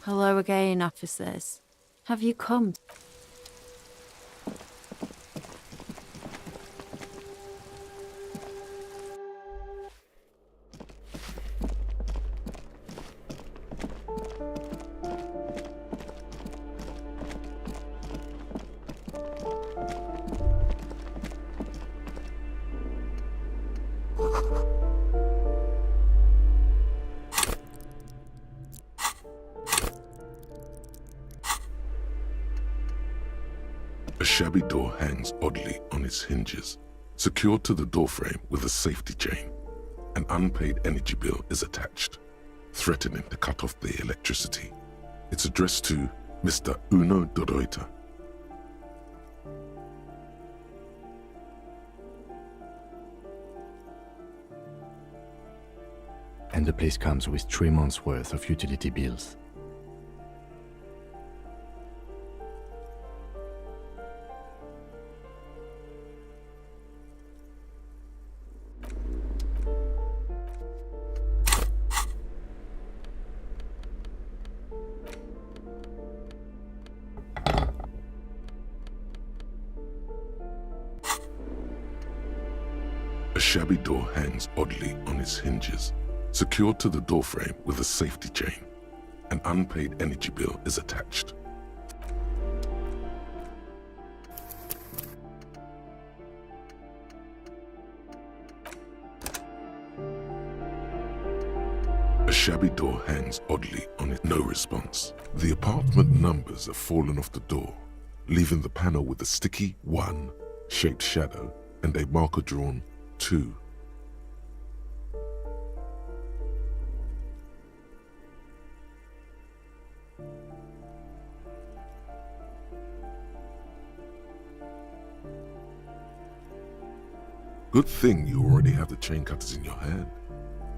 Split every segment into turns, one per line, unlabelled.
Hello again, officers. Have you come?
A shabby door hangs oddly on its hinges, secured to the doorframe with a safety chain. An unpaid energy bill is attached, threatening to cut off the electricity. It's addressed to Mr. Uno Doroita.
And the place comes with 3 months' worth of utility bills.
A shabby door hangs oddly on its hinges, secured to the doorframe with a safety chain. An unpaid energy bill is attached. A shabby door hangs oddly on it. No response. The apartment numbers have fallen off the door, leaving the panel with a sticky 1 shaped shadow and a marker drawn 2. Good thing you already have the chain cutters in your hand.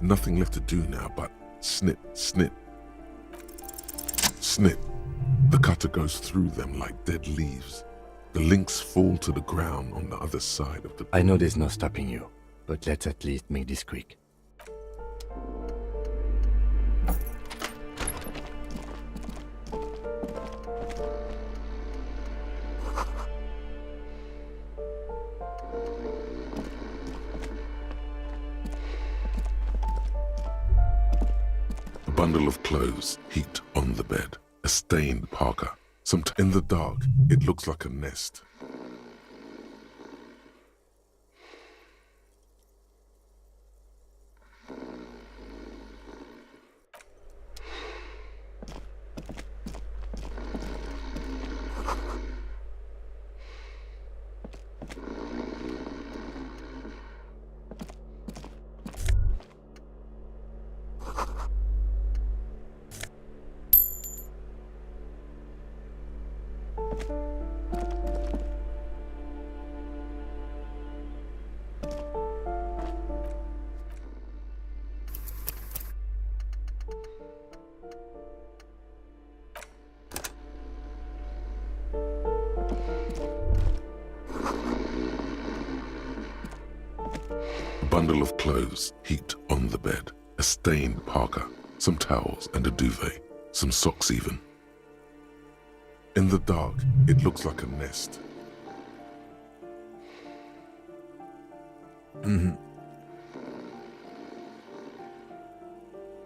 Nothing left to do now but snip, snip, snip. The cutter goes through them like dead leaves. The links fall to the ground on the other side of the...
I know there's no stopping you, but let's at least make this quick.
A bundle of clothes heaped on the bed. A stained parka. In the dark, it looks like a nest. A bundle of clothes heaped on the bed. A stained parka, some towels and a duvet, some socks even. In the dark, it looks like a nest.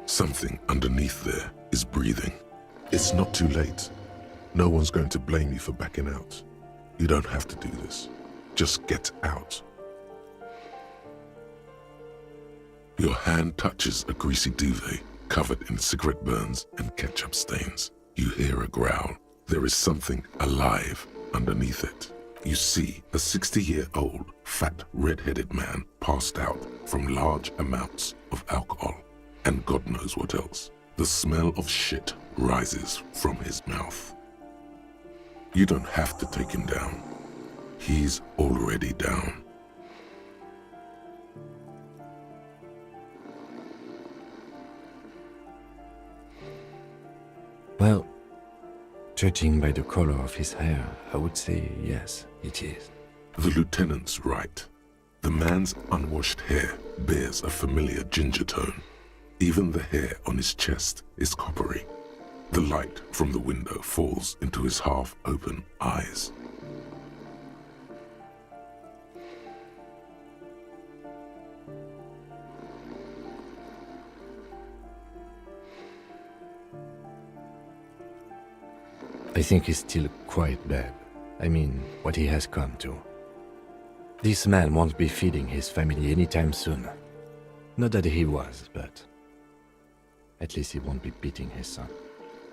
Something underneath there is breathing. It's not too late. No one's going to blame you for backing out. You don't have to do this. Just get out. Your hand touches a greasy duvet covered in cigarette burns and ketchup stains. You hear a growl. There is something alive underneath it. You see a 60-year-old, fat, red-headed man passed out from large amounts of alcohol and God knows what else. The smell of shit rises from his mouth. You don't have to take him down. He's already down.
Well, judging by the color of his hair, I would say yes, it is.
The lieutenant's right. The man's unwashed hair bears a familiar ginger tone. Even the hair on his chest is coppery. The light from the window falls into his half-open eyes.
I think he's still quite bad. I mean, what he has come to. This man won't be feeding his family anytime soon. Not that he was, but at least he won't be beating his son.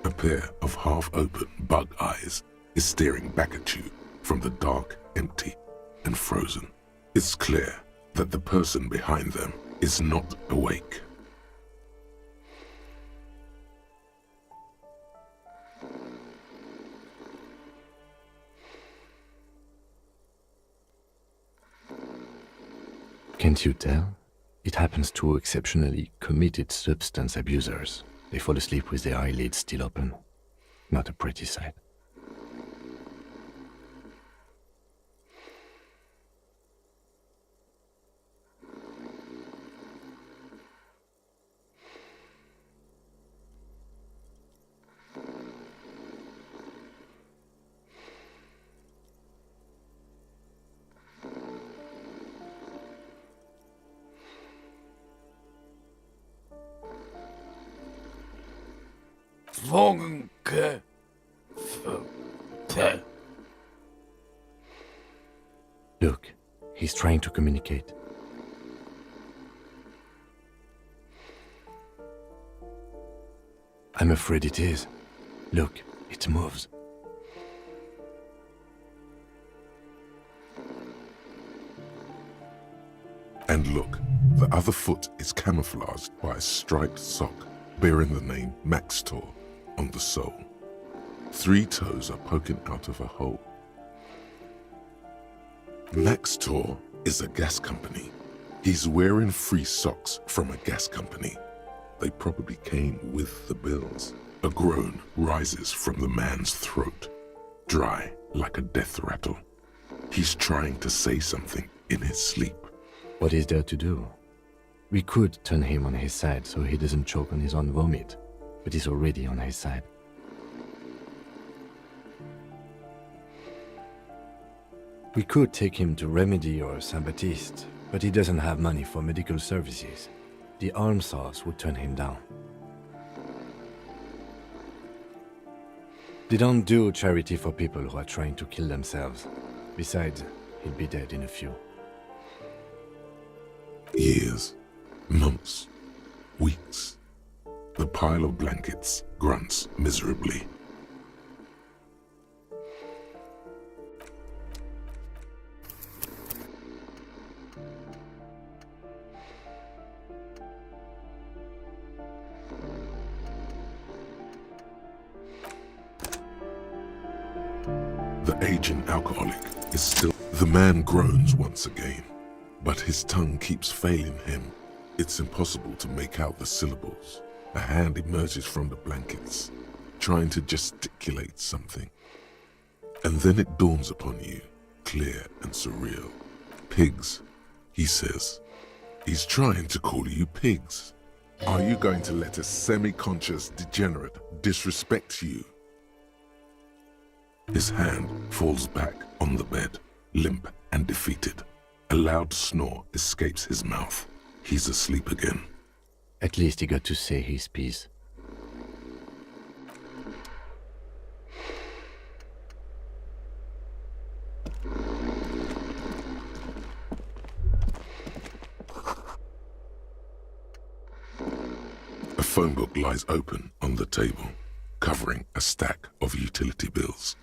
A pair of half-open bug eyes is staring back at you from the dark, empty, and frozen. It's clear that the person behind them is not awake.
Can't you tell? It happens to exceptionally committed substance abusers. They fall asleep with their eyelids still open. Not a pretty sight. Look, he's trying to communicate. I'm afraid it is. Look, it moves.
And look, the other foot is camouflaged by a striped sock bearing the name Maxtor on the sole. 3 toes are poking out of a hole. Maxtor is a gas company. He's wearing free socks from a gas company. They probably came with the bills. A groan rises from the man's throat, dry like a death rattle. He's trying to say something in his sleep.
What is there to do? We could turn him on his side so he doesn't choke on his own vomit, but he's already on his side. We could take him to Remedy or Saint-Baptiste, but he doesn't have money for medical services. The almshouse would turn him down. They don't do charity for people who are trying to kill themselves. Besides, he'll be dead in a few.
Years, months, weeks. The pile of blankets grunts miserably. The aging alcoholic is still... The man groans once again, but his tongue keeps failing him. It's impossible to make out the syllables. A hand emerges from the blankets, trying to gesticulate something. And then it dawns upon you, clear and surreal. Pigs, he says. He's trying to call you pigs. Are you going to let a semi-conscious degenerate disrespect you? His hand falls back on the bed, limp and defeated. A loud snore escapes his mouth. He's asleep again.
At least he got to say his piece.
A phone book lies open on the table, covering a stack of utility bills.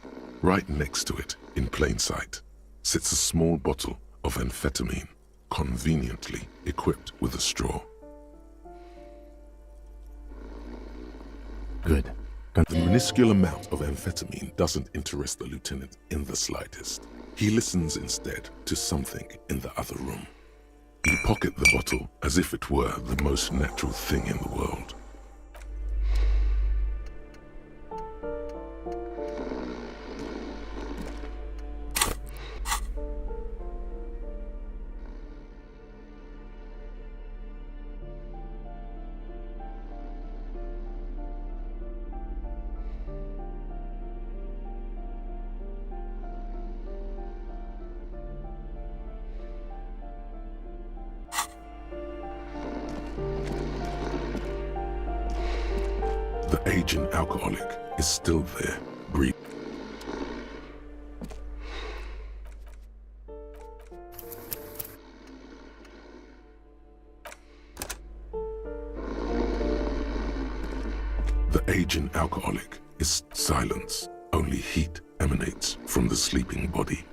Right next to it, in plain sight, sits a small bottle of amphetamine, conveniently equipped with a straw.
Good.
The minuscule amount of amphetamine doesn't interest the lieutenant in the slightest. He listens instead to something in the other room. You pocket the bottle as if it were the most natural thing in the world. The aging alcoholic is still there, breathing. The aging alcoholic is silence. Only heat emanates from the sleeping body.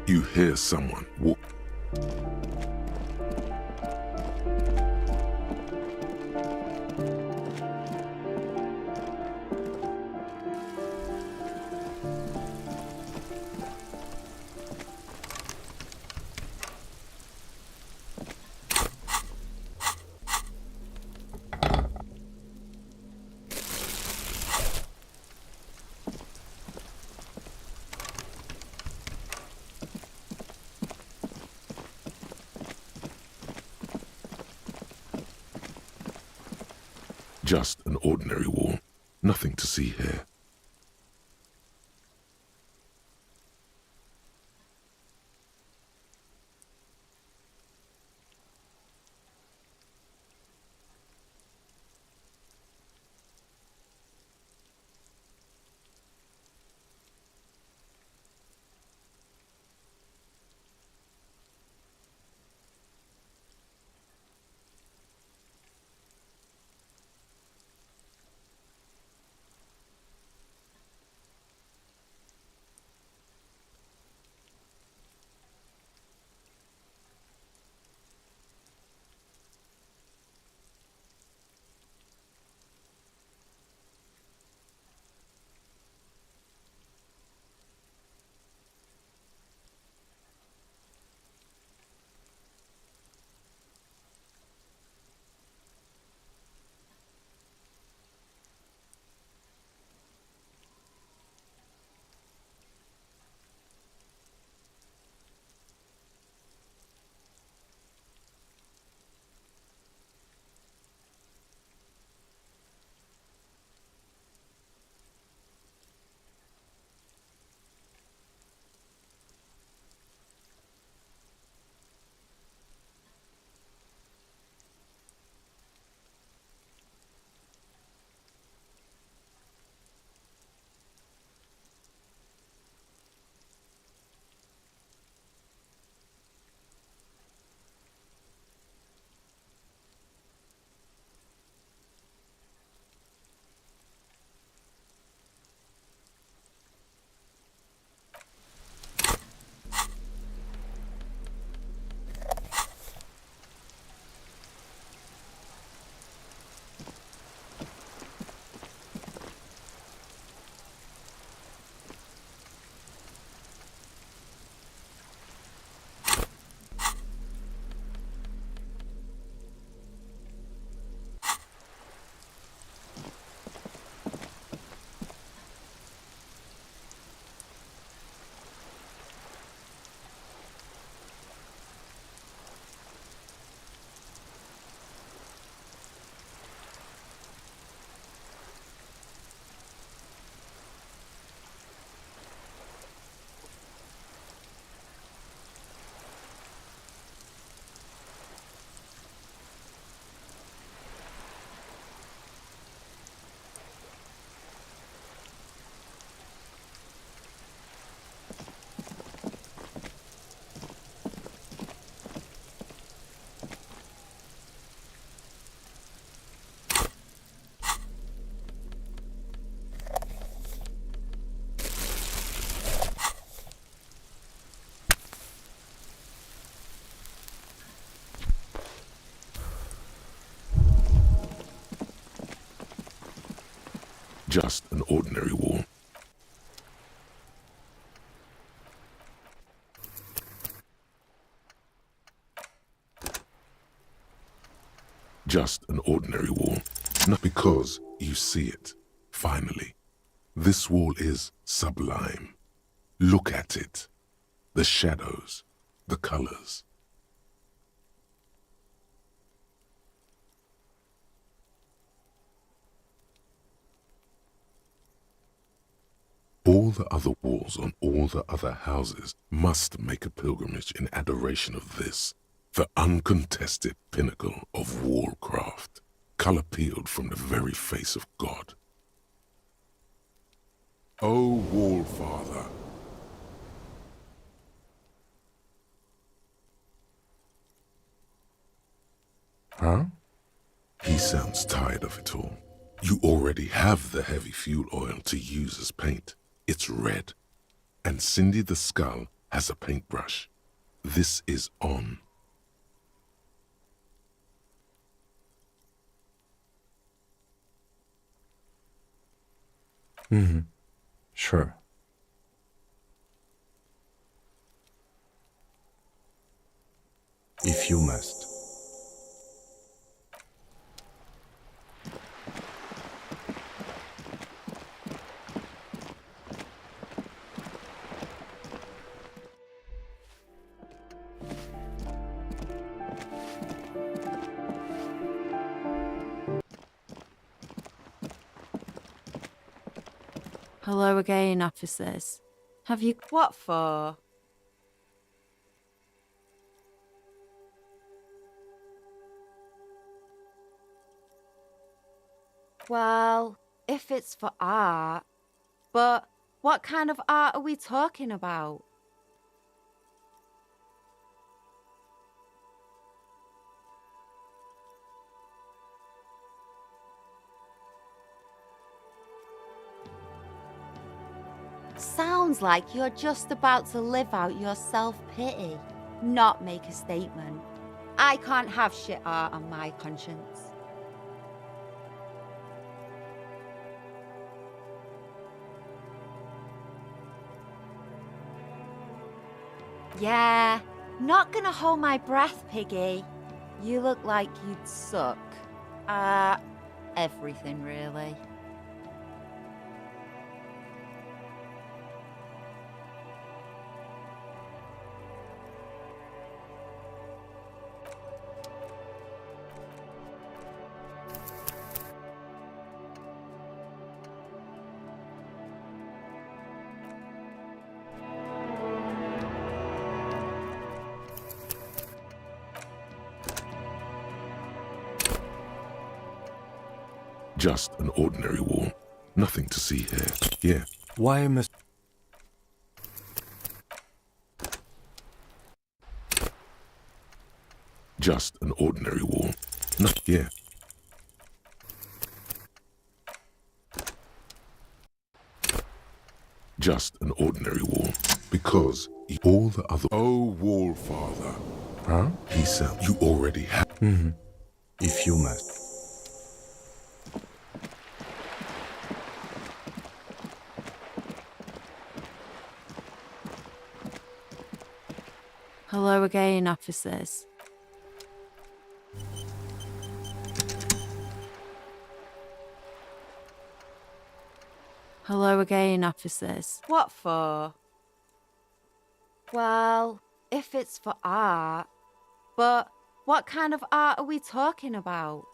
You hear someone walk. Just an ordinary wall. Nothing to see here. Just an ordinary wall. Just an ordinary wall. Not because you see it, finally. This wall is sublime. Look at it. The shadows, the colors. All the other walls on all the other houses must make a pilgrimage in adoration of this, the uncontested pinnacle of wallcraft, color peeled from the very face of God. O Wallfather.
Huh?
He sounds tired of it all. You already have the heavy fuel oil to use as paint. It's red. And Cindy the Skull has a paintbrush. This is on.
Sure. If you must.
Hello again, officers. Have you...
What for? Well, if it's for art. But what kind of art are we talking about? Sounds like you're just about to live out your self-pity, not make a statement. I can't have shit art on my conscience. Yeah, not gonna hold my breath, Piggy. You look like you'd suck. Everything really.
Just an ordinary wall. Nothing to see here. Yeah.
Why must...
Just an ordinary wall. Not here. Just an ordinary wall. Because all the other... Oh, Wallfather.
Huh?
He said you already have...
If you must.
Hello again, officers. Hello again, officers.
What for? Well, if it's for art. But what kind of art are we talking about?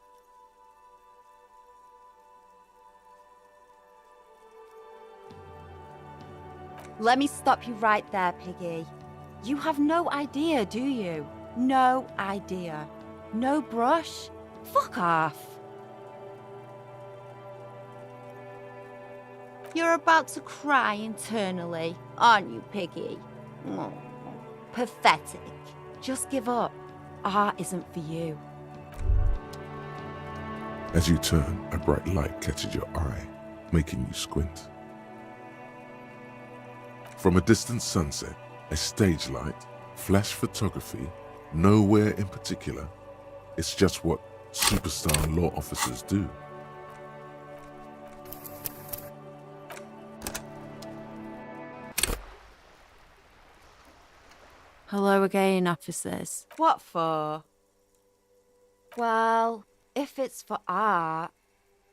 Let me stop you right there, Piggy. You have no idea, do you? No idea. No brush? Fuck off. You're about to cry internally, aren't you, Piggy? Oh, pathetic. Just give up. Art isn't for you.
As you turn, a bright light catches your eye, making you squint. From a distant sunset, a stage light, flash photography, nowhere in particular. It's just what superstar law officers do.
Hello again, officers.
What for? Well, if it's for art.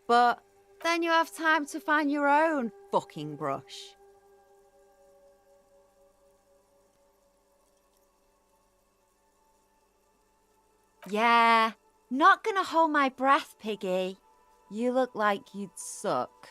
But then you have time to find your own fucking brush. Yeah, not gonna hold my breath, Piggy. You look like you'd suck.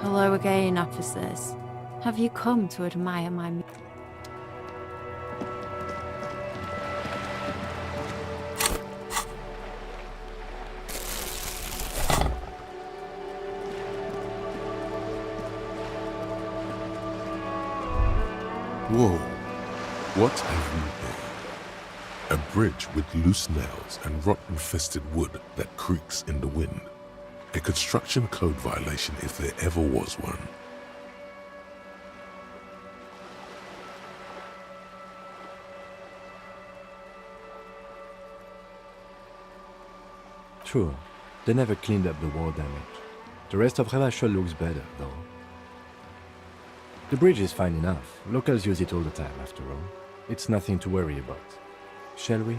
Hello again, officers. Have you come to admire my...
Whoa, what have we here? A bridge with loose nails and rot-infested wood that creaks in the wind. A construction code violation if there ever was one.
True, they never cleaned up the war damage. The rest of Revachol looks better, though. The bridge is fine enough. Locals use it all the time, after all. It's nothing to worry about. Shall we?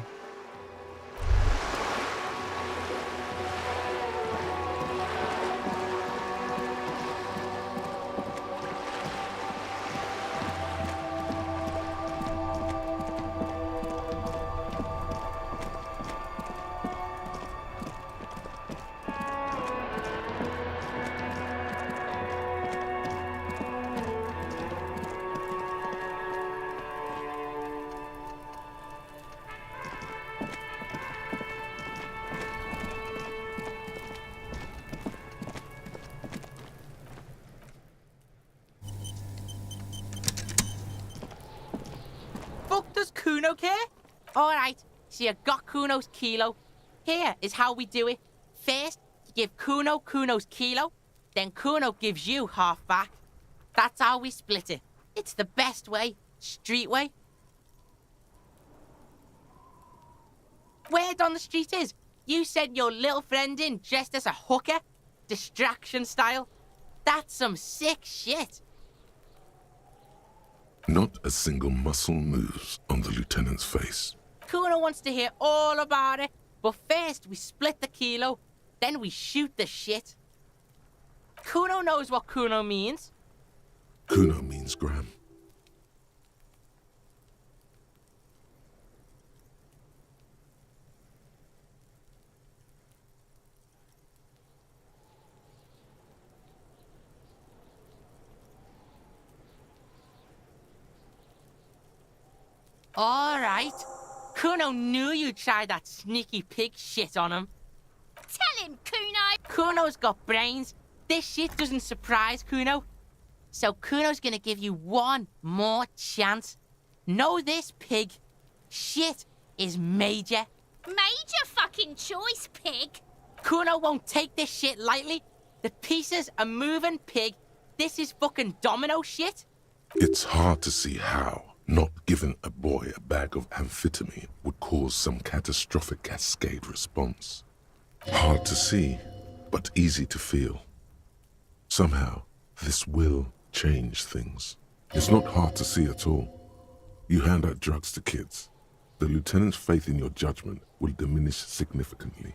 Fuck does Kuno care? Alright, so you got Kuno's kilo. Here is how we do it. First, you give Kuno Kuno's kilo, then Kuno gives you half back. That's how we split it. It's the best way, street way. Word on the street is, you sent your little friend in dressed as a hooker, distraction style. That's some sick shit.
Not a single muscle moves on the lieutenant's face.
Kuno wants to hear all about it, but first we split the kilo, then we shoot the shit. Kuno knows what Kuno means.
Kuno means gram.
All right. Kuno knew you tried that sneaky pig shit on him.
Tell him, Kuno!
Kuno's got brains. This shit doesn't surprise Kuno. So Kuno's gonna give you one more chance. Know this, pig. Shit is major.
Major fucking choice, pig!
Kuno won't take this shit lightly. The pieces are moving, pig. This is fucking domino shit.
It's hard to see how not giving a boy a bag of amphetamine would cause some catastrophic cascade response. Hard to see, but easy to feel. Somehow, this will change things. It's not hard to see at all. You hand out drugs to kids. The lieutenant's faith in your judgment will diminish significantly.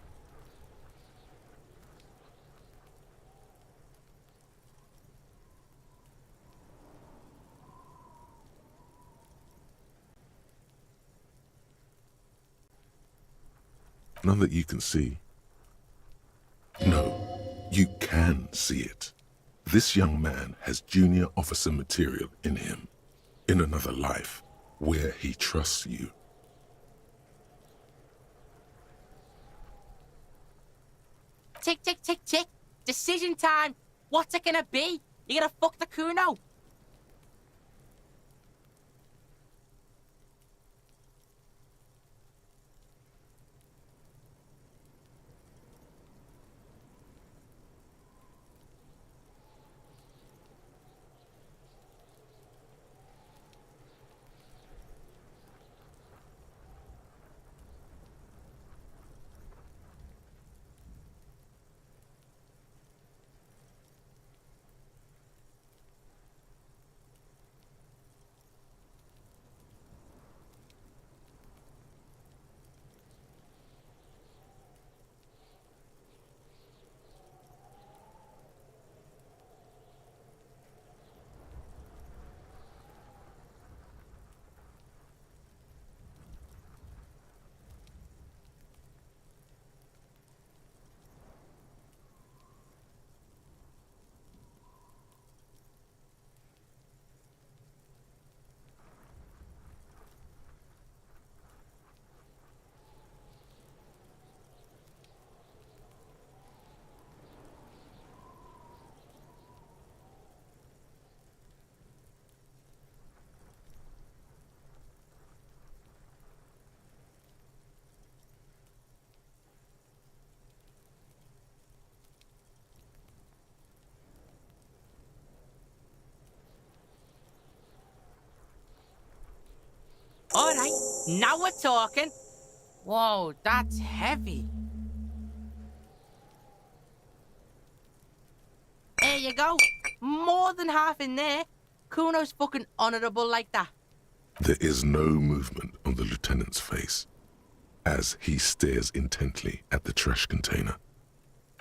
None that you can see. No, you can see it. This young man has junior officer material in him. In another life, where he trusts you.
Tick, tick, tick, tick. Decision time. What's it gonna be? You gonna fuck the Kuno? All right, now we're talking. Whoa, that's heavy. There you go. More than half in there. Kuno's fucking honorable like that.
There is no movement on the lieutenant's face as he stares intently at the trash container.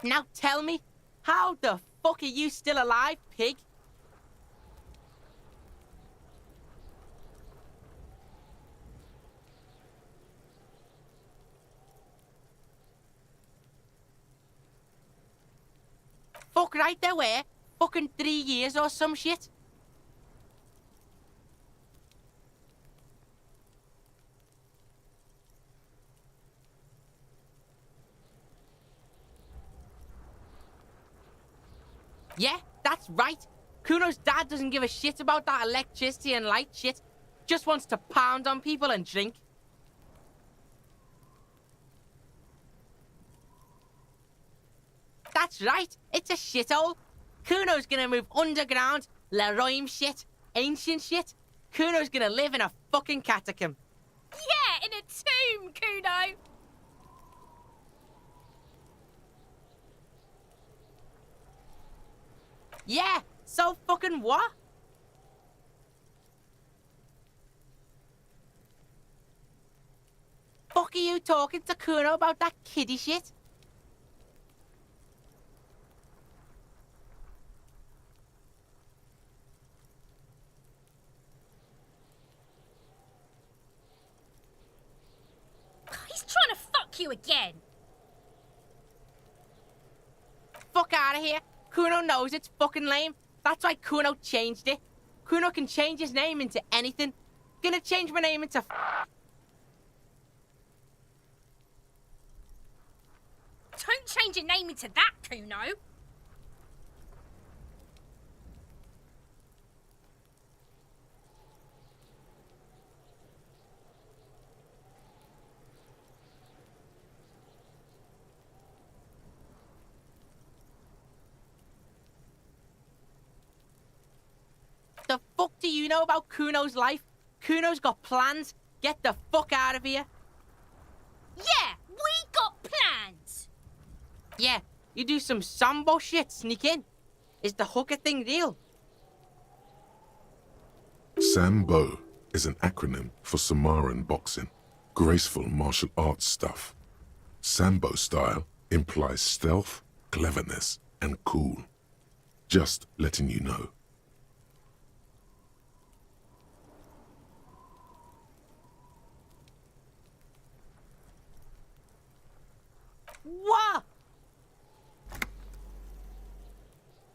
Now tell me, how the fuck are you still alive, pig? Fuck right there were. Fucking 3 years or some shit. Yeah, that's right. Kuno's dad doesn't give a shit about that electricity and light shit. Just wants to pound on people and drink. That's right, it's a shithole. Kuno's gonna move underground, Leroy shit, ancient shit. Kuno's gonna live in a fucking catacomb.
Yeah, in a tomb, Kuno!
Yeah, so fucking what? Fuck are you talking to Kuno about that kiddie shit?
He's trying to fuck you again.
Fuck out of here. Kuno knows it's fucking lame. That's why Kuno changed it. Kuno can change his name into anything. Gonna change my name into
Don't change your name into that, Kuno.
The fuck do you know about Kuno's life? Kuno's got plans. Get the fuck out of here.
Yeah, we got plans.
Yeah, you do some sambo shit, sneak in. Is the hooker thing real?
Sambo is an acronym for Samoan boxing, graceful martial arts stuff. Sambo style implies stealth, cleverness, and cool. Just letting you know.
What?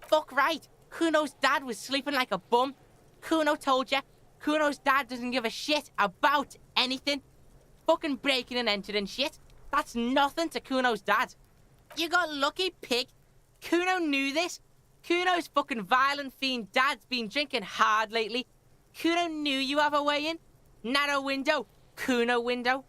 Fuck right. Kuno's dad was sleeping like a bum. Kuno told ya. Kuno's dad doesn't give a shit about anything. Fucking breaking and entering shit. That's nothing to Kuno's dad. You got lucky, pig. Kuno knew this. Kuno's fucking violent fiend dad's been drinking hard lately. Kuno knew you have a way in. Narrow window. Kuno window.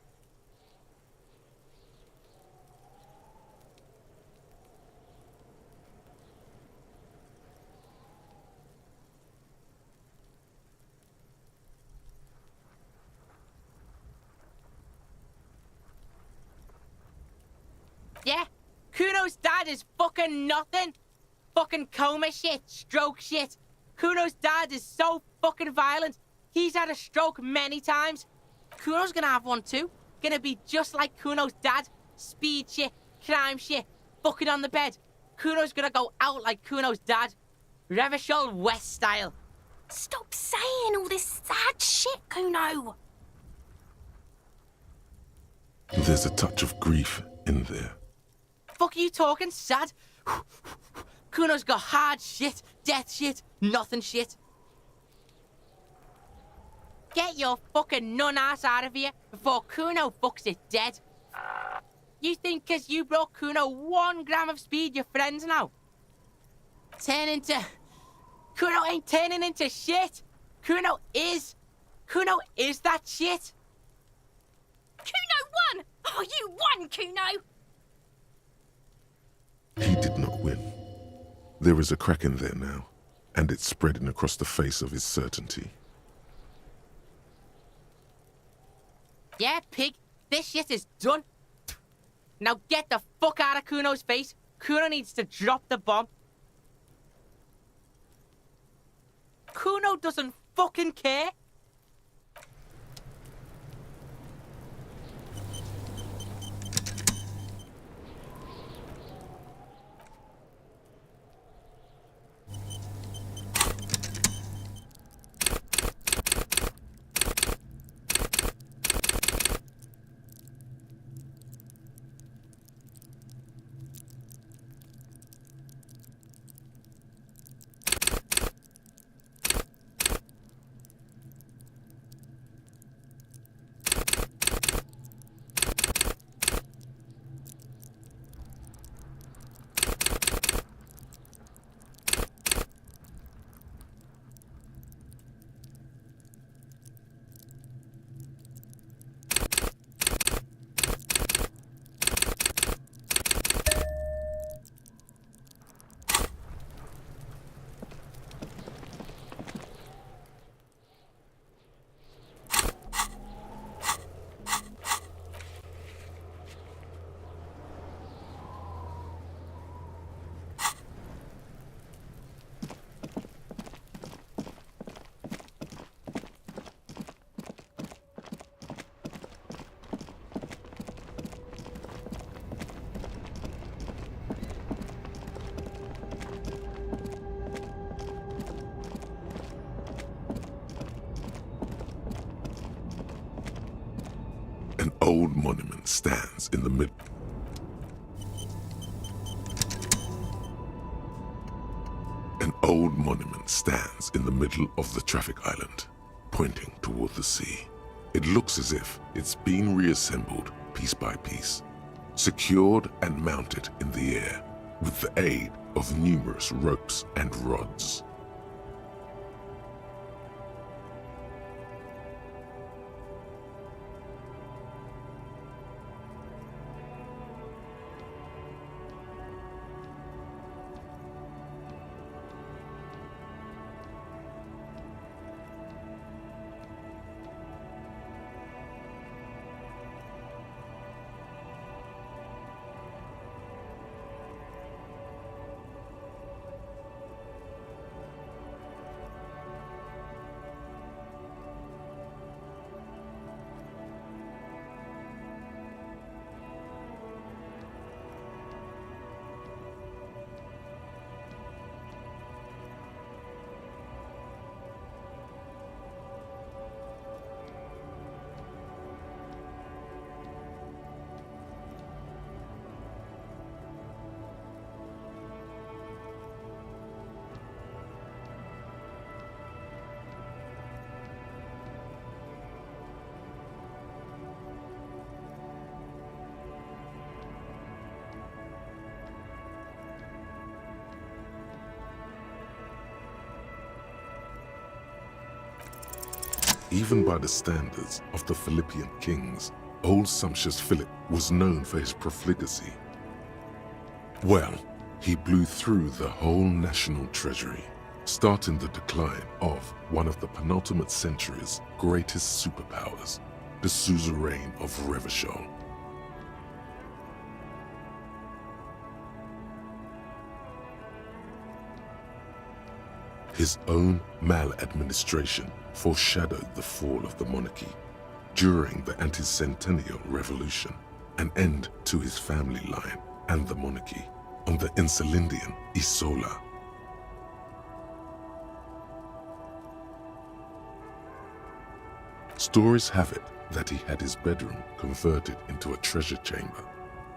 Yeah, Kuno's dad is fucking nothing. Fucking coma shit, stroke shit. Kuno's dad is so fucking violent. He's had a stroke many times. Kuno's gonna have one too. Gonna be just like Kuno's dad. Speed shit, crime shit, fucking on the bed. Kuno's gonna go out like Kuno's dad. Revachol West style.
Stop saying all this sad shit, Kuno.
There's a touch of grief in there.
Fuck are you talking, sad? Kuno's got hard shit, death shit, nothing shit. Get your fucking nun ass out of here before Kuno fucks it dead. You think 'cause you brought Kuno 1 gram of speed, you're friends now? Kuno ain't turning into shit. Kuno is that shit.
Kuno won! Oh, you won, Kuno!
He did not win. There is a crack in there now, and it's spreading across the face of his certainty.
Yeah, pig, this shit is done. Now get the fuck out of Kuno's face. Kuno needs to drop the bomb. Kuno doesn't fucking care.
old monument stands in the middle. An old monument stands in the middle of the traffic island, pointing toward the sea. It looks as if it's been reassembled piece by piece, secured and mounted in the air with the aid of numerous ropes and rods. Even by the standards of the Philippian kings, old sumptuous Philip was known for his profligacy. Well, he blew through the whole national treasury, starting the decline of one of the penultimate century's greatest superpowers, the suzerain of Revachol. His own maladministration foreshadowed the fall of the monarchy during the anti-centennial revolution, an end to his family line and the monarchy on the Insulindian Isola. Stories have it that he had his bedroom converted into a treasure chamber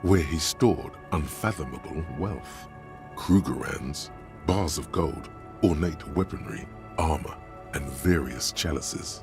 where he stored unfathomable wealth, Krugerrands, bars of gold, ornate weaponry, armor, and various chalices.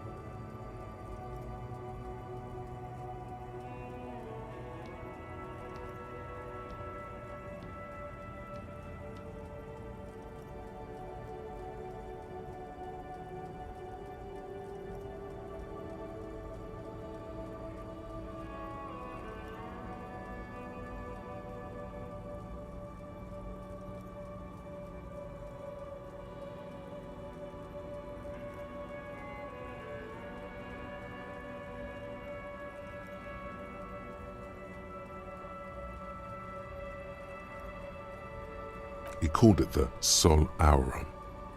He called it the Sol Aurum.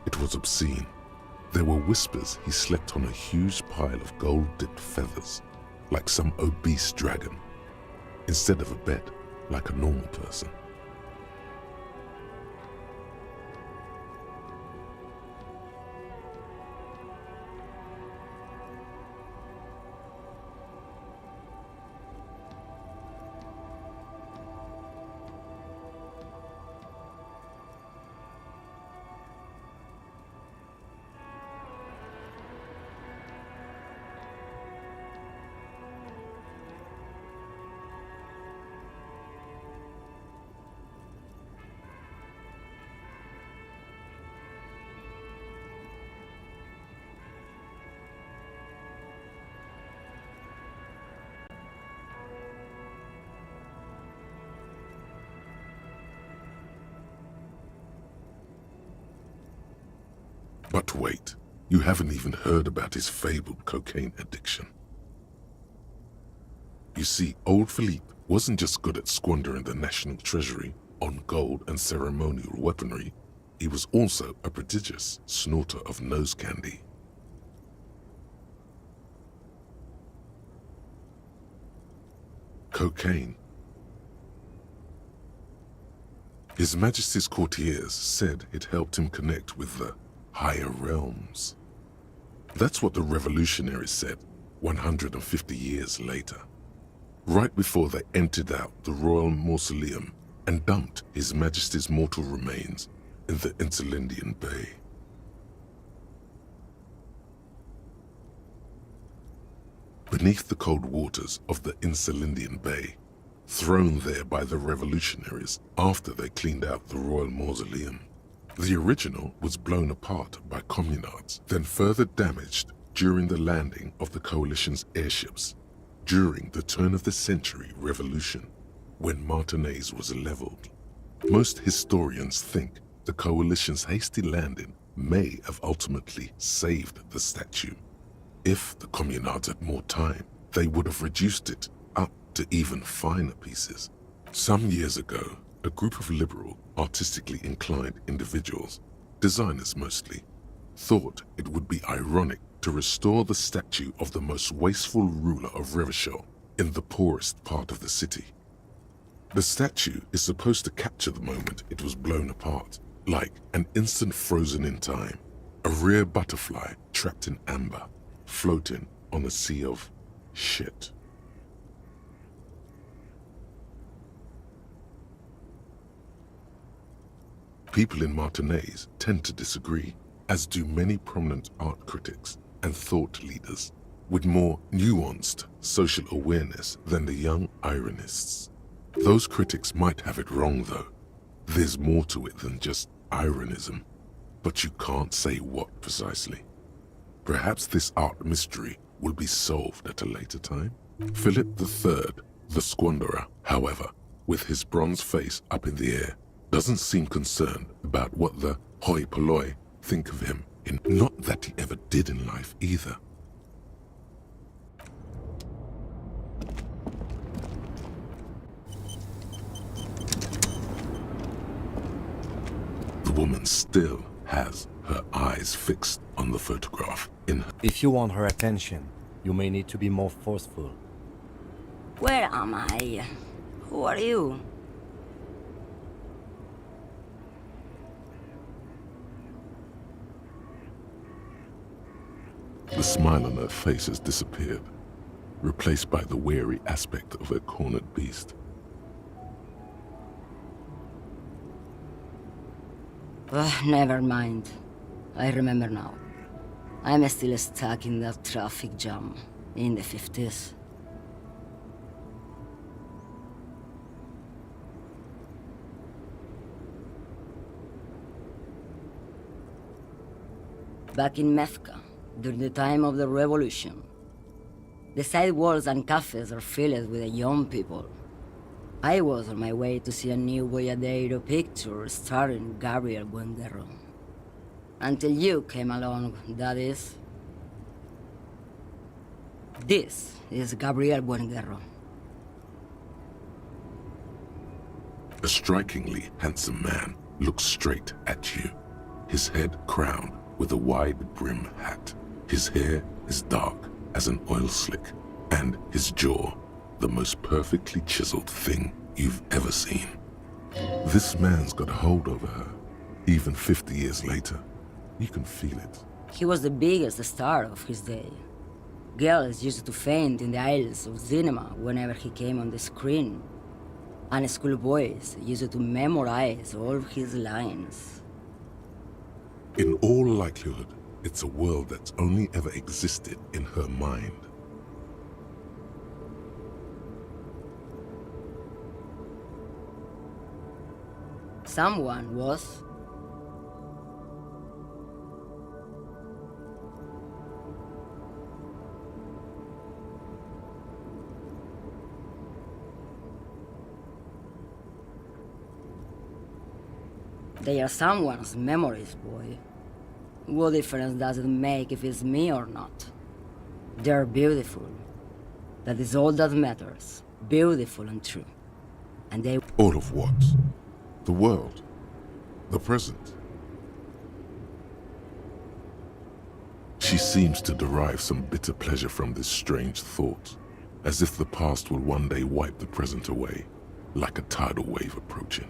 It was obscene. There were whispers he slept on a huge pile of gold-dipped feathers, like some obese dragon, instead of a bed, like a normal person. But wait, you haven't even heard about his fabled cocaine addiction. You see, old Philippe wasn't just good at squandering the national treasury on gold and ceremonial weaponry, he was also a prodigious snorter of nose candy. Cocaine. His Majesty's courtiers said it helped him connect with the higher realms. That's what the revolutionaries said 150 years later. right before they emptied out the royal mausoleum and dumped His Majesty's mortal remains in the Insulindian Bay. Beneath the cold waters of the Insulindian Bay, thrown there by the revolutionaries after they cleaned out the royal mausoleum, the original was blown apart by communards, then further damaged during the landing of the coalition's airships during the turn-of-the-century revolution, when Martinez was leveled. Most historians think the coalition's hasty landing may have ultimately saved the statue. If the communards had more time, they would have reduced it up to even finer pieces. Some years ago, a group of liberal, artistically inclined individuals, designers mostly, thought it would be ironic to restore the statue of the most wasteful ruler of Revachol in the poorest part of the city. The statue is supposed to capture the moment it was blown apart, like an instant frozen in time, a rare butterfly trapped in amber, floating on a sea of shit. People in Martinez tend to disagree, as do many prominent art critics and thought leaders with more nuanced social awareness than the young ironists. Those critics might have it wrong though. There's more to it than just ironism, but you can't say what precisely. Perhaps this art mystery will be solved at a later time. Philip III, the squanderer, however, with his bronze face up in the air, doesn't seem concerned about what the hoi polloi think of him, in not that he ever did in life either. The woman still has her eyes fixed on the photograph in her.
If you want her attention, you may need to be more forceful.
Where am I? Who are you?
The smile on her face has disappeared, replaced by the weary aspect of a cornered beast.
Never mind. I remember now. I'm still stuck in that traffic jam in the 50s. Back in Mefka, during the time of the revolution, the sidewalks and cafes are filled with young people. I was on my way to see a new Boyadero picture starring Gabriel Buenguerro. Until you came along, that is. This is Gabriel Buenguerro.
A strikingly handsome man looks straight at you, his head crowned with a wide brim hat. His hair is dark as an oil slick, and his jaw the most perfectly chiseled thing you've ever seen. This man's got a hold over her, even 50 years later. You can feel it.
He was the biggest star of his day. Girls used to faint in the aisles of cinema whenever he came on the screen. And schoolboys used to memorize all of his lines.
In all likelihood, it's a world that's only ever existed in her mind.
Someone was. They are someone's memories, boy. What difference does it make if it's me or not? They're beautiful. That is all that matters. Beautiful and true. And they...
All of what? The world? The present? She seems to derive some bitter pleasure from this strange thought, as if the past will one day wipe the present away, like a tidal wave approaching.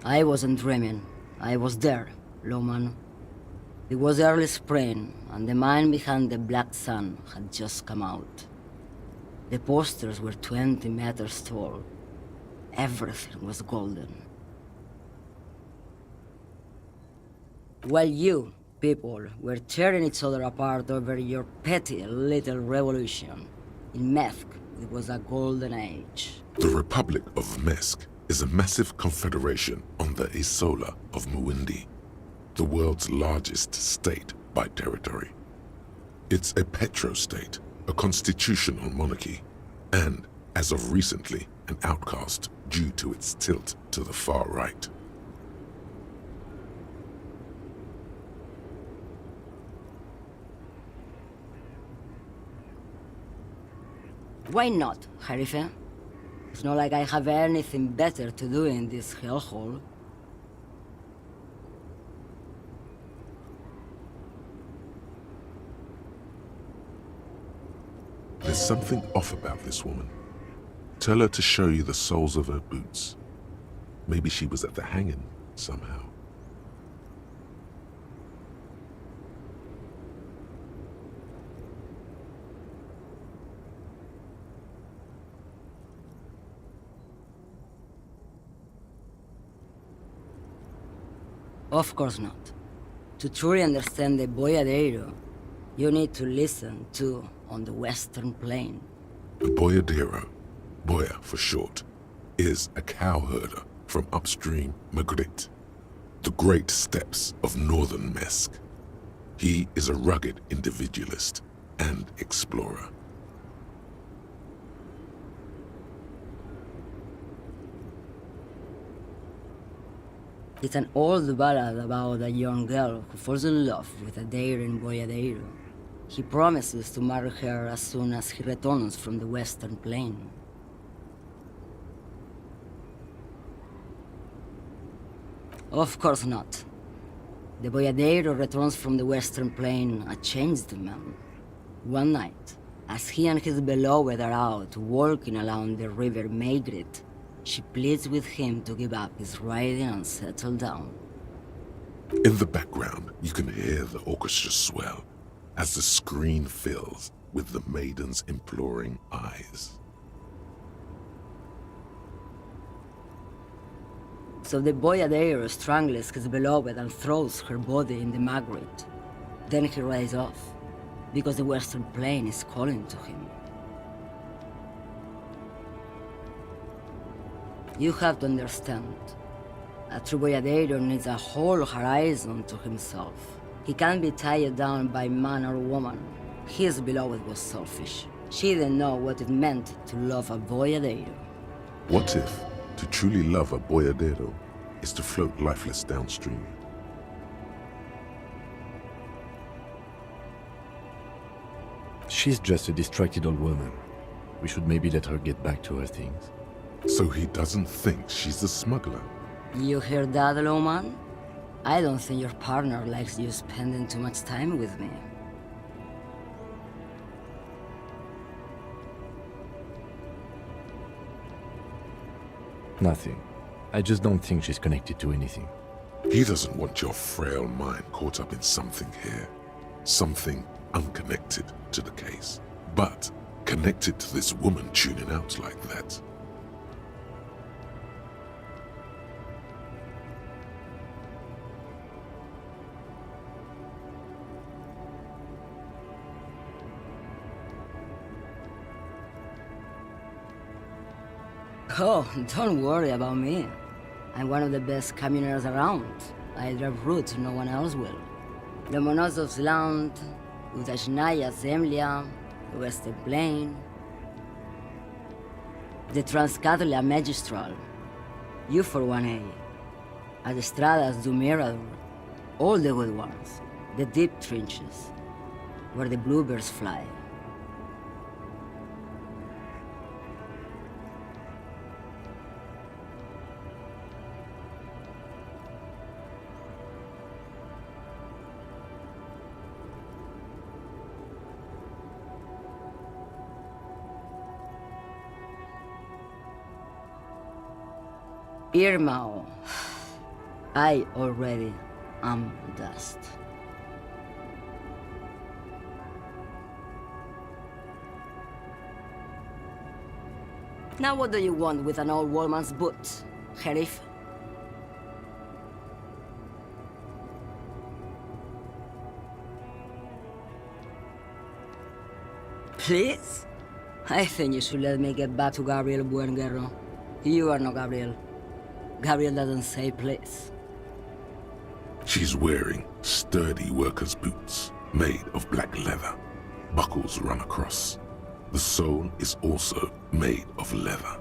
I wasn't dreaming. I was there, Lawman. It was early spring, and the man behind the Black Sun had just come out. The posters were 20 meters tall. Everything was golden. While you, people, were tearing each other apart over your petty little revolution, in Methk, it was a golden age.
The Republic of Mesk is a massive confederation on the Isola of Muindi, the world's largest state by territory. It's a petrostate, a constitutional monarchy, and, as of recently, an outcast due to its tilt to the far right.
Why not, Harife? It's not like I have anything better to do in this hellhole.
There's something off about this woman. Tell her to show you the soles of her boots. Maybe she was at the hanging somehow.
Of course not. To truly understand the Boyadero, you need to listen to On the Western Plain.
The Boyadero, Boya for short, is a cowherder from upstream Magritte, the great steppes of northern Mesk. He is a rugged individualist and explorer.
It's an old ballad about a young girl who falls in love with a daring Boyadero. He promises to marry her as soon as he returns from the Western Plain. Of course not. The Boyadero returns from the Western Plain a changed man. One night, as he and his beloved are out walking along the river Maigret, she pleads with him to give up his riding and settle down.
In the background, you can hear the orchestra swell as the screen fills with the maiden's imploring eyes.
So the Boyadero strangles his beloved and throws her body in the Magritte. Then he rides off, because the Western Plain is calling to him. You have to understand. A true Boyadero needs a whole horizon to himself. He can't be tied down by man or woman. His beloved was selfish. She didn't know what it meant to love a Boyadero.
What if to truly love a Boyadero is to float lifeless downstream?
She's just a distracted old woman. We should maybe let her get back to her things.
So he doesn't think she's a smuggler.
You hear that, Lawman? I don't think your partner likes you spending too much time with me.
Nothing. I just don't think she's connected to anything.
He doesn't want your frail mind caught up in something here. Something unconnected to the case, but connected to this woman tuning out like that.
Oh, don't worry about me. I'm one of the best communers around. I drive routes no one else will. Lomonosov's Land, Udachnaya Zemlya, the Western Plain, the Transcatolia Magistral, you for 1A, Adestradas du Mirador, all the good ones, the deep trenches, where the bluebirds fly. Irmao. I already am dust. Now what do you want with an old woman's boot, Sheriff? Please? I think you should let me get back to Gabriel Buenguerro. You are not Gabriel. Gabriel doesn't say please.
She's wearing sturdy worker's boots made of black leather. Buckles run across. The sole is also made of leather.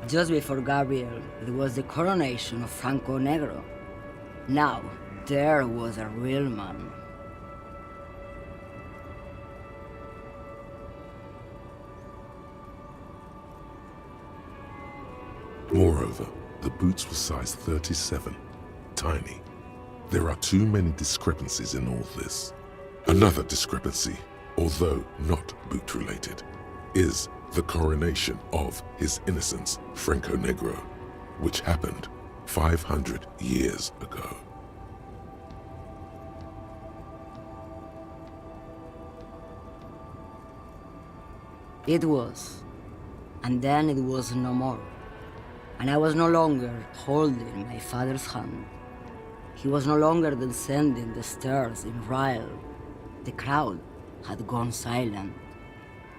Just before Gabriel, it was the coronation of Franco Negro. Now, there was a real man.
Moreover, the boots were size 37, tiny. There are too many discrepancies in all this. Another discrepancy, although not boot-related, is the coronation of His Innocence Franco Negro, which happened 500 years ago.
It was. And then it was no more. And I was no longer holding my father's hand. He was no longer descending the stairs in Ryle. The crowd had gone silent.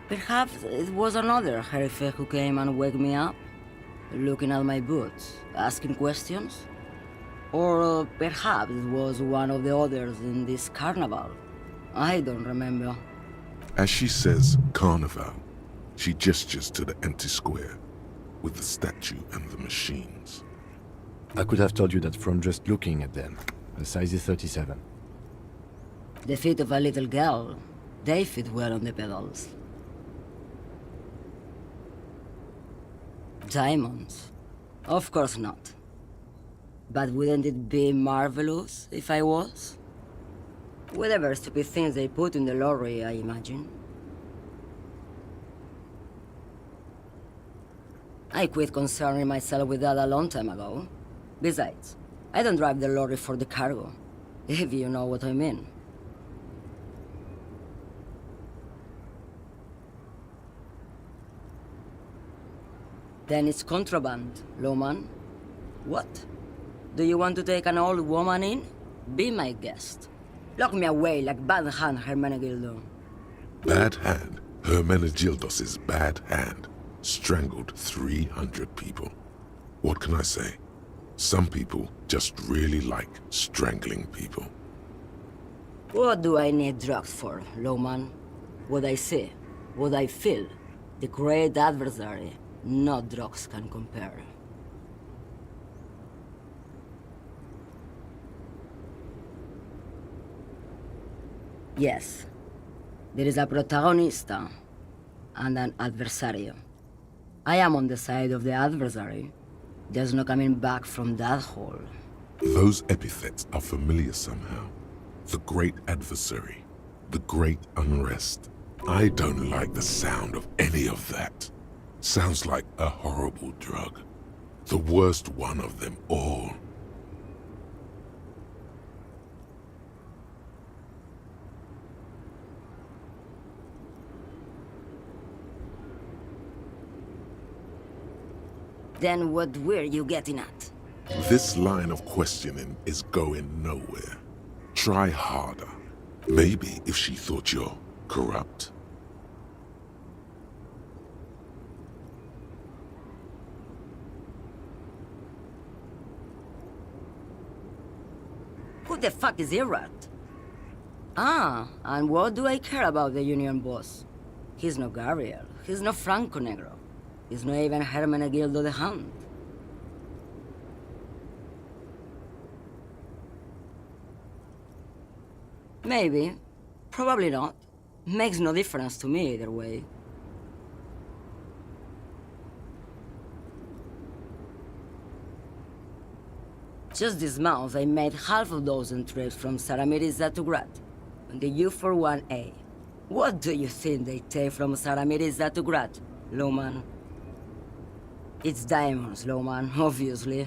Perhaps it was another Sheriff who came and woke me up, looking at my boots, asking questions. Or perhaps it was one of the others in this carnival. I don't remember.
As she says carnival, she gestures to the empty square with the statue and the machines.
I could have told you that from just looking at them. The size is 37.
The feet of a little girl, they fit well on the pedals. Diamonds? Of course not. But wouldn't it be marvelous if I was? Whatever stupid things they put in the lorry, I imagine. I quit concerning myself with that a long time ago. Besides, I don't drive the lorry for the cargo, if you know what I mean. Then it's contraband, lawman. What? Do you want to take an old woman in? Be my guest. Lock me away like Bad Hand Hermenegildo.
Bad Hand, Hermenegildos's bad hand, strangled 300 people. What can I say? Some people just really like strangling people.
What do I need drugs for, lawman? What I see, what I feel, the great adversary, no drugs can compare. Yes, there is a protagonista and an adversario. I am on the side of the adversary. There's no coming back from that hole.
Those epithets are familiar somehow. The great adversary, the great unrest. I don't like the sound of any of that. Sounds like a horrible drug. The worst one of them all.
Then what were you getting at?
This line of questioning is going nowhere. Try harder. Maybe if she thought you're corrupt.
Who the fuck is Irrat? Ah, and what do I care about the union boss? He's no Gabriel. He's no Franco Negro. He's not even Hermenegildo the Hand. Maybe. Probably not. Makes no difference to me either way. Just this month, I made half a dozen trips from Saramirizza to Grad, on the U41A. What do you think they take from Saramirizza to Grad, Luman? It's diamonds, Lowman, obviously.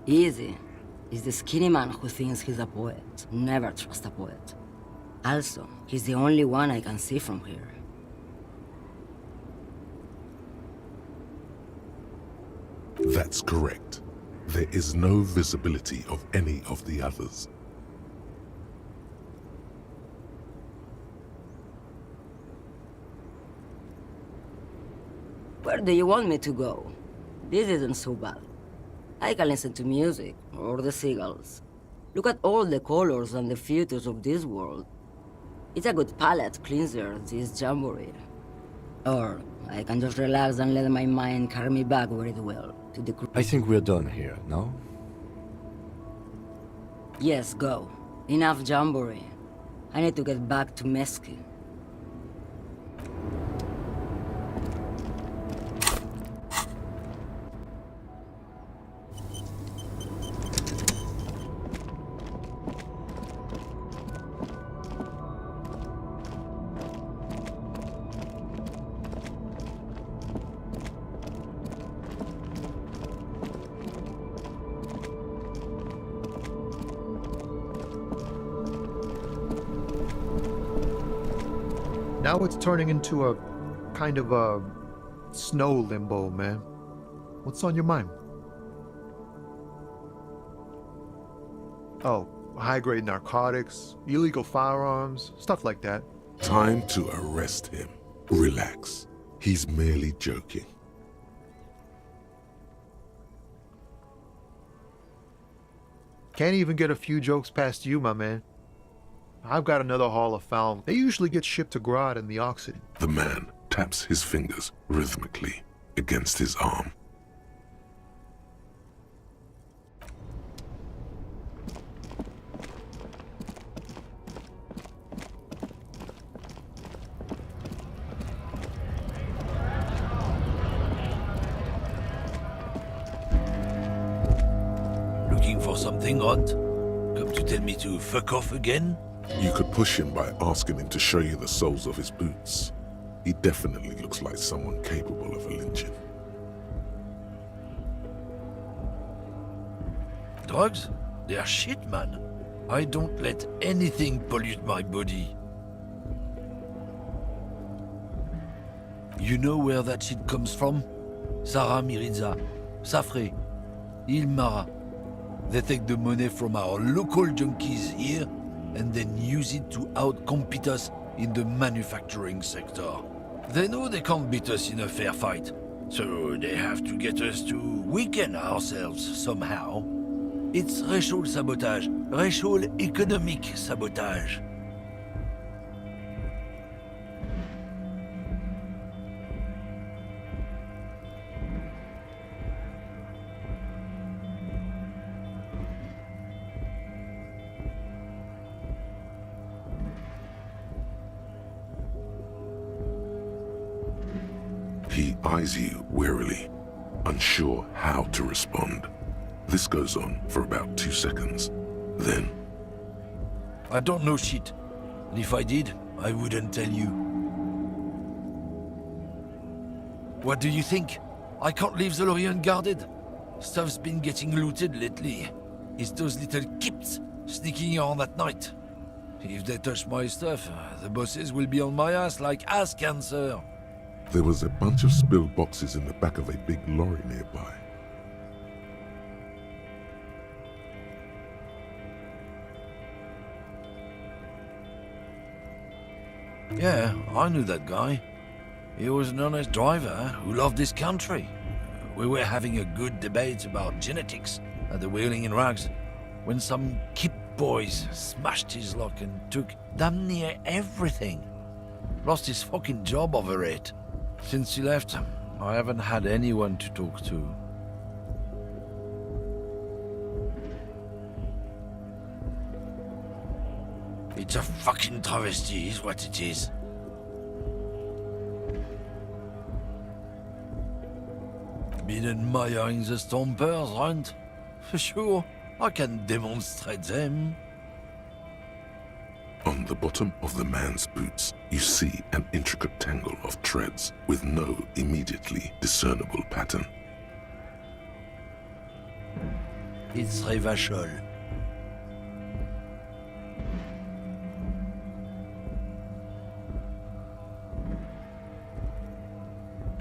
Easy. He's the skinny man who thinks he's a poet. Never trust a poet. Also, he's the only one I can see from here.
That's correct. There is no visibility of any of the others.
Where do you want me to go? This isn't so bad. I can listen to music, or the seagulls. Look at all the colors and the futures of this world. It's a good palate cleanser, this jamboree. Or I can just relax and let my mind carry me back where it will, to the
I think we're done here, no?
Yes, go. Enough jamboree. I need to get back to Mesky.
Now it's turning into a kind of a snow limbo, man. What's on your mind? Oh, high-grade narcotics, illegal firearms, stuff like that.
Time to arrest him. Relax. He's merely joking.
Can't even get a few jokes past you, my man. I've got another haul of found. They usually get shipped to Grodd in the Oxid.
The man taps his fingers rhythmically against his arm.
Looking for something, Hunt? Come to tell me to fuck off again?
You could push him by asking him to show you the soles of his boots. He definitely looks like someone capable of a lynching.
Drugs? They are shit, man. I don't let anything pollute my body. You know where that shit comes from? Sarah Miriza, Safre, Ilmara. They take the money from our local junkies here and then use it to outcompete us in the manufacturing sector. They know they can't beat us in a fair fight, so they have to get us to weaken ourselves somehow. It's racial sabotage, racial economic sabotage.
He eyes you warily, unsure how to respond. This goes on for about 2 seconds. Then,
I don't know shit, and if I did, I wouldn't tell you. What do you think? I can't leave the lorry unguarded. Stuff's been getting looted lately. It's those little kips sneaking around at night. If they touch my stuff, the bosses will be on my ass like ass cancer.
there was a bunch of spilled boxes in the back of a big lorry nearby.
Yeah, I knew that guy. He was an honest driver who loved this country. We were having a good debate about genetics at the Wheeling in Rags when some Kip boys smashed his luck and took damn near everything. Lost his fucking job over it. Since he left, I haven't had anyone to talk to. It's a fucking travesty, is what it is. been admiring the stompers, right? Sure, I can demonstrate them.
On the bottom of the man's boots, you see an intricate tangle of treads with no immediately discernible pattern.
It's Revachol.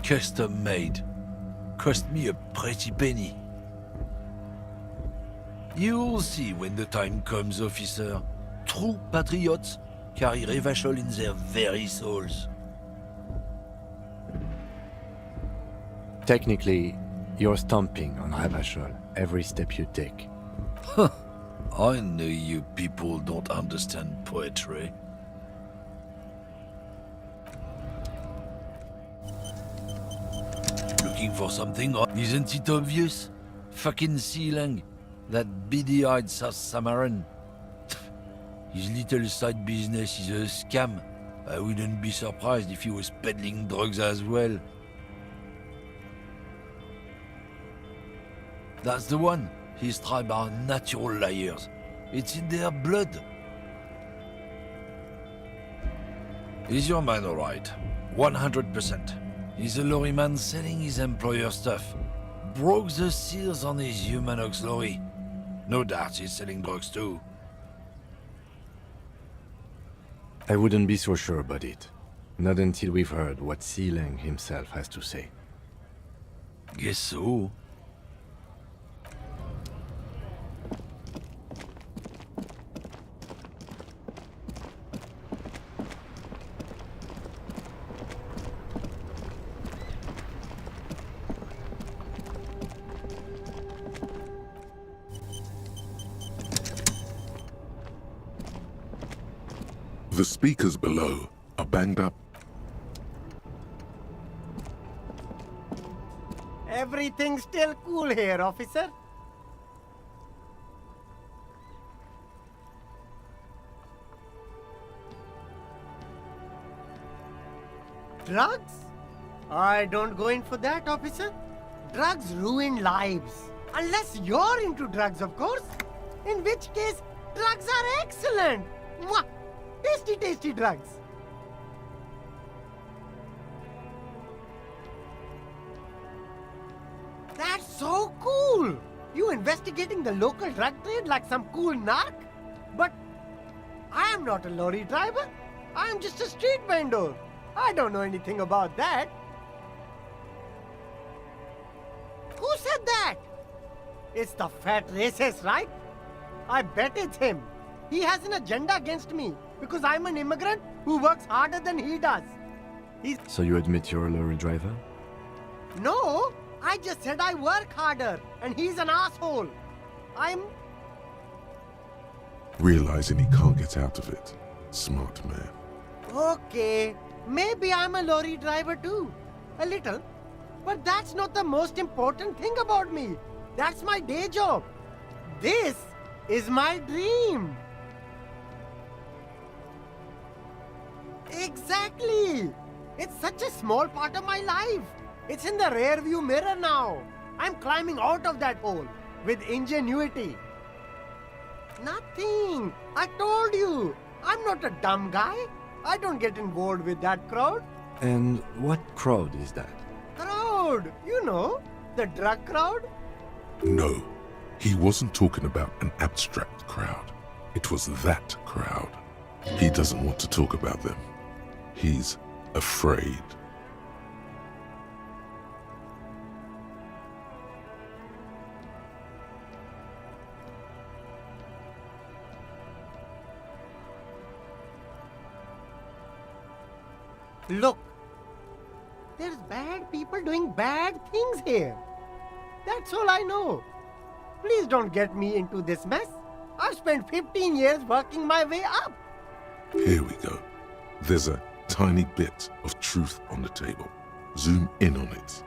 Custom made. Cost me a pretty penny. You'll see when the time comes, officer. True patriots carry Revachol in their very souls.
Technically, you're stomping on Revachol every step you take.
I know you people don't understand poetry. Looking for something, isn't it obvious? Fucking Sealang, that beady-eyed South Samaran. His little side business is a scam. I wouldn't be surprised if he was peddling drugs as well. That's the one. His tribe are natural liars. It's in their blood. Is your man alright? 100%. He's a lorryman selling his employer stuff. Broke the seals on his Humanox lorry. No doubt he's selling drugs too.
I wouldn't be so sure about it. Not until we've heard what Sealang himself has to say.
Guess so.
The speakers below are banged up.
Everything's still cool here, officer. Drugs? I don't go in for that, officer. Drugs ruin lives. Unless you're into drugs, of course. In which case, drugs are excellent. Mwah! Tasty, tasty drugs. That's so cool! You investigating the local drug trade like some cool narc? But I am not a lorry driver. I am just a street vendor. I don't know anything about that. Who said that? It's the fat racist, right? I bet it's him. He has an agenda against me because I'm an immigrant who works harder than he does.
So you admit you're a lorry driver?
No, I just said I work harder and he's an asshole.
Realizing he can't get out of it. Smart man.
Okay, maybe I'm a lorry driver too. A little. But that's not the most important thing about me. That's my day job. This is my dream. Exactly. It's such a small part of my life. It's in the rear view mirror now. I'm climbing out of that hole with ingenuity. Nothing. I told you. I'm not a dumb guy. I don't get involved with that crowd.
And what crowd is that?
Crowd. You know, the drug crowd.
No, he wasn't talking about an abstract crowd. It was that crowd. He doesn't want to talk about them. He's afraid.
Look, there's bad people doing bad things here. That's all I know. Please don't get me into this mess. I've spent 15 years working my way up.
Here we go. There's a tiny bit of truth on the table. Zoom in on it.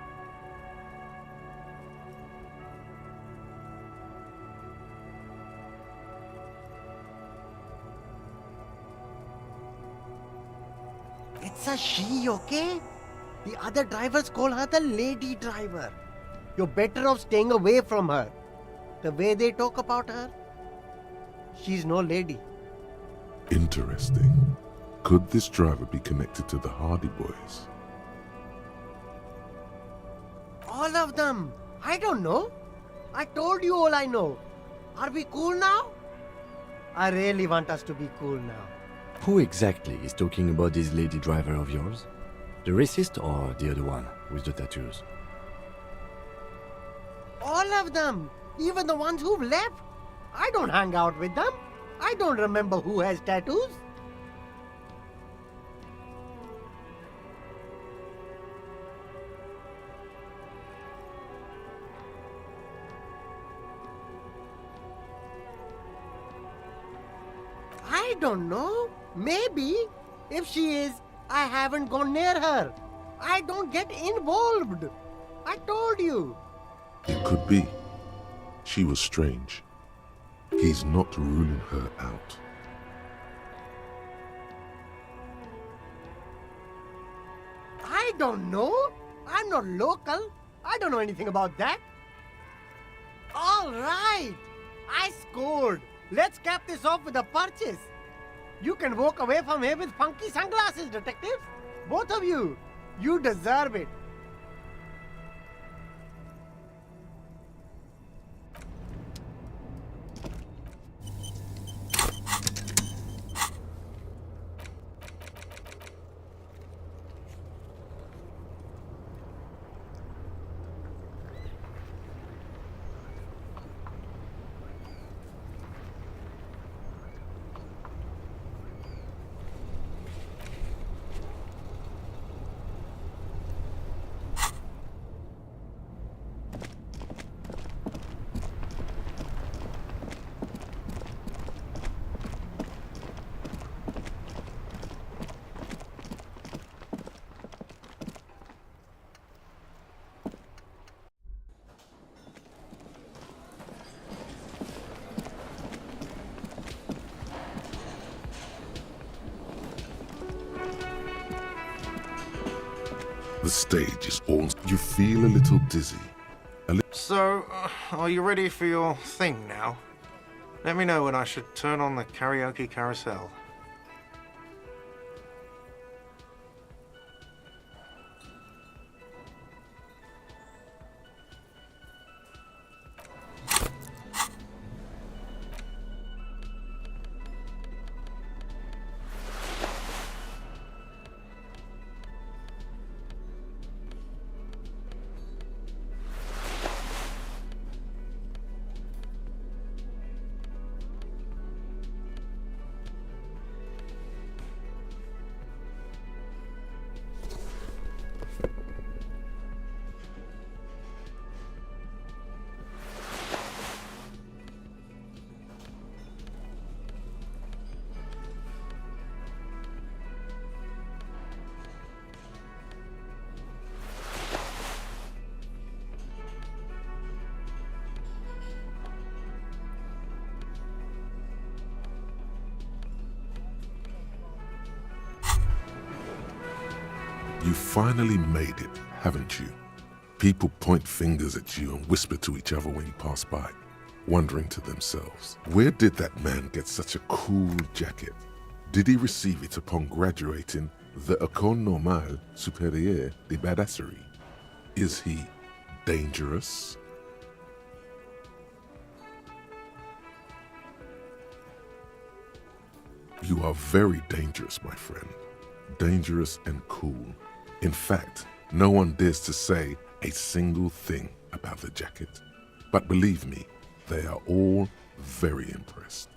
It's a she, okay? The other drivers call her the lady driver. You're better off staying away from her. The way they talk about her, she's no lady.
Interesting. Could this driver be connected to the Hardy Boys?
All of them. I don't know. I told you all I know. Are we cool now? I really want us to be cool now.
Who exactly is talking about this lady driver of yours? The racist or the other one with the tattoos?
All of them. Even the ones who've left. I don't hang out with them. I don't remember who has tattoos. I don't know. Maybe. If she is, I haven't gone near her. I don't get involved. I told you.
It could be. She was strange. He's not ruling her out.
I don't know. I'm not local. I don't know anything about that. All right. I scored. Let's cap this off with a purchase. You can walk away from here with funky sunglasses, detectives. Both of you. You deserve it.
The stage is all... You feel a little dizzy.
So, are you ready for your thing now? Let me know when I should turn on the karaoke carousel.
You finally made it, haven't you? People point fingers at you and whisper to each other when you pass by, wondering to themselves, where did that man get such a cool jacket? Did he receive it upon graduating the École Normale Supérieure de Badasserie? Is he dangerous? You are very dangerous, my friend. Dangerous and cool. In fact, no one dares to say a single thing about the jacket. But believe me, they are all very impressed.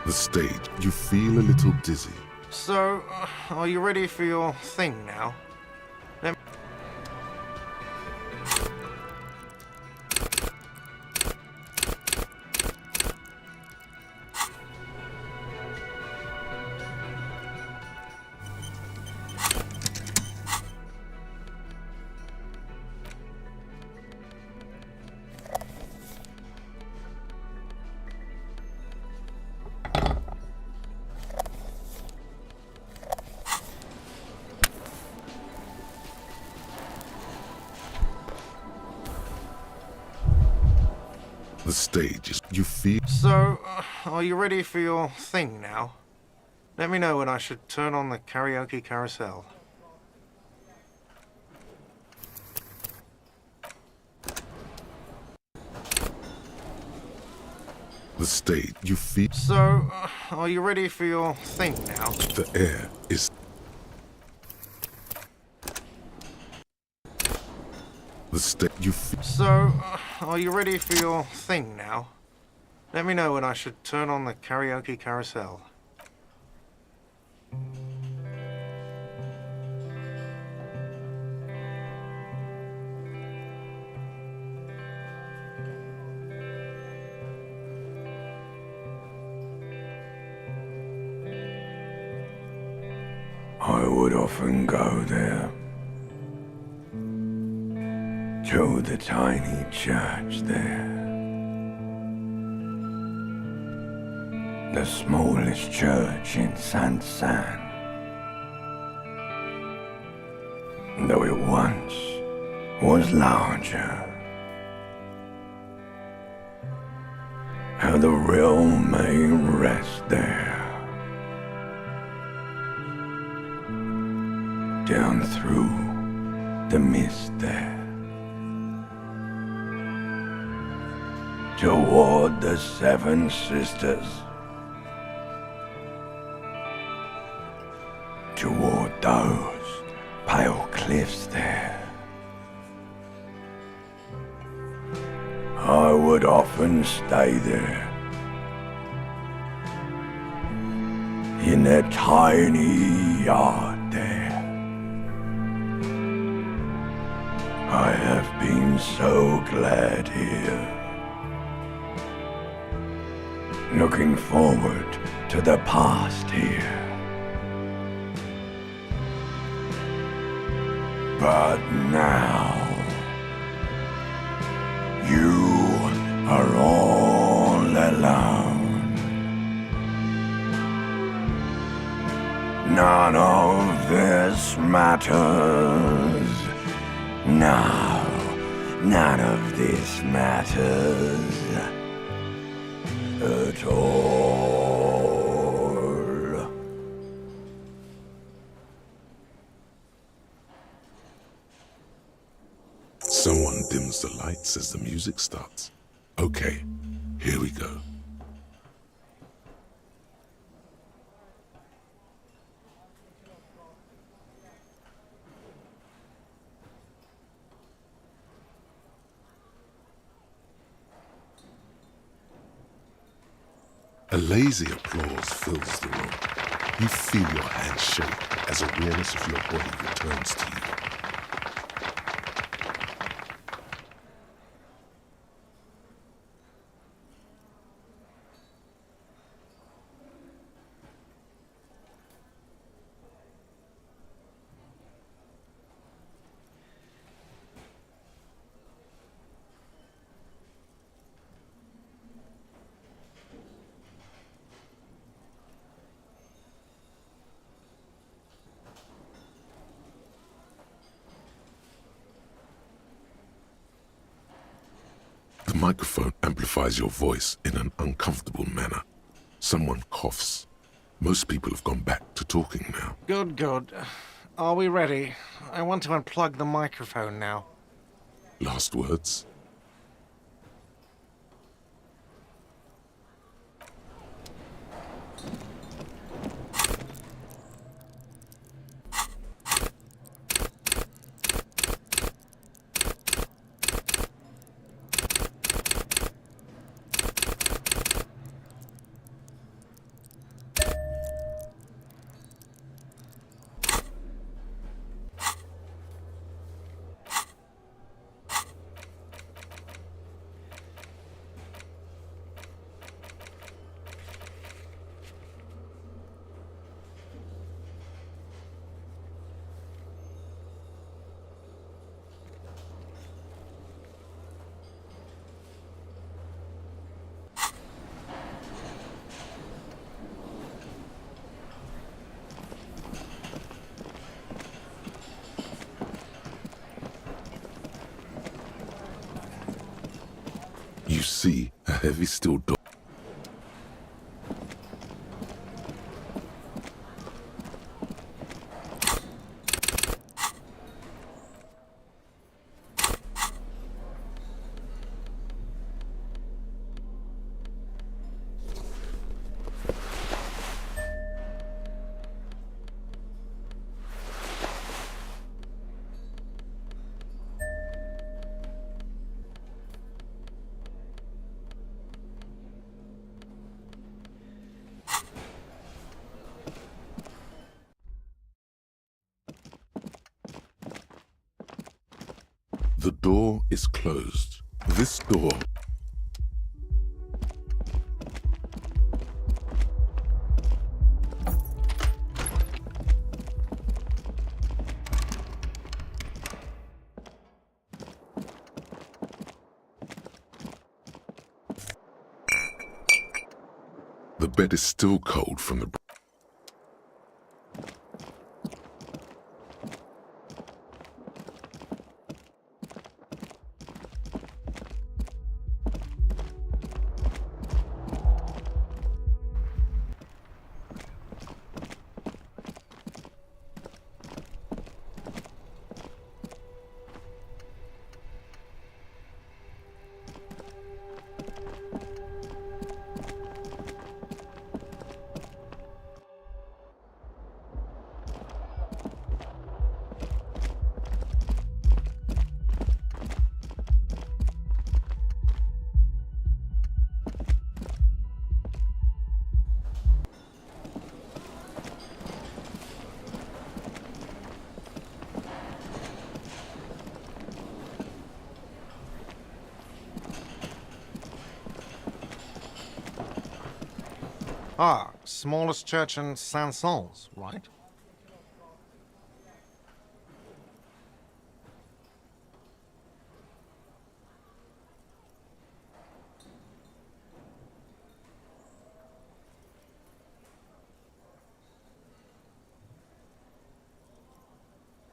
The stage, you feel a little dizzy.
So, are you ready for your thing now?
The stage is, you feel...
So, are you ready for your thing now? Let me know when I should turn on the karaoke carousel.
The stage, you feel...
So, are you ready for your thing now?
The air is... The stage, you feel...
So, are you ready for your thing now? Let me know when I should turn on the karaoke carousel.
I would often go there, to the tiny church there, the smallest church in Saint-Saëns, though it once was larger. How the real may rest there, down through the mist there, toward the Seven Sisters, toward those pale cliffs there. I would often stay there, in that tiny yard there. I have been so glad here, looking forward to the past here. But now, you are all alone. None of this matters. No, none of this matters at all.
Someone dims the lights as the music starts. Okay, here we go. A lazy applause fills the room. You feel your hands shake as awareness of your body returns to you. The microphone amplifies your voice in an uncomfortable manner. Someone coughs. Most people have gone back to talking now.
Good, good. Are we ready? I want to unplug the microphone now.
Last words? You see a heavy steel door. The door is closed. This door. The bed is still cold from the.
Ah, smallest church in Saint-Saëns, right?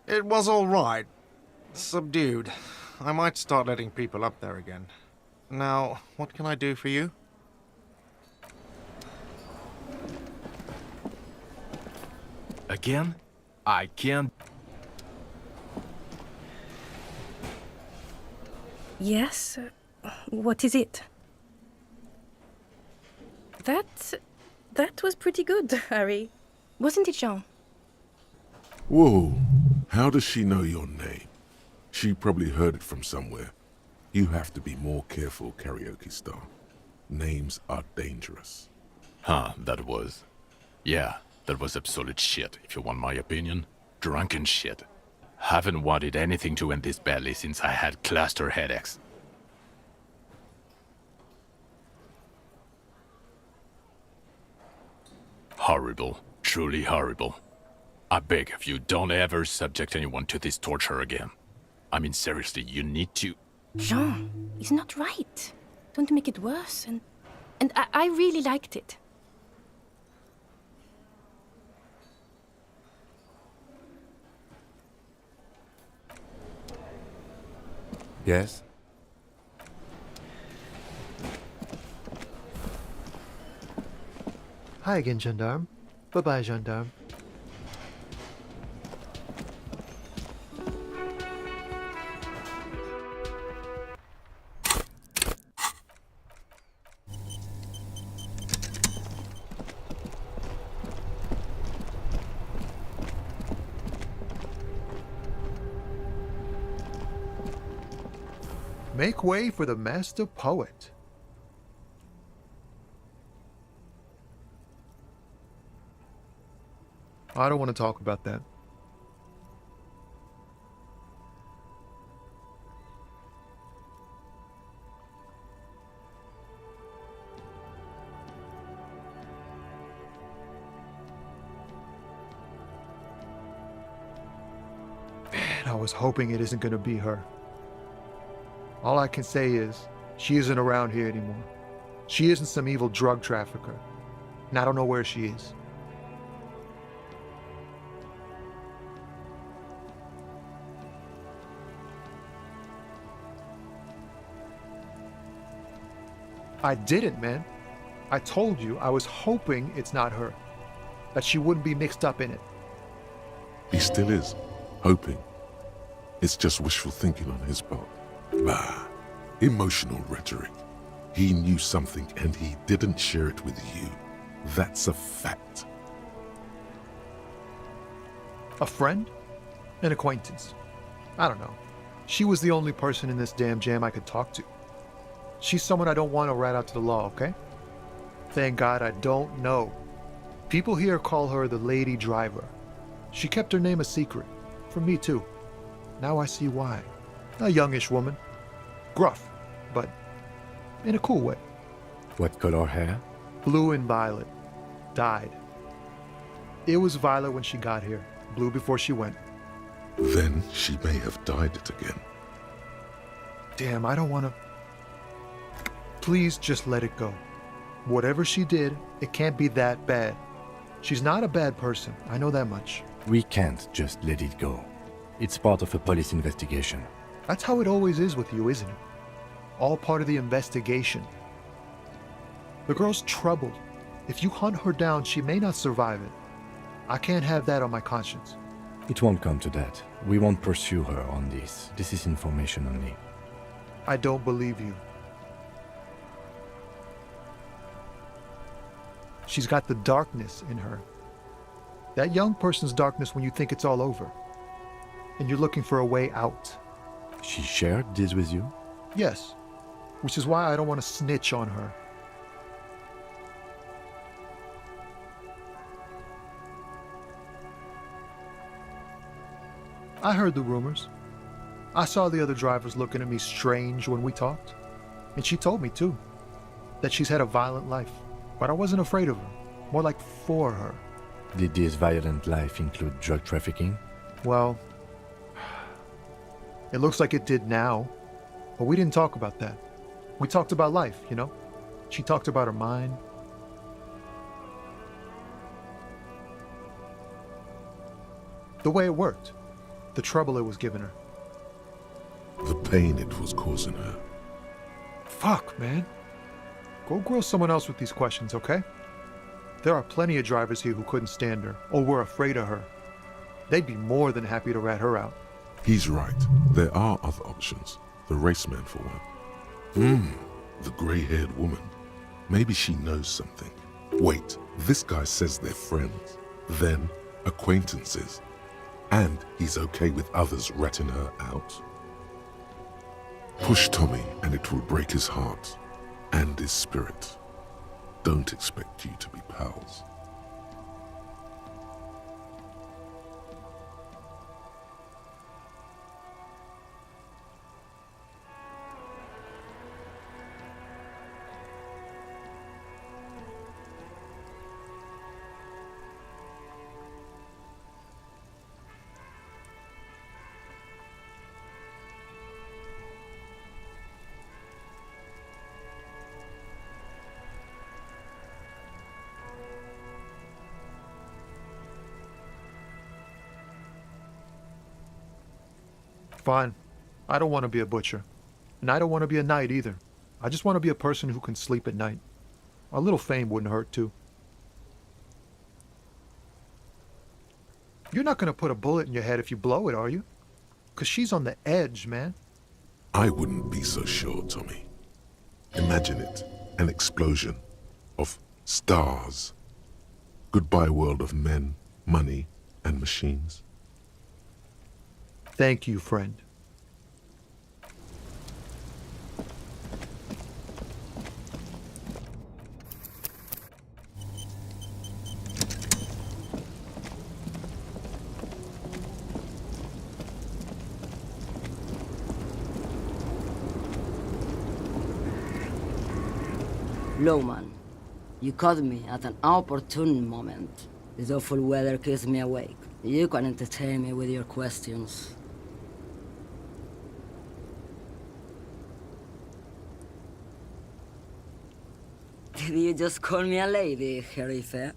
It was all right. Subdued. I might start letting people up there again. Now, what can I do for you?
Again? I can't.
Yes? What is it? That was pretty good, Harry. Wasn't it, Jean?
Whoa, how does she know your name? She probably heard it from somewhere. You have to be more careful, Karaoke Star. Names are dangerous.
Huh, that was... Yeah, that was absolute shit, if you want my opinion. Drunken shit. Haven't wanted anything to end this badly since I had cluster headaches. Horrible. Truly horrible. I beg of you, don't ever subject anyone to this torture again. I mean, seriously, you need to...
Jean, it's not right. Don't make it worse, and I really liked it.
Yes?
Hi again, gendarme. Bye-bye, gendarme. Make way for the master poet. I don't want to talk about that. Man, I was hoping it isn't going to be her. All I can say is, she isn't around here anymore. She isn't some evil drug trafficker. And I don't know where she is. I didn't, man. I told you I was hoping it's not her. That she wouldn't be mixed up in it.
He still is. Hoping. It's just wishful thinking on his part. Bah. Emotional rhetoric. He knew something and he didn't share it with you. That's a fact.
A friend? An acquaintance? I don't know. She was the only person in this damn jam I could talk to. She's someone I don't want to rat out to the law, okay? Thank God I don't know. People here call her the lady driver. She kept her name a secret. From me too. Now I see why. A youngish woman. Gruff, but in a cool way.
What color hair?
Blue and violet. Died. It was violet when she got here. Blue before she went.
Then she may have dyed it again.
Damn, I don't want to... Please just let it go. Whatever she did, it can't be that bad. She's not a bad person, I know that much.
We can't just let it go. It's part of a police investigation.
That's how it always is with you, isn't it? All part of the investigation. The girl's troubled. If you hunt her down, she may not survive it. I can't have that on my conscience.
It won't come to that. We won't pursue her on this. This is information only.
I don't believe you. She's got the darkness in her. That young person's darkness when you think it's all over. And you're looking for a way out.
She shared this with you?
Yes. Which is why I don't want to snitch on her. I heard the rumors. I saw the other drivers looking at me strange when we talked. And she told me too, that she's had a violent life. But I wasn't afraid of her, more like for her.
Did this violent life include drug trafficking?
Well, it looks like it did now, but we didn't talk about that. We talked about life, you know? She talked about her mind. The way it worked, the trouble it was giving her.
The pain it was causing her.
Fuck, man. Go grill someone else with these questions, okay? There are plenty of drivers here who couldn't stand her, or were afraid of her. They'd be more than happy to rat her out.
He's right. There are other options. The raceman, for one. The grey-haired woman. Maybe she knows something. Wait, this guy says they're friends. Then, acquaintances. And he's okay with others ratting her out. Push Tommy and it will break his heart. And his spirit. Don't expect you to be pals.
Fine. I don't want to be a butcher. And I don't want to be a knight either. I just want to be a person who can sleep at night. A little fame wouldn't hurt too. You're not going to put a bullet in your head if you blow it, are you? Because she's on the edge, man.
I wouldn't be so sure, Tommy. Imagine it. An explosion of stars. Goodbye world of men, money, and machines.
Thank you, friend.
Lowman, you caught me at an opportune moment. This awful weather keeps me awake. You can entertain me with your questions. Did you just call me a lady, Herife?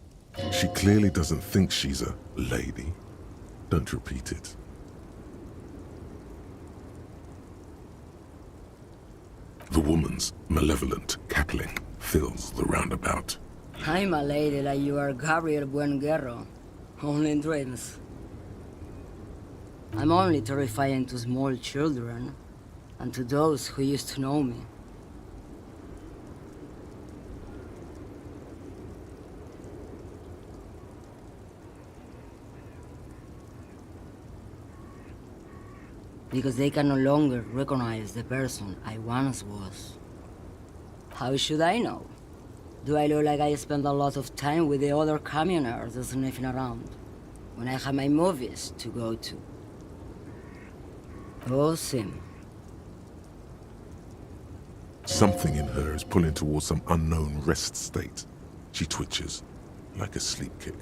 She clearly doesn't think she's a lady. Don't repeat it. The woman's malevolent cackling fills the roundabout.
I'm a lady like you are, Gabriel Buenguerro. Only in dreams. I'm only terrifying to small children, and to those who used to know me. Because they can no longer recognize the person I once was. How should I know? Do I look like I spend a lot of time with the other communers sniffing around, when I have my movies to go to? Oh, Sim.
Something in her is pulling towards some unknown rest state. She twitches, like a sleep kick.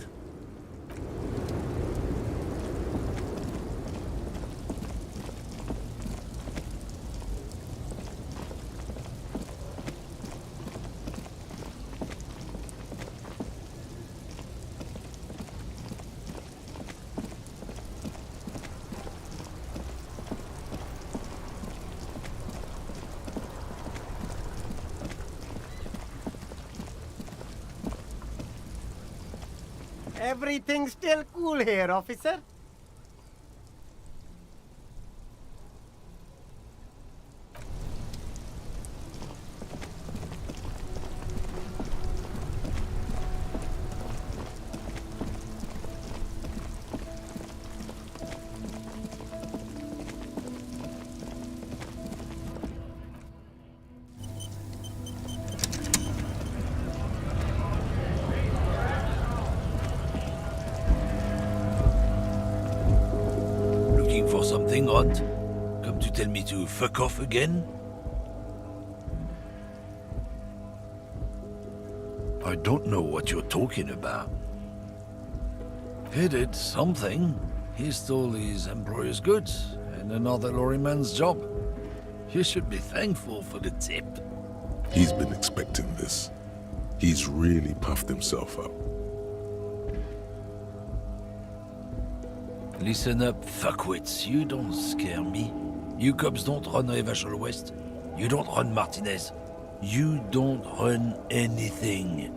Everything's still cool here, officer.
For something odd? Come to tell me to fuck off again? I don't know what you're talking about. He did something. He stole his employer's goods and another lorryman's job. You should be thankful for the tip.
He's been expecting this. He's really puffed himself up.
Listen up, fuckwits. You don't scare me. You cops don't run Revachol West. You don't run Martinez. You don't run anything.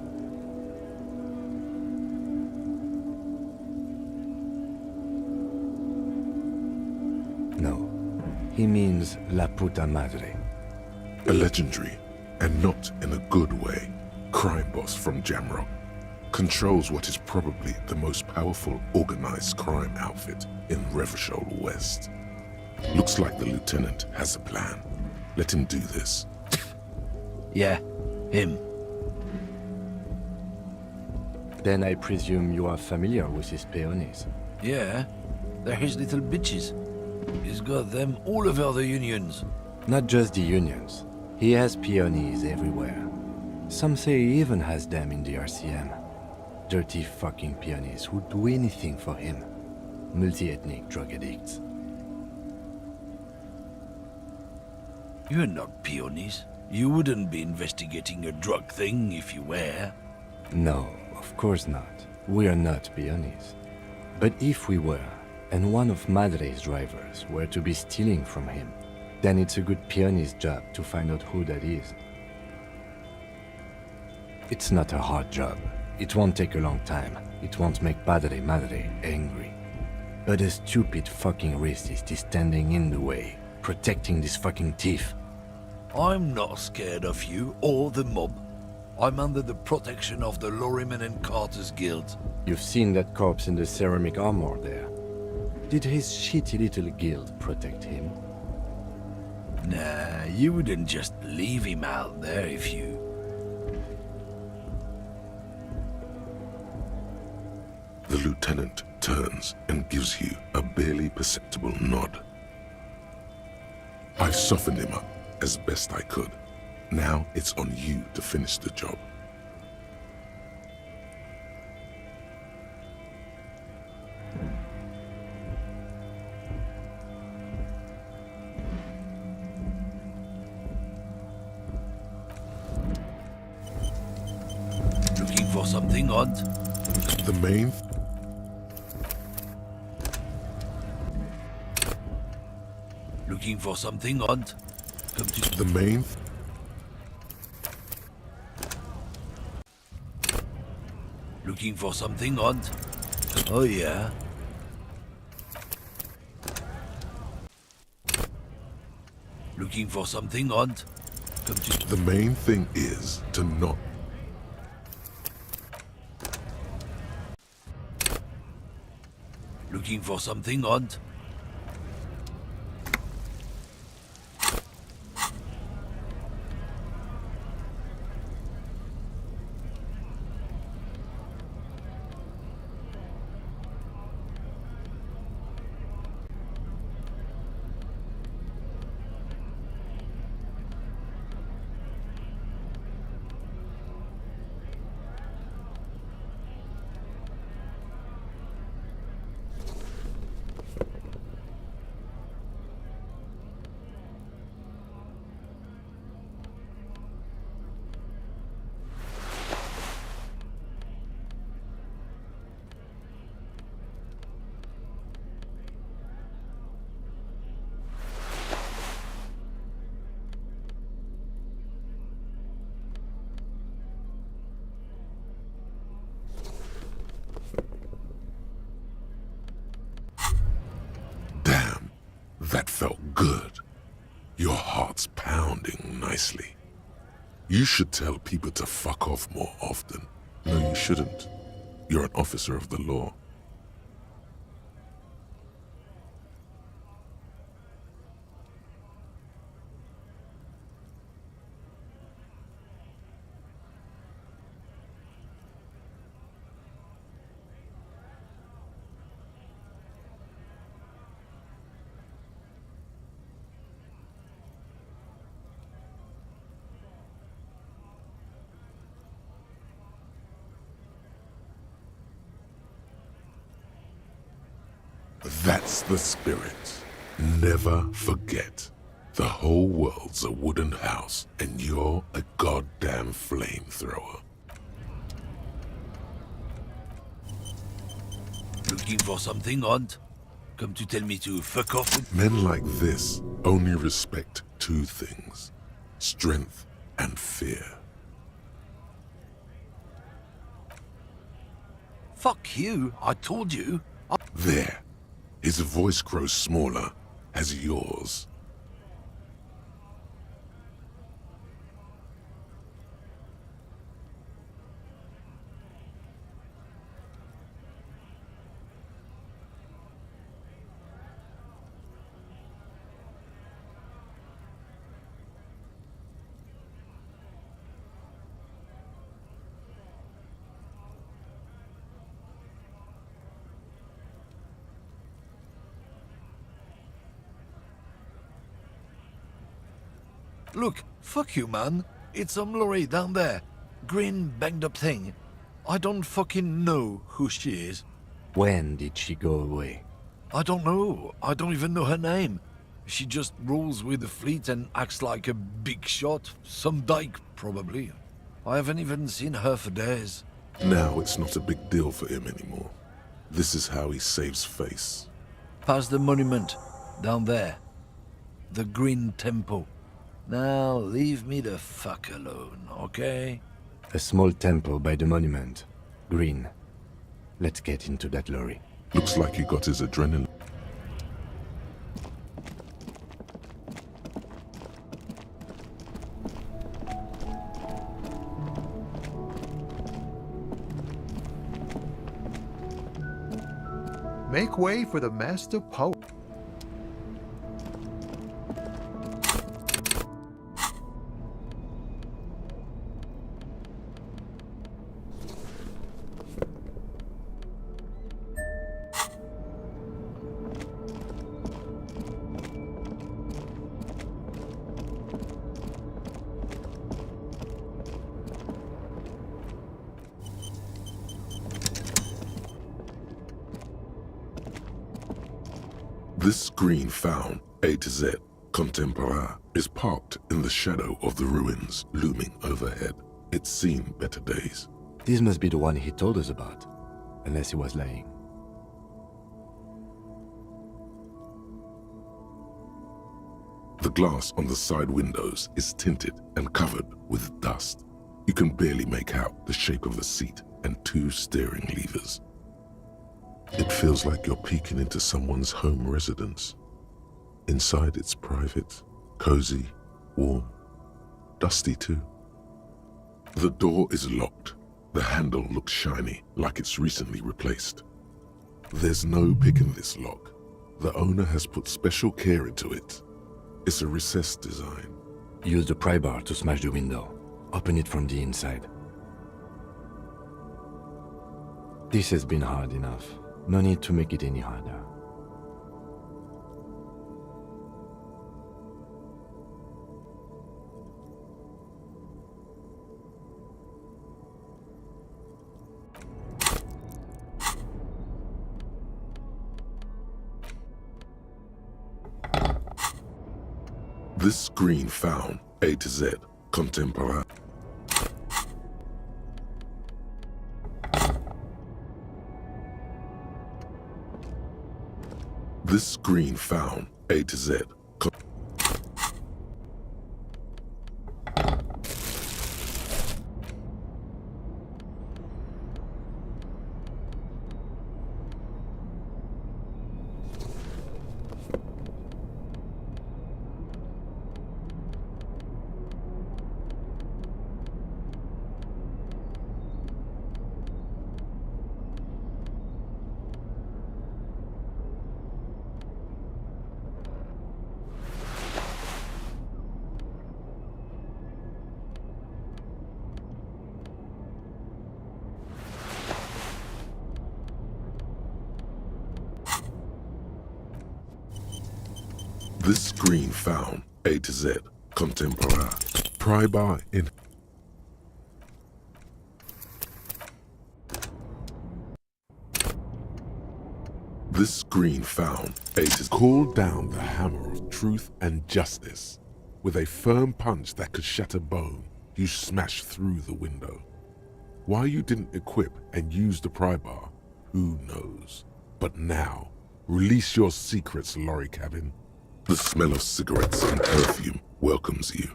No. He means La Puta Madre.
A legendary, and not in a good way, crime boss from Jamrock. Controls what is probably the most powerful organized crime outfit in Revachol West. Looks like the lieutenant has a plan. Let him do this.
Yeah, him.
Then I presume you are familiar with his peonies.
Yeah, they're his little bitches. He's got them all over the unions.
Not just the unions. He has peonies everywhere. Some say he even has them in the RCM. Dirty fucking peonies who'd do anything for him. Multi-ethnic drug addicts.
You're not peonies. You wouldn't be investigating a drug thing if you were.
No, of course not. We are not peonies. But if we were, and one of Madre's drivers were to be stealing from him, then it's a good peony's job to find out who that is. It's not a hard job. It won't take a long time. It won't make Padre Madre angry. But a stupid fucking racist is standing in the way, protecting this fucking thief.
I'm not scared of you or the mob. I'm under the protection of the Lorryman and Carters Guild.
You've seen that corpse in the ceramic armor there. Did his shitty little guild protect him?
Nah, you wouldn't just leave him out there if you...
The lieutenant turns and gives you a barely perceptible nod. I've softened him up as best I could. Now it's on you to finish the job.
Looking for something odd?
The main...
Looking for something odd? Come to...
The main...
Looking for something, Hunt? Oh, yeah. Looking for something, Hunt? Come to...
The main thing is to not...
Looking for something, Hunt?
Damn, that felt good. Your heart's pounding nicely. You should tell people to fuck off more often. No, you shouldn't. You're an officer of the law. That's the spirit. Never forget. The whole world's a wooden house, and you're a goddamn flamethrower.
Looking for something, Hunt? Come to tell me to fuck off with...
Men like this only respect two things: strength and fear.
Fuck you, I told you.
There. His voice grows smaller as yours.
Look, fuck you, man. It's some lorry down there. Green, banged up thing. I don't fucking know who she is.
When did she go away?
I don't know. I don't even know her name. She just rolls with the fleet and acts like a big shot. Some dyke, probably. I haven't even seen her for days.
Now it's not a big deal for him anymore. This is how he saves face.
Past the monument. Down there. The Green Temple. Now, leave me the fuck alone, okay?
A small temple by the monument. Green. Let's get into that lorry.
Looks like you got his adrenaline.
Make way for the master poet.
This screen found, A to Z, contemporaire, is parked in the shadow of the ruins looming overhead. It's seen better days.
This must be the one he told us about, unless he was lying.
The glass on the side windows is tinted and covered with dust. You can barely make out the shape of the seat and 2 steering levers. It feels like you're peeking into someone's home residence. Inside it's private, cozy, warm, dusty too. The door is locked. The handle looks shiny, like it's recently replaced. There's no picking this lock. The owner has put special care into it. It's a recessed design.
Use the pry bar to smash the window. Open it from the inside. This has been hard enough. No need to make it any harder.
This screen found A to Z, contemporain. This screen found A to Z. This screen found A to Z, contemporain. Pry bar in. This screen found A to Z. Call down the hammer of truth and justice. With a firm punch that could shatter bone, you smash through the window. Why you didn't equip and use the pry bar, who knows? But now, release your secrets, lorry cabin. The smell of cigarettes and perfume welcomes you.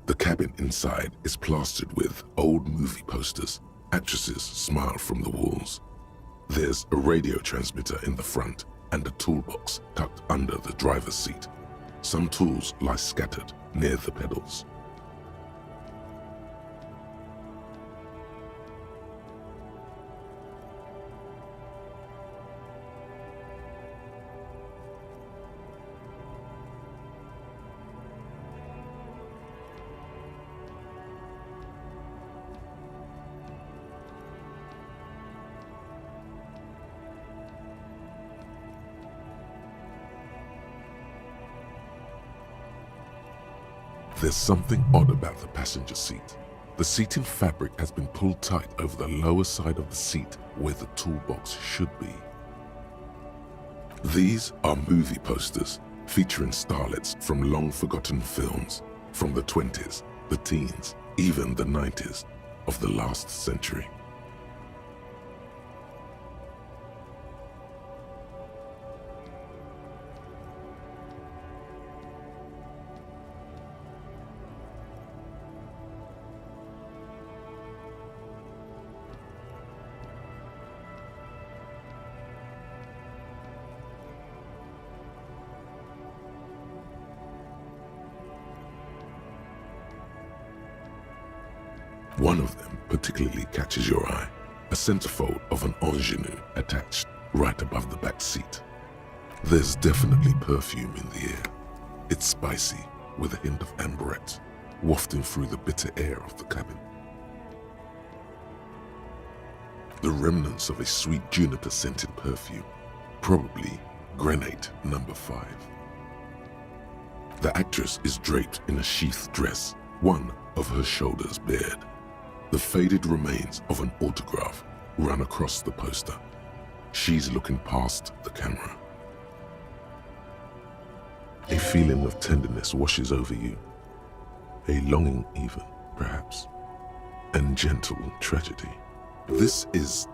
The cabin inside is plastered with old movie posters. Actresses smile from the walls. There's a radio transmitter in the front and a toolbox tucked under the driver's seat. Some tools lie scattered near the pedals. There's something odd about the passenger seat. The seating fabric has been pulled tight over the lower side of the seat where the toolbox should be. These are movie posters featuring starlets from long-forgotten films from the 20s, the teens, even the 90s of the last century. One of them particularly catches your eye, a centerfold of an ingenue attached right above the back seat. There's definitely perfume in the air. It's spicy, with a hint of amberette, wafting through the bitter air of the cabin. The remnants of a sweet juniper-scented perfume, probably Grenade No. 5. The actress is draped in a sheathed dress, one of her shoulders bared. The faded remains of an autograph run across the poster. She's looking past the camera. A feeling of tenderness washes over you. A longing even, perhaps. And gentle tragedy. This is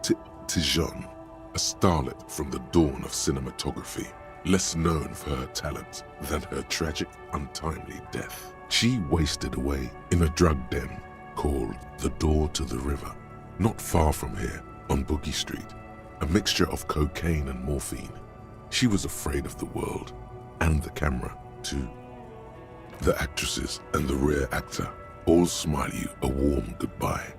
Tijon, a starlet from the dawn of cinematography, less known for her talent than her tragic, untimely death. She wasted away in a drug den called The Door to the River. Not far from here, on Boogie Street, a mixture of cocaine and morphine. She was afraid of the world, and the camera, too. The actresses and the rear actor all smile you a warm goodbye.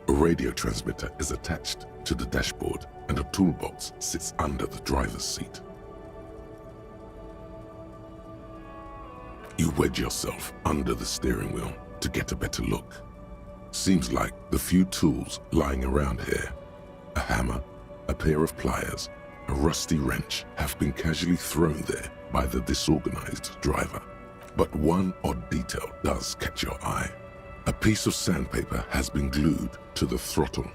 A radio transmitter is attached to the dashboard, and a toolbox sits under the driver's seat. You wedge yourself under the steering wheel to get a better look. Seems like the few tools lying around here, a hammer, a pair of pliers, a rusty wrench, have been casually thrown there by the disorganized driver. But one odd detail does catch your eye. A piece of sandpaper has been glued to the throttle.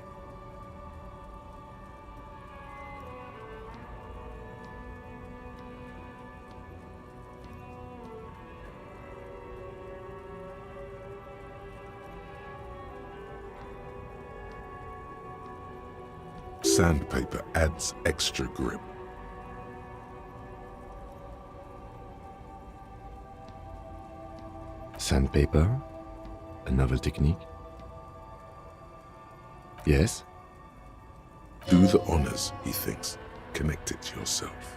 Sandpaper adds extra grip.
Sandpaper? A novel technique? Yes?
Do the honors, he thinks. Connect it yourself.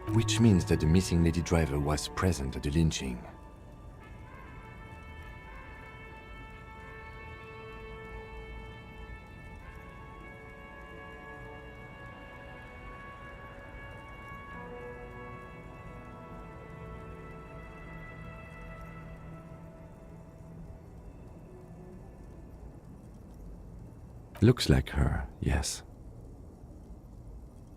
Which means that the missing lady driver was present at the lynching. Looks like her, yes.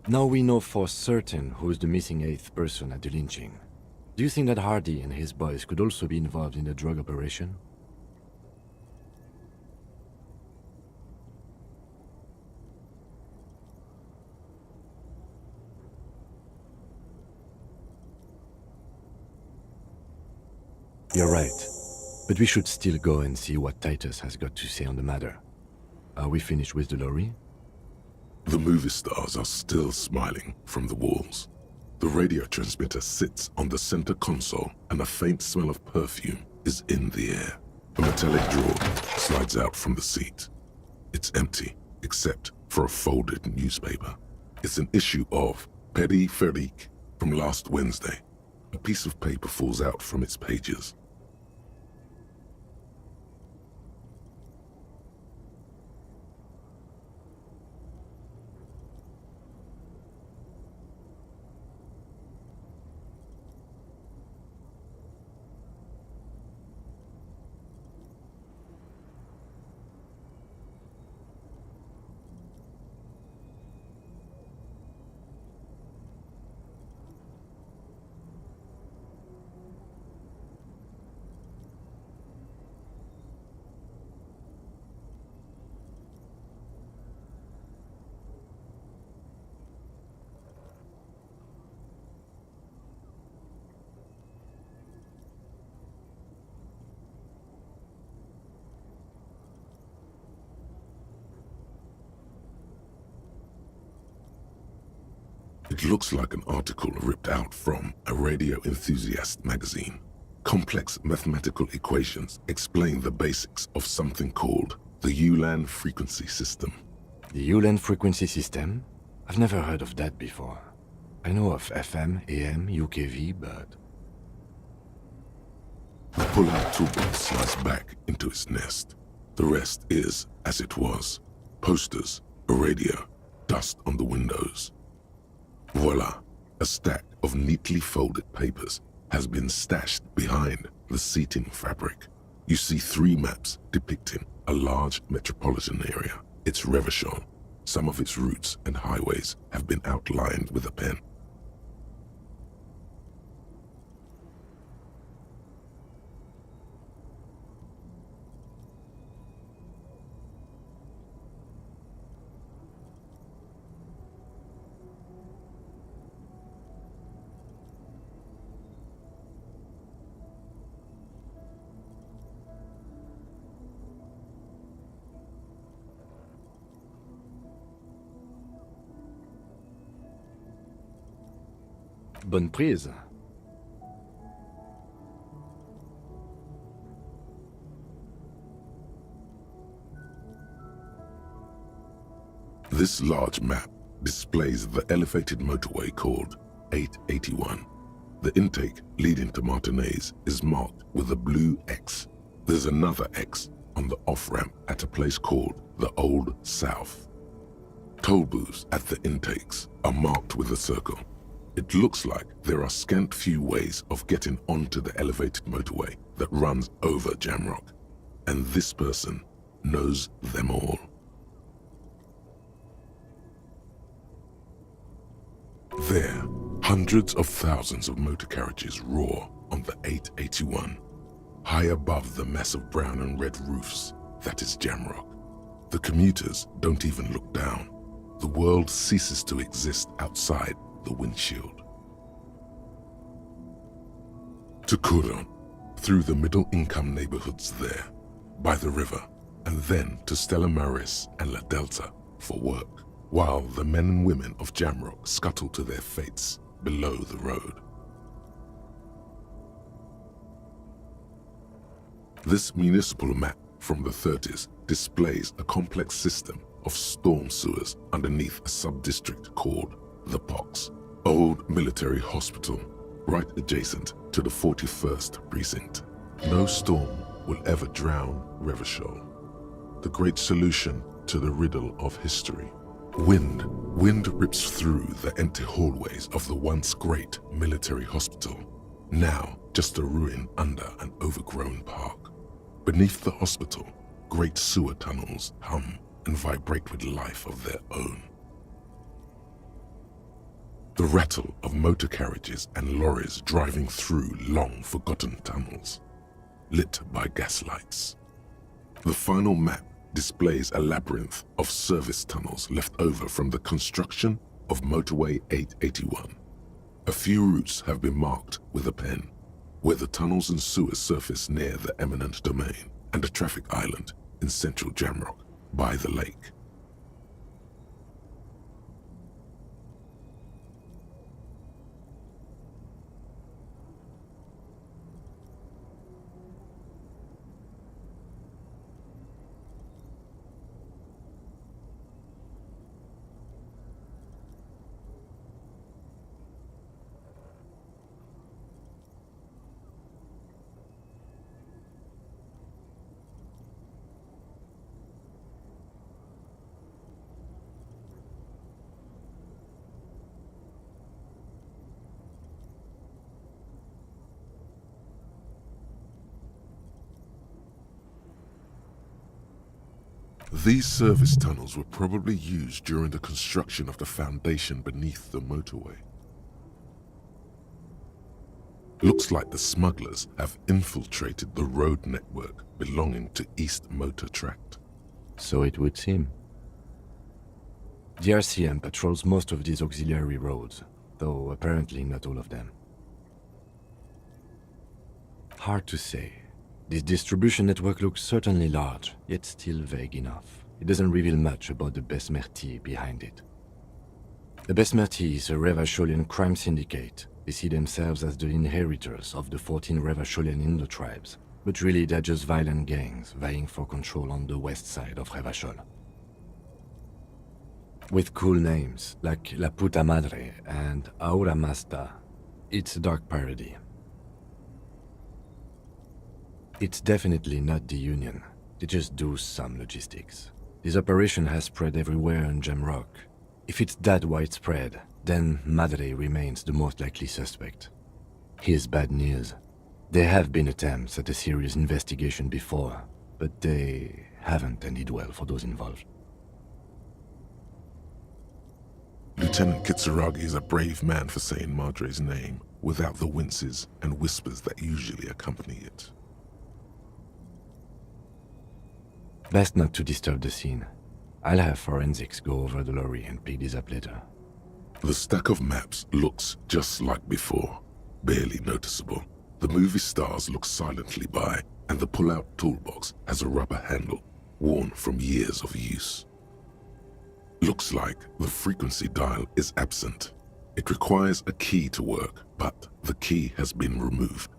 Now we know for certain who's the missing eighth person at the lynching. Do you think that Hardy and his boys could also be involved in the drug operation? You're right, but we should still go and see what Titus has got to say on the matter. Are we finished with the lorry?
The movie stars are still smiling from the walls. The radio transmitter sits on the center console, and a faint smell of perfume is in the air. A metallic drawer slides out from the seat. It's empty, except for a folded newspaper. It's an issue of Périphérique from last Wednesday. A piece of paper falls out from its pages. It looks like an article ripped out from a radio enthusiast magazine. Complex mathematical equations explain the basics of something called the ELYSIUM frequency system.
The ELYSIUM frequency system? I've never heard of that before. I know of FM, AM, UKV, but...
The pull-out toolbox slides back into its nest. The rest is as it was. Posters, a radio, dust on the windows. Voila, a stack of neatly folded papers has been stashed behind the seating fabric. You see 3 maps depicting a large metropolitan area. It's Revachol. Some of its routes and highways have been outlined with a pen.
Bonne prise.
This large map displays the elevated motorway called 881. The intake leading to Martinez is marked with a blue X. There's another X on the off-ramp at a place called the Old South. Toll booths at the intakes are marked with a circle. It looks like there are scant few ways of getting onto the elevated motorway that runs over Jamrock, and this person knows them all. There, hundreds of thousands of motor carriages roar on the 881, high above the mass of brown and red roofs that is Jamrock. The commuters don't even look down. The world ceases to exist outside the windshield. To Kuron, through the middle-income neighborhoods there, by the river, and then to Stella Maris and La Delta for work, while the men and women of Jamrock scuttle to their fates below the road. This municipal map from the 30s displays a complex system of storm sewers underneath a sub-district called the Pox, old military hospital, right adjacent to the 41st precinct. No storm will ever drown Revachol, the great solution to the riddle of history. Wind rips through the empty hallways of the once great military hospital, now just a ruin under an overgrown park. Beneath the hospital, great sewer tunnels hum and vibrate with life of their own. The rattle of motor carriages and lorries driving through long-forgotten tunnels, lit by gaslights. The final map displays a labyrinth of service tunnels left over from the construction of Motorway 881. A few routes have been marked with a pen, where the tunnels and sewers surface near the eminent domain and a traffic island in central Jamrock by the lake. These service tunnels were probably used during the construction of the foundation beneath the motorway. Looks like the smugglers have infiltrated the road network belonging to East Motor Tract.
So it would seem. The RCM patrols most of these auxiliary roads, though apparently not all of them. Hard to say. This distribution network looks certainly large, yet still vague enough. It doesn't reveal much about the Besmerti behind it. The Besmerti is a Revacholian crime syndicate. They see themselves as the inheritors of the 14 Revacholian Indo-tribes, but really they're just violent gangs vying for control on the west side of Revachol. With cool names like La Puta Madre and Aura Masta, it's a dark parody. It's definitely not the Union. They just do some logistics. This operation has spread everywhere in Jamrock. If it's that widespread, then Madre remains the most likely suspect. Here's bad news. There have been attempts at a serious investigation before, but they haven't ended well for those involved.
Lieutenant Kitsuragi is a brave man for saying Madre's name without the winces and whispers that usually accompany it.
Best not to disturb the scene. I'll have forensics go over the lorry and pick this up later.
The stack of maps looks just like before, barely noticeable. The movie stars look silently by, and the pull-out toolbox has a rubber handle, worn from years of use. Looks like the frequency dial is absent. It requires a key to work, but the key has been removed,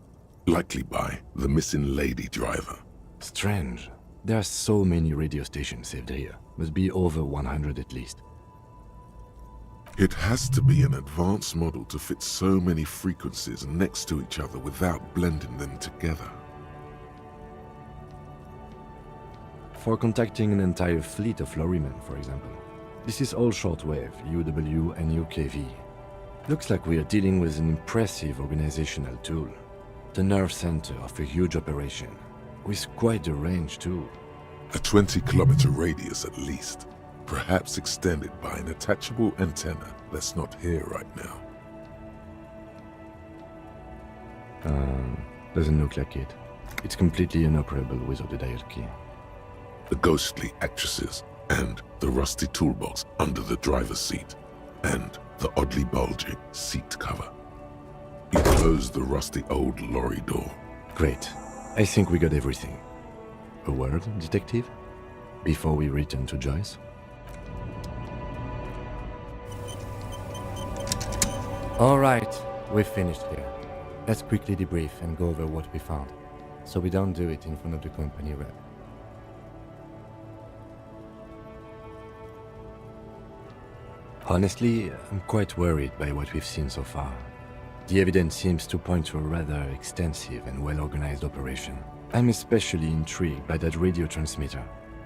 likely by the missing lady driver.
Strange. There are so many radio stations saved here. Must be over 100 at least.
It has to be an advanced model to fit so many frequencies next to each other without blending them together.
For contacting an entire fleet of lorrymen, for example. This is all shortwave, UW and UKV. Looks like we are dealing with an impressive organizational tool. The nerve center of a huge operation, with quite a range too.
A 20-kilometer radius at least, perhaps extended by an attachable antenna that's not here right now.
Doesn't look like it. It's completely inoperable without the dial key.
The ghostly actresses, and the rusty toolbox under the driver's seat, and the oddly bulging seat cover. He closed the rusty old lorry door.
Great. I think we got everything. A word, detective? Before we return to Joyce? Alright, we've finished here. Let's quickly debrief and go over what we found, so we don't do it in front of the company rep. Honestly, I'm quite worried by what we've seen so far. The evidence seems to point to a rather extensive and well-organized operation. I'm especially intrigued by that radio transmitter,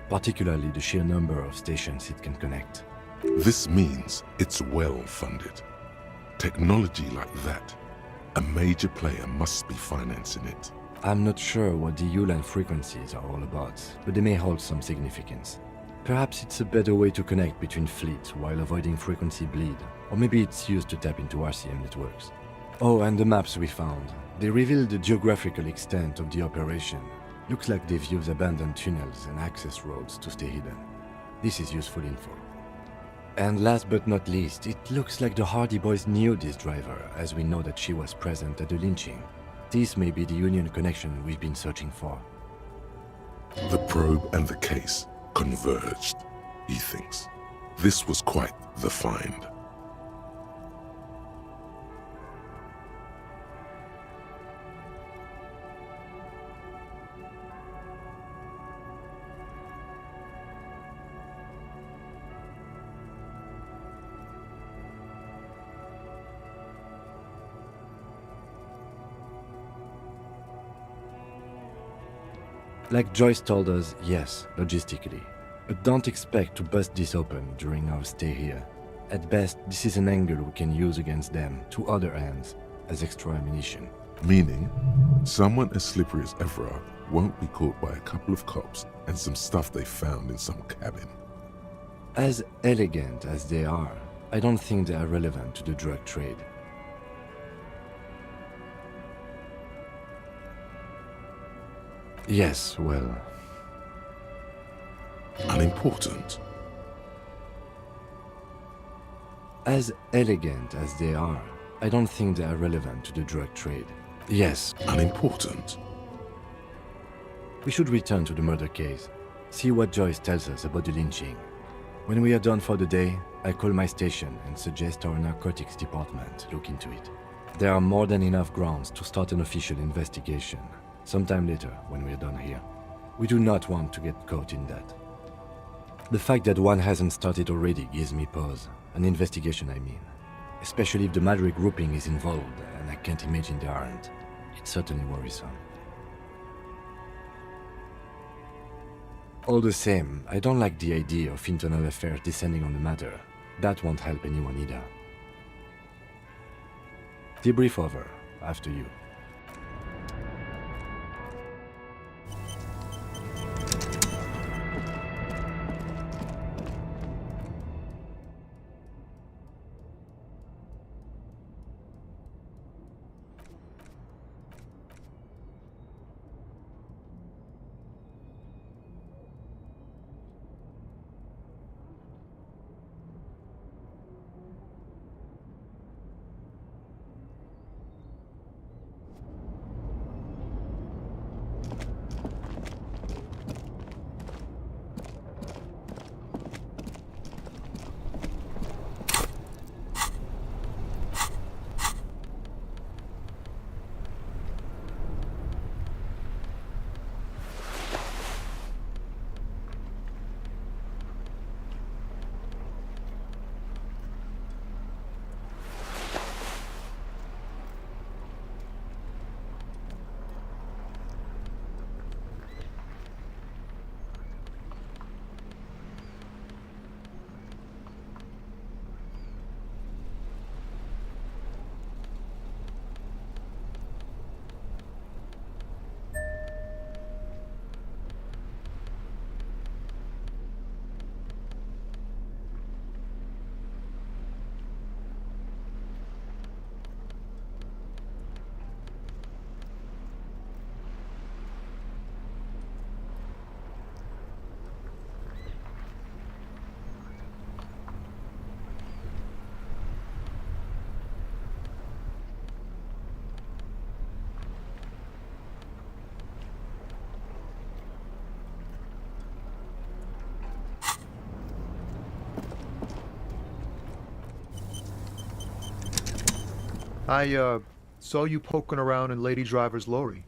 particularly the sheer number of stations it can connect.
This means it's well-funded. Technology like that, a major player must be financing it.
I'm not sure what the ULAN frequencies are all about, but they may hold some significance. Perhaps it's a better way to connect between fleets while avoiding frequency bleed, or maybe it's used to tap into RCM networks. Oh, and the maps we found. They reveal the geographical extent of the operation. Looks like they've used abandoned tunnels and access roads to stay hidden. This is useful info. And last but not least, it looks like the Hardy Boys knew this driver, as we know that she was present at the lynching. This may be the Union connection we've been searching for.
The probe and the case converged, he thinks. This was quite the find.
Like Joyce told us, yes, logistically. But don't expect to bust this open during our stay here. At best, this is an angle we can use against them to other ends as extra ammunition.
Meaning, someone as slippery as Everard won't be caught by a couple of cops and some stuff they found in some cabin.
As elegant as they are, I don't think they are relevant to the drug trade. Yes, well...
unimportant.
As elegant as they are, I don't think they are relevant to the drug trade. Yes.
Unimportant.
We should return to the murder case, see what Joyce tells us about the lynching. When we are done for the day, I call my station and suggest our narcotics department look into it. There are more than enough grounds to start an official investigation. Sometime later, when we're done here. We do not want to get caught in that. The fact that one hasn't started already gives me pause. An investigation, I mean. Especially if the Madrid grouping is involved, and I can't imagine they aren't. It's certainly worrisome. All the same, I don't like the idea of internal affairs descending on the matter. That won't help anyone either. Debrief over. After you.
I saw you poking around in Lady Driver's lorry.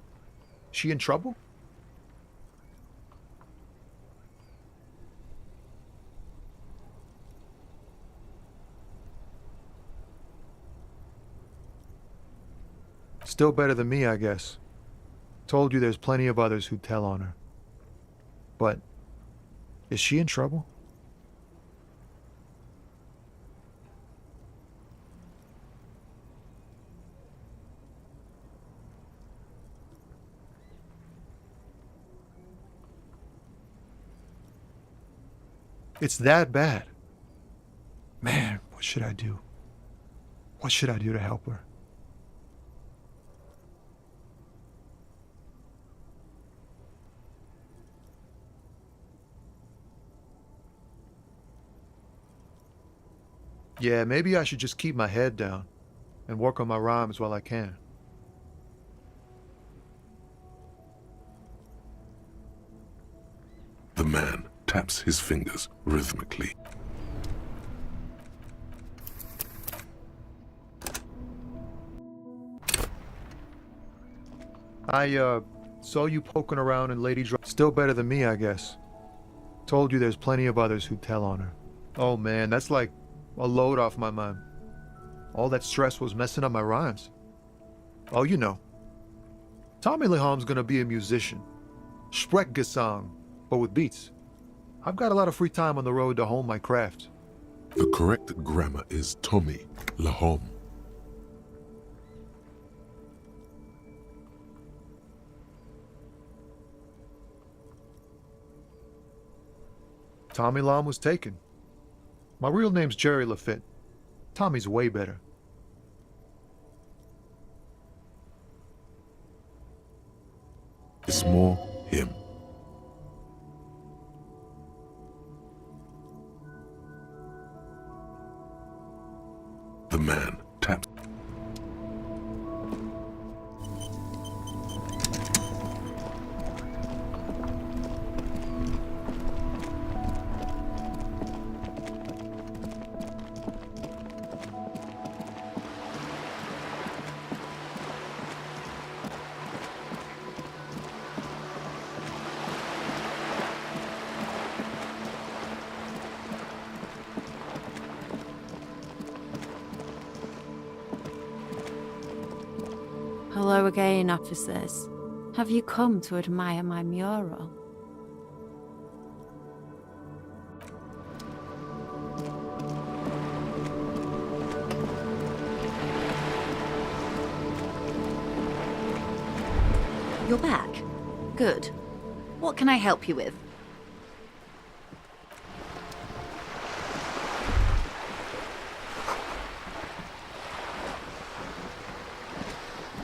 She in trouble? Still better than me, I guess. Told you there's plenty of others who'd tell on her. But, is she in trouble? It's that bad. Man, what should I do? What should I do to help her? Yeah, maybe I should just keep my head down and work on my rhymes while I can.
The man taps his fingers rhythmically.
I saw you poking around in Lady Driver. Still better than me, I guess. Told you there's plenty of others who'd tell on her. Oh man, that's like a load off my mind. All that stress was messing up my rhymes. Oh, you know. Tommy Leham's gonna be a musician. Sprechgesang, but with beats. I've got a lot of free time on the road to hone my craft.
The correct grammar is Tommy Lahom.
Tommy Lam was taken. My real name's Jerry Lafitte. Tommy's way better.
It's more him. The man taps.
Hello again, officers. Have you come to admire my mural?
You're back. Good. What can I help you with?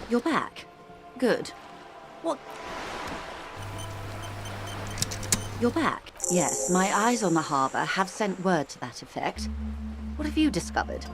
You're back. Good. What? You're back. Yes, my eyes on the harbour have sent word to that effect. What have you discovered?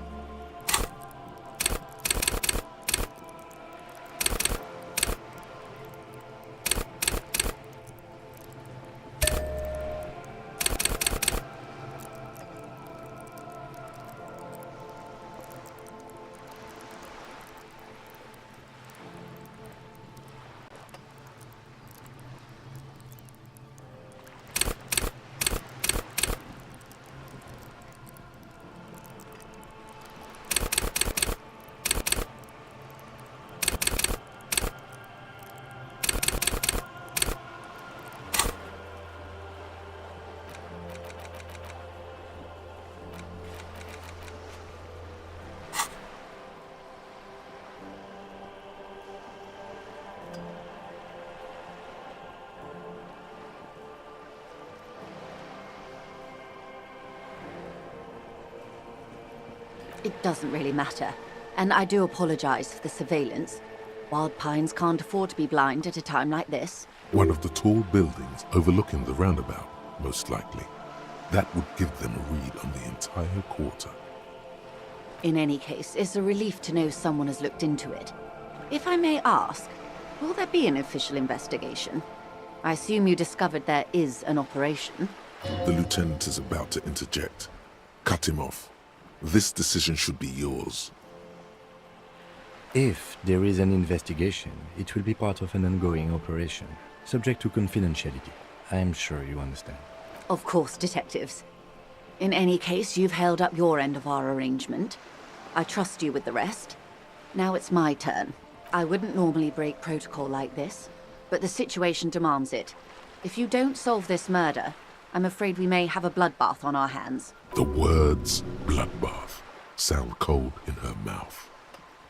It doesn't really matter, and I do apologize for the surveillance. Wild Pines can't afford to be blind at a time like this.
One of the tall buildings overlooking the roundabout, most likely. That would give them a read on the entire quarter.
In any case, it's a relief to know someone has looked into it. If I may ask, will there be an official investigation? I assume you discovered there is an operation.
The lieutenant is about to interject. Cut him off. This decision should be yours.
If there is an investigation, it will be part of an ongoing operation, subject to confidentiality. I am sure you understand.
Of course, detectives. In any case, you've held up your end of our arrangement. I trust you with the rest. Now it's my turn. I wouldn't normally break protocol like this, but the situation demands it. If you don't solve this murder, I'm afraid we may have a bloodbath on our hands.
The words bloodbath sound cold in her mouth.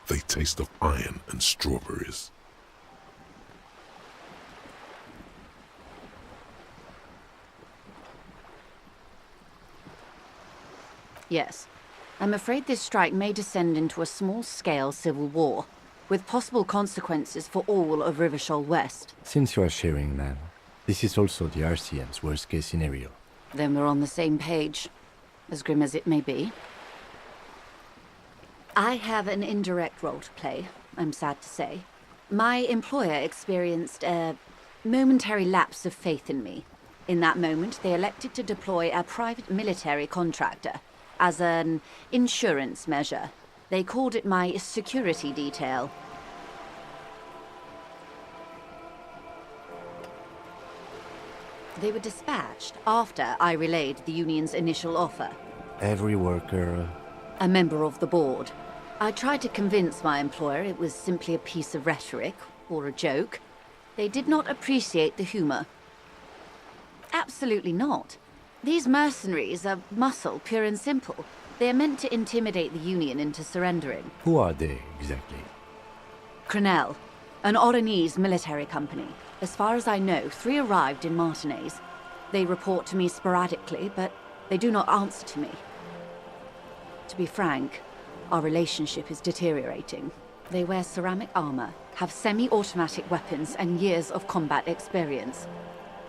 They taste of iron and strawberries.
Yes. I'm afraid this strike may descend into a small-scale civil war, with possible consequences for all of Rivershoal West.
Since you are sharing, ma'am, this is also the RCM's worst-case scenario.
Then we're on the same page, as grim as it may be. I have an indirect role to play, I'm sad to say. My employer experienced a momentary lapse of faith in me. In that moment, they elected to deploy a private military contractor as an insurance measure. They called it my security detail. They were dispatched after I relayed the union's initial offer.
Every worker...
A member of the board. I tried to convince my employer it was simply a piece of rhetoric, or a joke. They did not appreciate the humor. Absolutely not. These mercenaries are muscle, pure and simple. They are meant to intimidate the Union into surrendering.
Who are they, exactly?
Crenel, an Oranese military company. As far as I know, 3 arrived in Martinez. They report to me sporadically, but they do not answer to me. To be frank, our relationship is deteriorating. They wear ceramic armor, have semi-automatic weapons, and years of combat experience.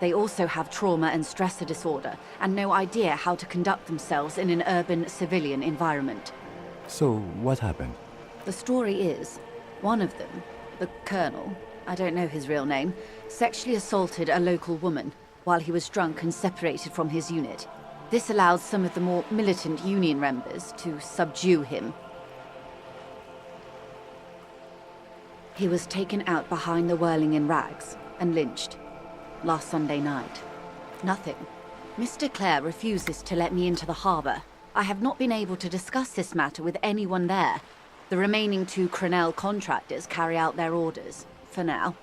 They also have trauma and stressor disorder, and no idea how to conduct themselves in an urban civilian environment.
So, what happened?
The story is, one of them, the colonel, I don't know his real name, sexually assaulted a local woman while he was drunk and separated from his unit. This allowed some of the more militant Union members to subdue him. He was taken out behind the whirling in rags and lynched last Sunday night. Nothing. Mr. Clare refuses to let me into the harbor. I have not been able to discuss this matter with anyone there. The remaining 2 Crenel contractors carry out their orders, for now.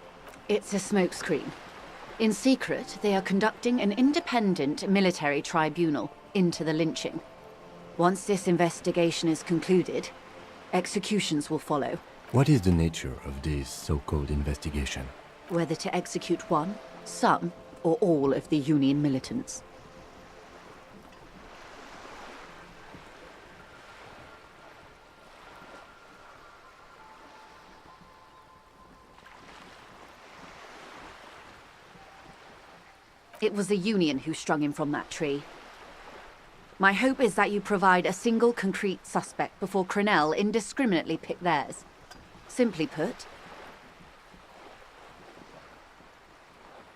It's a smokescreen. In secret, they are conducting an independent military tribunal into the lynching. Once this investigation is concluded, executions will follow.
What is the nature of this so-called investigation?
Whether to execute one, some, or all of the Union militants. It was the Union who strung him from that tree. My hope is that you provide a single concrete suspect before Crenel indiscriminately pick theirs. Simply put,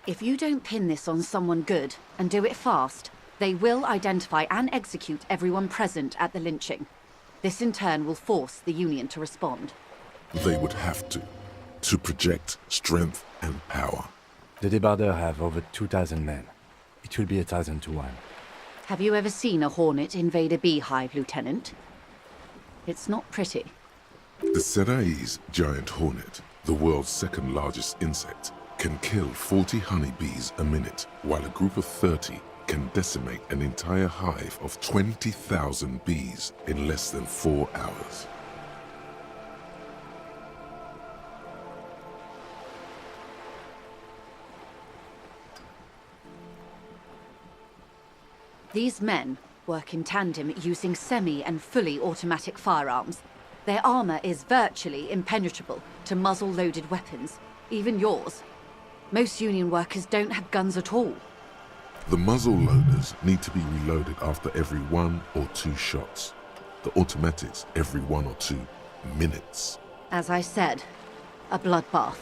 if you don't pin this on someone good, and do it fast, they will identify and execute everyone present at the lynching. This in turn will force the Union to respond.
They would have to project strength and power.
The débardeurs have over 2,000 men. It will be 1,000 to 1.
Have you ever seen a hornet invade a beehive, Lieutenant? It's not pretty.
The Serai's giant hornet, the world's 2nd largest insect, can kill 40 honeybees a minute, while a group of 30 can decimate an entire hive of 20,000 bees in less than 4 hours.
These men work in tandem using semi- and fully automatic firearms. Their armor is virtually impenetrable to muzzle-loaded weapons, even yours. Most Union workers don't have guns at all.
The muzzle loaders need to be reloaded after every 1 or 2 shots. The automatics every 1 or 2 minutes.
As I said, a bloodbath.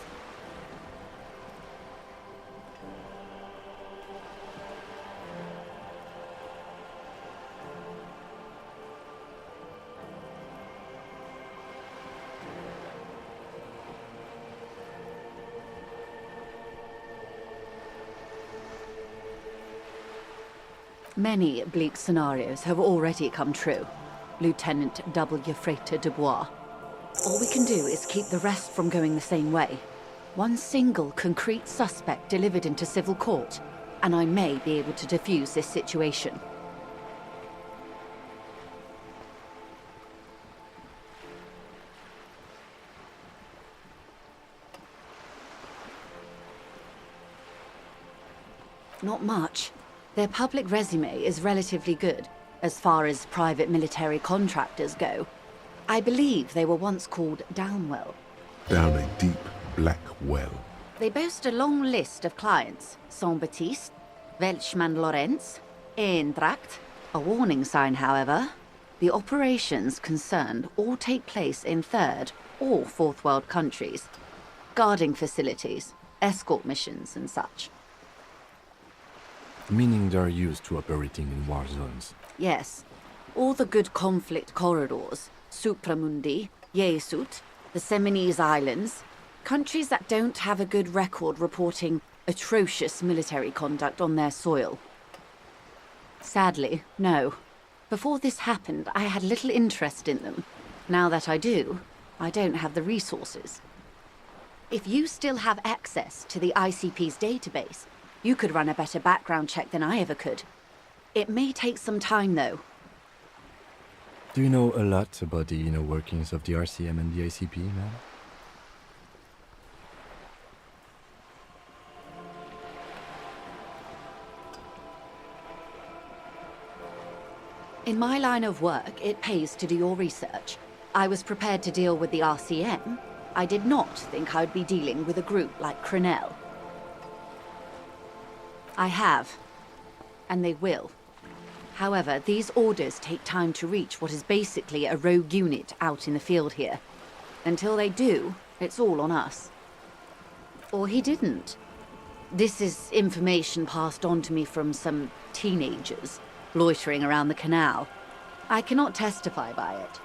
Many bleak scenarios have already come true, Lieutenant W. Frater de Bois. All we can do is keep the rest from going the same way. One single concrete suspect delivered into civil court, and I may be able to defuse this situation. Not much. Their public resume is relatively good, as far as private military contractors go. I believe they were once called Downwell.
Down a deep, black well.
They boast a long list of clients. Saint-Baptiste, Welchman Lorenz, Eintracht. A warning sign, however. The operations concerned all take place in third or fourth world countries. Guarding facilities, escort missions and such.
Meaning they're used to operating in war zones.
Yes. All the good conflict corridors, Supramundi, Yesut, the Seminese Islands, countries that don't have a good record reporting atrocious military conduct on their soil. Sadly, no. Before this happened, I had little interest in them. Now that I do, I don't have the resources. If you still have access to the ICP's database, you could run a better background check than I ever could. It may take some time, though.
Do you know a lot about the inner workings of the RCM and the ICP, man?
In my line of work, it pays to do your research. I was prepared to deal with the RCM. I did not think I'd be dealing with a group like Crenel. I have, and they will. However, these orders take time to reach what is basically a rogue unit out in the field here. Until they do, it's all on us. Or he didn't. This is information passed on to me from some teenagers loitering around the canal. I cannot testify by it.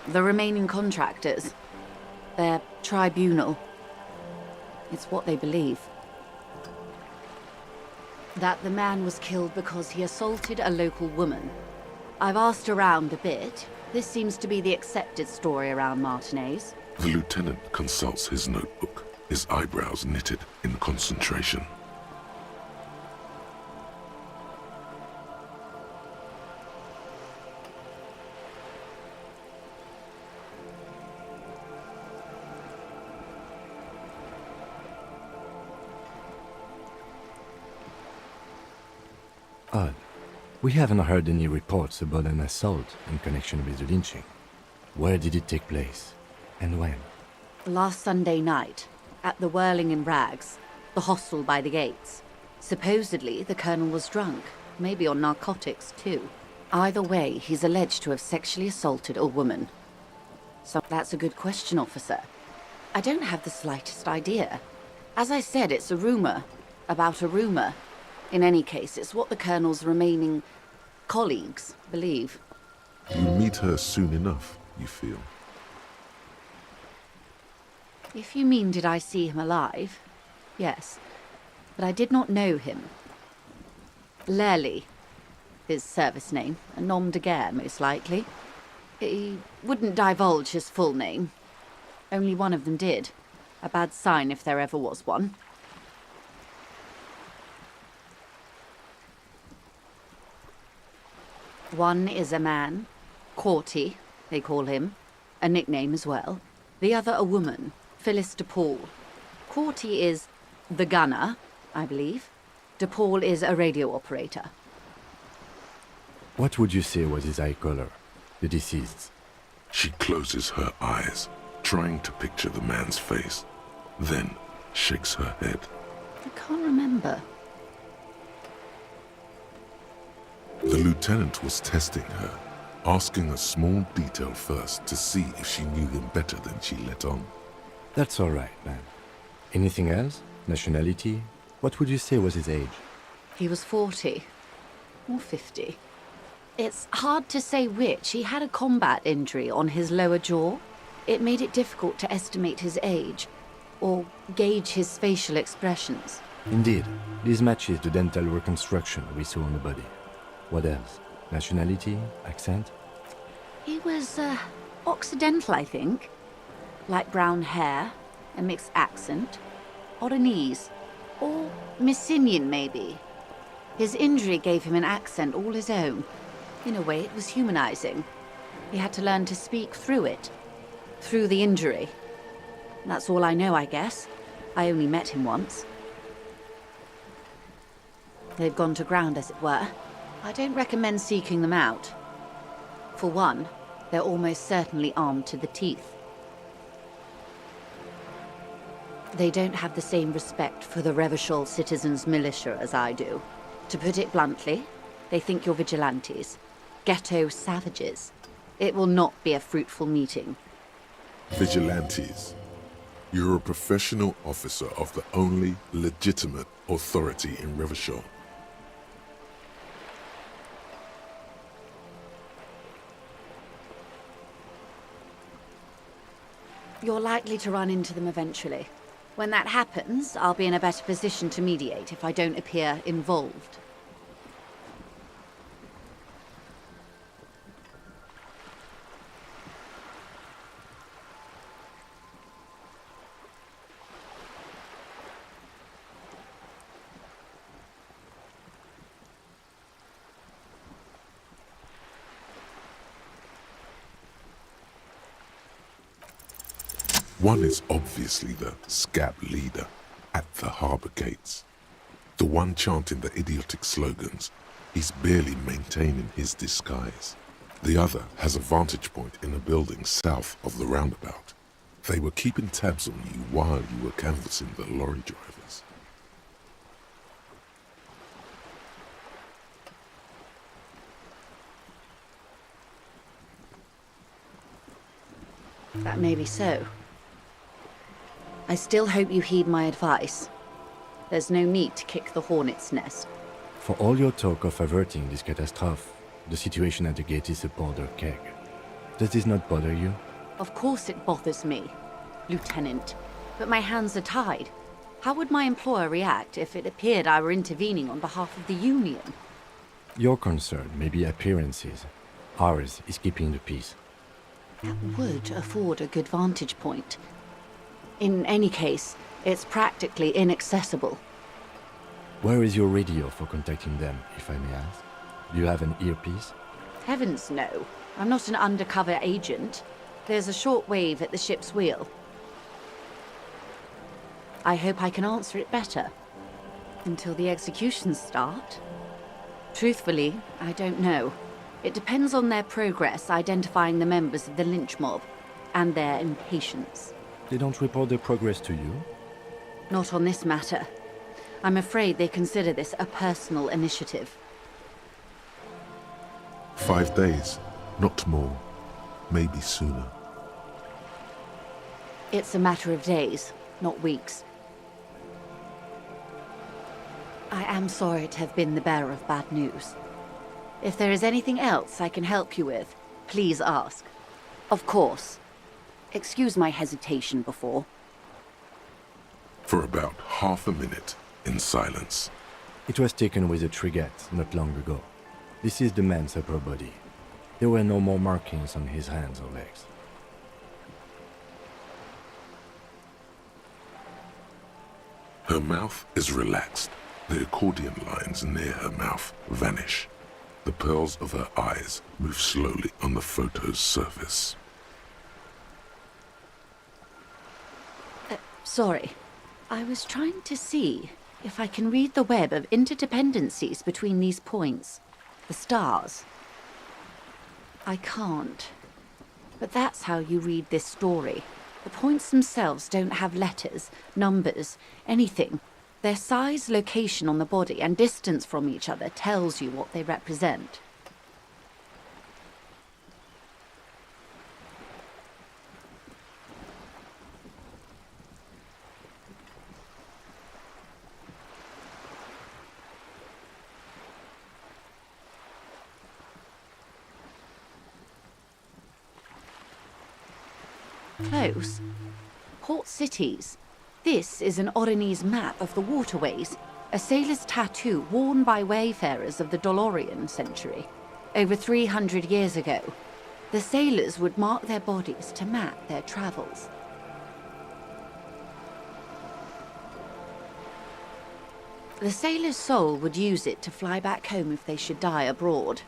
The remaining contractors, their tribunal, it's what they believe. That the man was killed because he assaulted a local woman. I've asked around a bit. This seems to be the accepted story around Martinez.
The lieutenant consults his notebook, his eyebrows knitted in concentration.
Odd. We haven't heard any reports about an assault in connection with the lynching. Where did it take place? And when?
Last Sunday night, at the Whirling in Rags, the hostel by the gates. Supposedly, the colonel was drunk, maybe on narcotics too. Either way, he's alleged to have sexually assaulted a woman. So that's a good question, officer. I don't have the slightest idea. As I said, it's a rumor about a rumor. In any case, it's what the colonel's remaining colleagues believe.
You'll meet her soon enough, you feel.
If you mean did I see him alive, yes. But I did not know him. Lely, his service name, a nom de guerre, most likely. He wouldn't divulge his full name. Only one of them did. A bad sign if there ever was one. One is a man, Corty, they call him, a nickname as well. The other a woman, Phyllis DePaul. Corty is the gunner, I believe. DePaul is a radio operator.
What would you say was his eye color, the deceased's?
She closes her eyes, trying to picture the man's face, then shakes her head.
I can't remember.
The lieutenant was testing her, asking a small detail first to see if she knew him better than she let on.
That's all right, man. Anything else? Nationality? What would you say was his age?
He was 40. Or 50. It's hard to say which. He had a combat injury on his lower jaw. It made it difficult to estimate his age, or gauge his facial expressions.
Indeed, this matches the dental reconstruction we saw on the body. What else? Nationality? Accent?
He was, Occidental, I think. Light brown hair, a mixed accent, Odanese, or Messinian, maybe. His injury gave him an accent all his own. In a way, it was humanizing. He had to learn to speak through it. Through the injury. That's all I know, I guess. I only met him once. They've gone to ground, as it were. I don't recommend seeking them out. For one, they're almost certainly armed to the teeth. They don't have the same respect for the Revachol citizens' militia as I do. To put it bluntly, they think you're vigilantes. Ghetto savages. It will not be a fruitful meeting.
Vigilantes. You're a professional officer of the only legitimate authority in Revachol.
You're likely to run into them eventually. When that happens, I'll be in a better position to mediate if I don't appear involved.
One is obviously the scab leader at the harbour gates. The one chanting the idiotic slogans. He's barely maintaining his disguise. The other has a vantage point in a building south of the roundabout. They were keeping tabs on you while you were canvassing the lorry drivers.
That may be so. I still hope you heed my advice. There's no need to kick the hornet's nest.
For all your talk of averting this catastrophe, the situation at the gate is a powder keg. Does this not bother you?
Of course it bothers me, Lieutenant. But my hands are tied. How would my employer react if it appeared I were intervening on behalf of the Union?
Your concern may be appearances. Ours is keeping the peace.
That would afford a good vantage point. In any case, it's practically inaccessible.
Where is your radio for contacting them, if I may ask? Do you have an earpiece?
Heavens no. I'm not an undercover agent. There's a shortwave at the ship's wheel. I hope I can answer it better. Until the executions start? Truthfully, I don't know. It depends on their progress identifying the members of the lynch mob, and their impatience.
They don't report their progress to you?
Not on this matter. I'm afraid they consider this a personal initiative.
5 days, not more, maybe sooner.
It's a matter of days, not weeks. I am sorry to have been the bearer of bad news. If there is anything else I can help you with, please ask. Of course. Excuse my hesitation before.
For about half a minute, in silence.
It was taken with a trigette not long ago. This is the man's upper body. There were no more markings on his hands or legs.
Her mouth is relaxed. The accordion lines near her mouth vanish. The pearls of her eyes move slowly on the photo's surface.
Sorry. I was trying to see if I can read the web of interdependencies between these points. The stars. I can't. But that's how you read this story. The points themselves don't have letters, numbers, anything. Their size, location on the body, and distance from each other tells you what they represent. Close. Port cities. This is an Oronese map of the waterways, a sailor's tattoo worn by wayfarers of the Dolorian century. Over 300 years ago, the sailors would mark their bodies to map their travels. The sailor's soul would use it to fly back home if they should die abroad.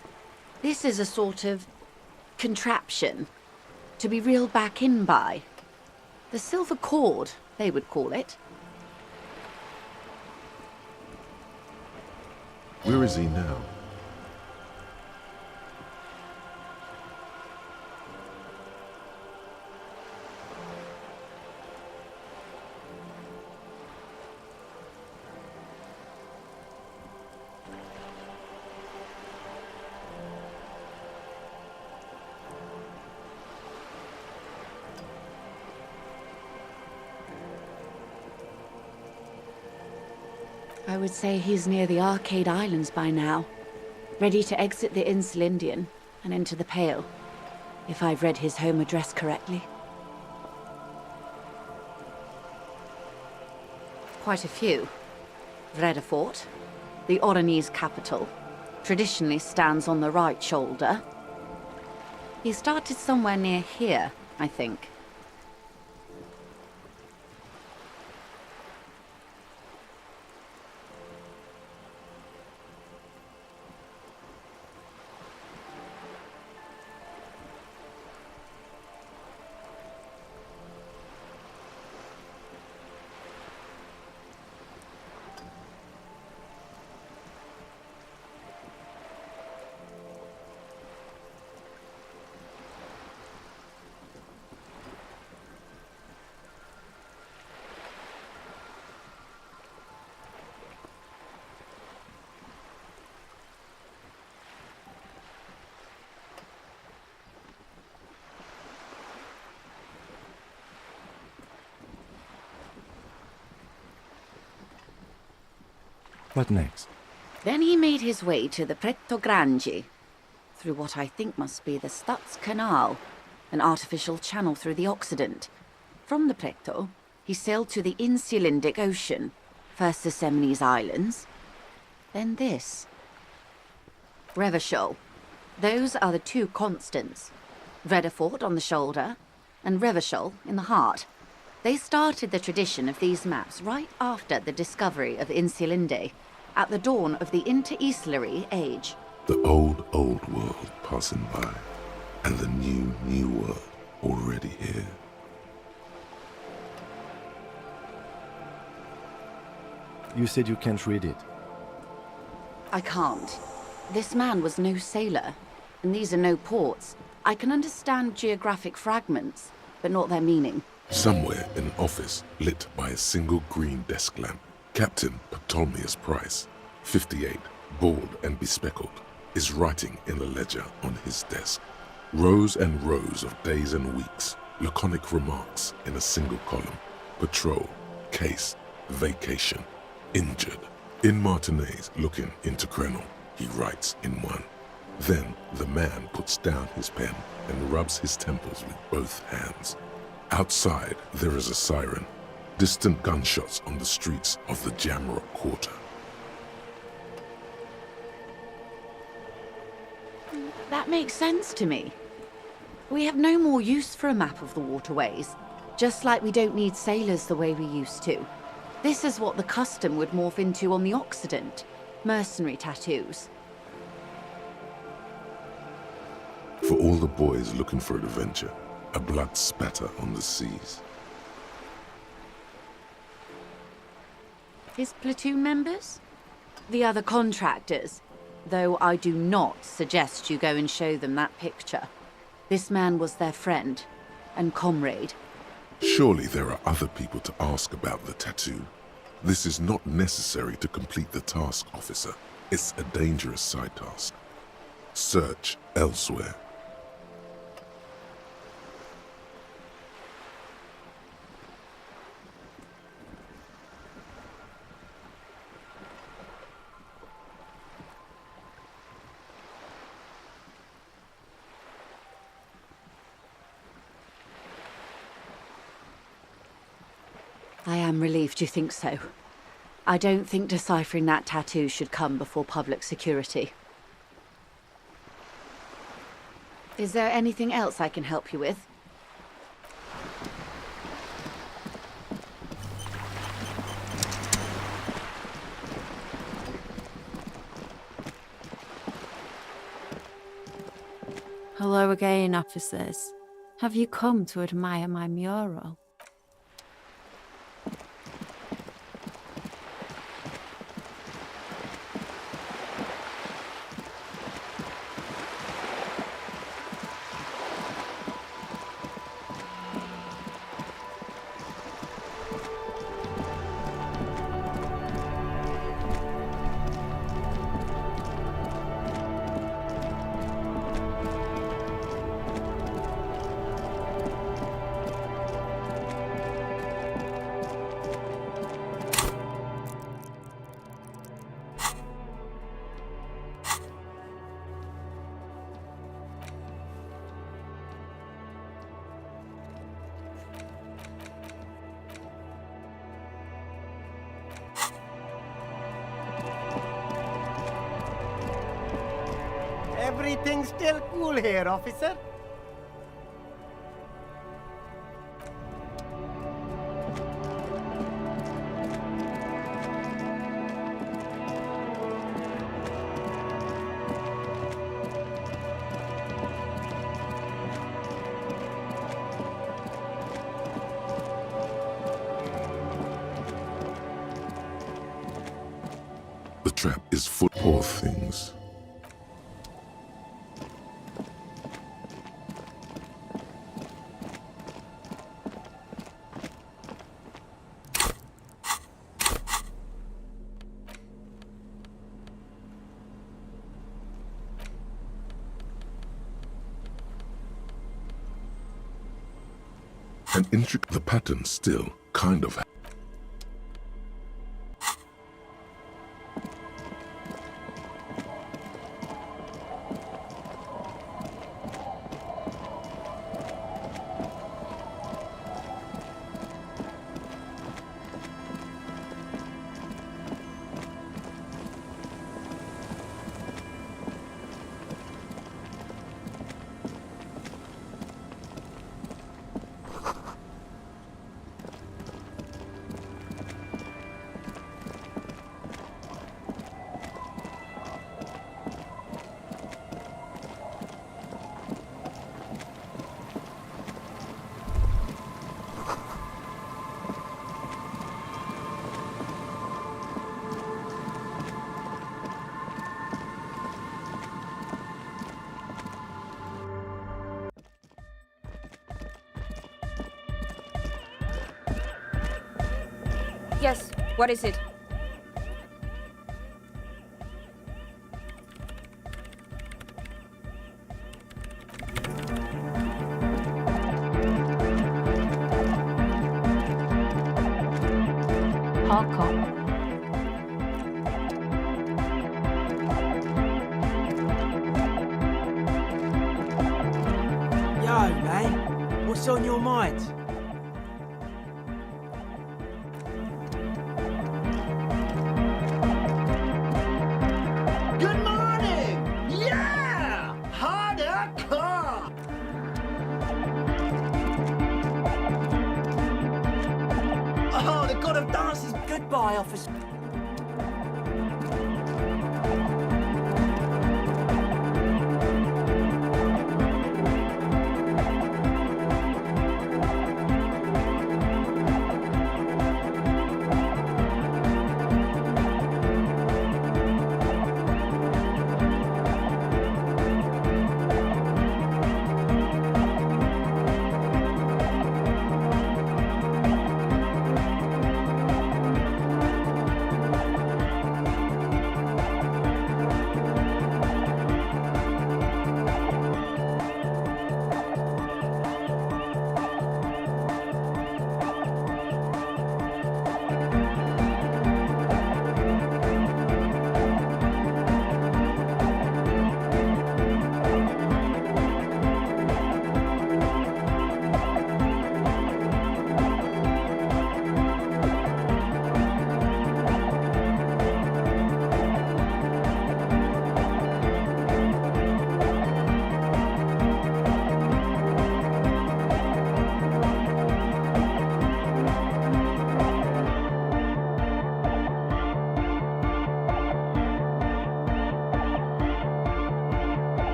This is a sort of contraption to be reeled back in by. The silver cord, they would call it.
Where is he now?
I would say he's near the Arcade Islands by now, ready to exit the Insulindian and into the Pale, if I've read his home address correctly. Quite a few. Vredefort, the Oronese capital, traditionally stands on the right shoulder. He started somewhere near here, I think.
What next?
Then he made his way to the Pretto Grande, through what I think must be the Stutz Canal, an artificial channel through the Occident. From the Pretto, he sailed to the Insulindic Ocean, first the Semines Islands, then this. Revachol. Those are the two constants. Vredefort on the shoulder, and Revachol in the heart. They started the tradition of these maps right after the discovery of Insulinde, at the dawn of the Interinsulary Age.
The old world passing by, and the new world already here.
You said you can't read it.
I can't. This man was no sailor, and these are no ports. I can understand geographic fragments, but not their meaning.
Somewhere in an office lit by a single green desk lamp, Captain Ptolemaeus Price, 58, bald and bespectacled, is writing in a ledger on his desk. Rows and rows of days and weeks, laconic remarks in a single column. Patrol, case, vacation, injured. In Martinez looking into Krenel, he writes in one. Then the man puts down his pen and rubs his temples with both hands. Outside, there is a siren. Distant gunshots on the streets of the Jamrock Quarter.
That makes sense to me. We have no more use for a map of the waterways, just like we don't need sailors the way we used to. This is what the custom would morph into on the Occident. Mercenary tattoos.
For all the boys looking for adventure, a blood spatter on the seas.
His platoon members? The other contractors. Though I do not suggest you go and show them that picture. This man was their friend and comrade.
Surely there are other people to ask about the tattoo. This is not necessary to complete the task, officer. It's a dangerous side task. Search elsewhere.
I am relieved you think so. I don't think deciphering that tattoo should come before public security. Is there anything else I can help you with?
Hello again, officers. Have you come to admire my mural?
Everything's still cool here, officer.
The trap is full of poor things. And intricate the pattern still kind of.
Yes, what is it?
Hardcore.
Yo, man, what's on your mind?
Good morning! Yeah! Hardcore!
Oh, the god of dances, goodbye, officer.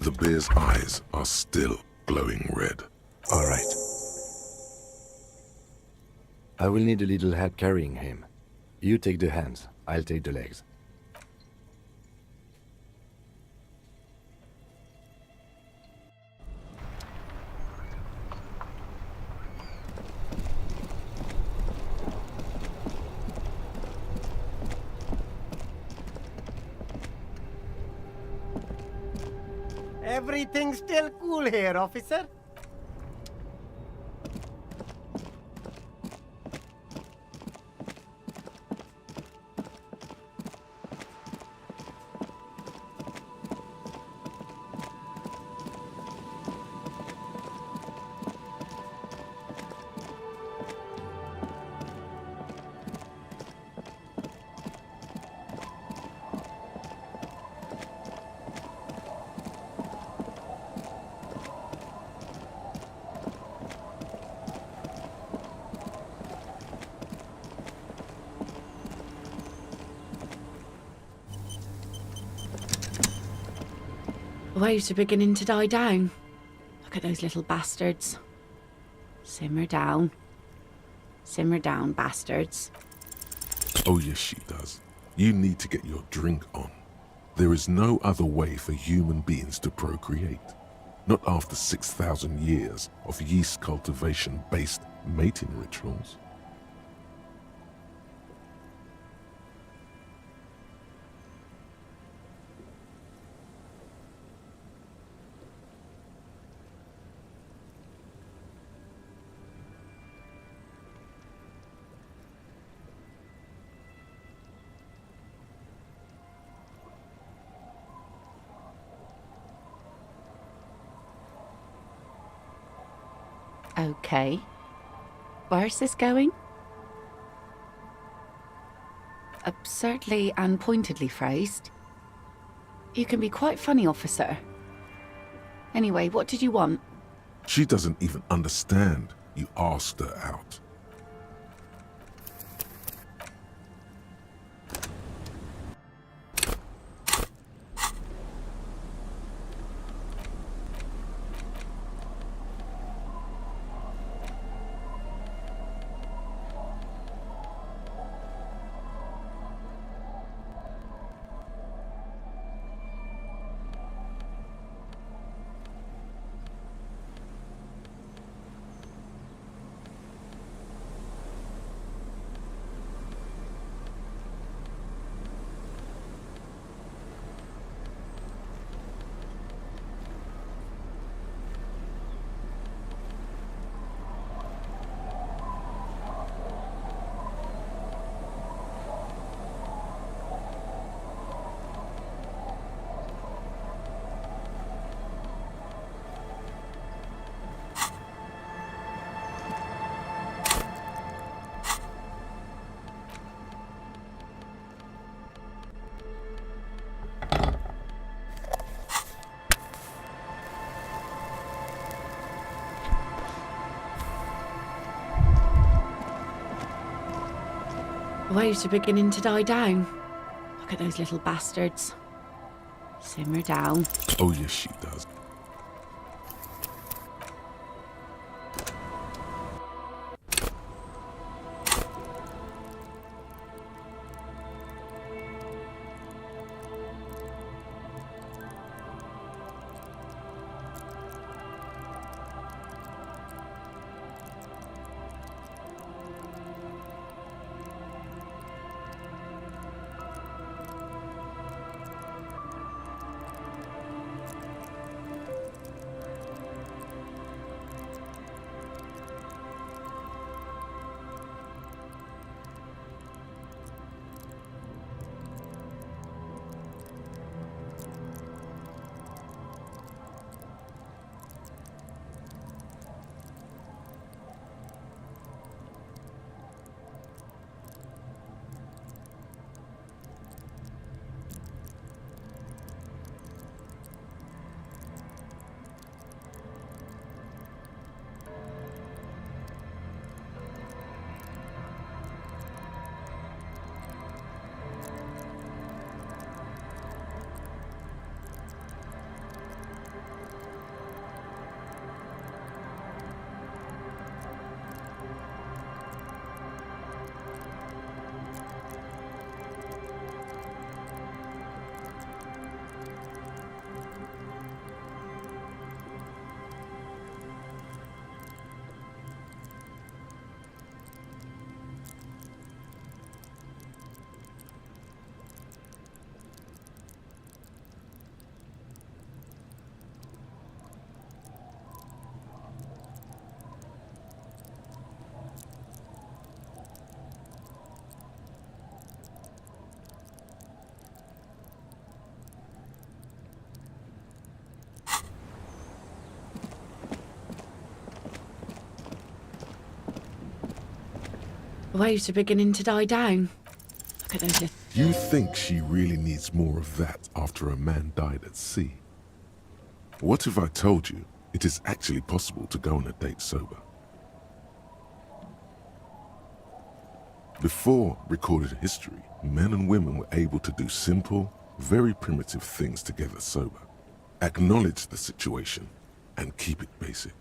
The bear's eyes are still glowing red.
All right. I will need a little help carrying him. You take the hands, I'll take the legs.
Everything's still cool here, officer.
Waves are beginning to die down. Look at those little bastards. Simmer down. Simmer down, bastards.
Oh yes, she does. You need to get your drink on. There is no other way for human beings to procreate. Not after 6,000 years of yeast cultivation-based mating rituals.
Okay. Where's this going? Absurdly and pointedly phrased. You can be quite funny, officer. Anyway, what did you want?
She doesn't even understand you asked her out.
Waves are beginning to die down. Look at those little bastards. Simmer down.
Oh yes, she does.
waves are beginning to die down. Look at those.
You think she really needs more of that after a man died at sea? What if I told you it is actually possible to go on a date sober? Before recorded history, men and women were able to do simple, very primitive things together sober. Acknowledge the situation and keep it basic.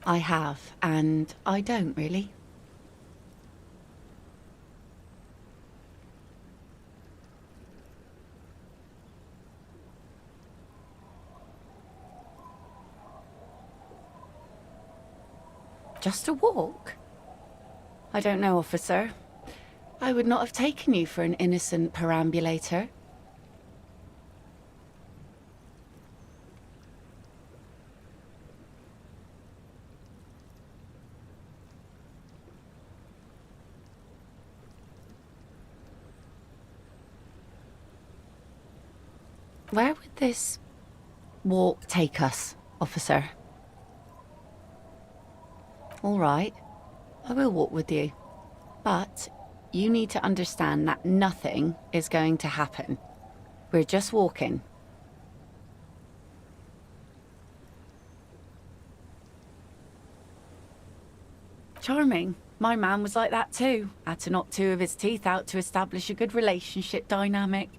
I have, and I don't really. Just a walk? I don't know, officer. I would not have taken you for an innocent perambulator. Where would this walk take us, officer? All right, I will walk with you. But you need to understand that nothing is going to happen. We're just walking. Charming. My man was like that too. Had to knock 2 of his teeth out to establish a good relationship dynamic.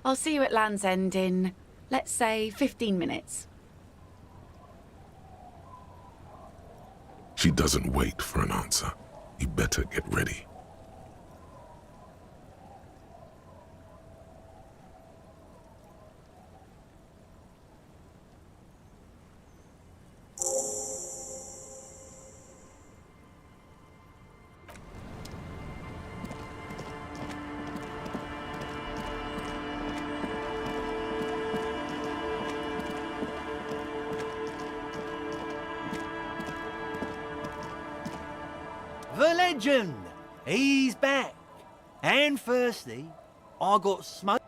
I'll see you at Land's End in, let's say, 15 minutes.
She doesn't wait for an answer. You better get ready.
The legend! He's back. And firstly, I got smoke.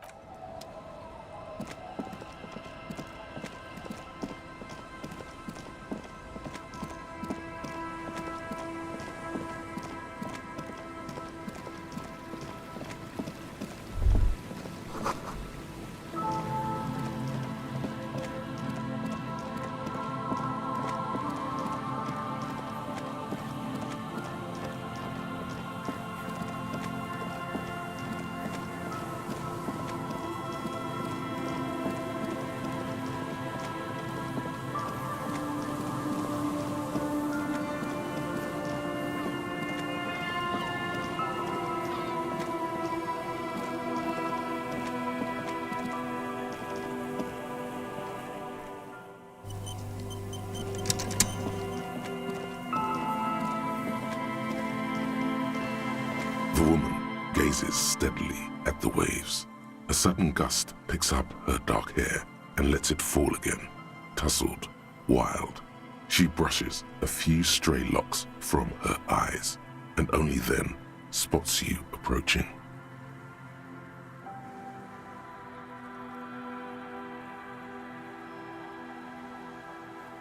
The woman gazes steadily at the waves. A sudden gust picks up her dark hair and lets it fall again, tousled, wild. She brushes a few stray locks from her eyes, and only then spots you approaching.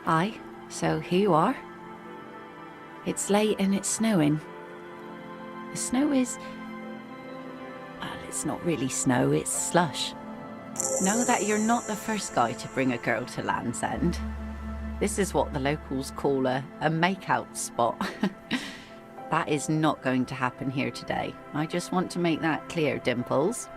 Aye, so here you are. It's late and it's snowing. The snow is... well, it's not really snow, it's slush. Know that you're not the first guy to bring a girl to Land's End. This is what the locals call a make-out spot. That is not going to happen here today. I just want to make that clear, Dimples.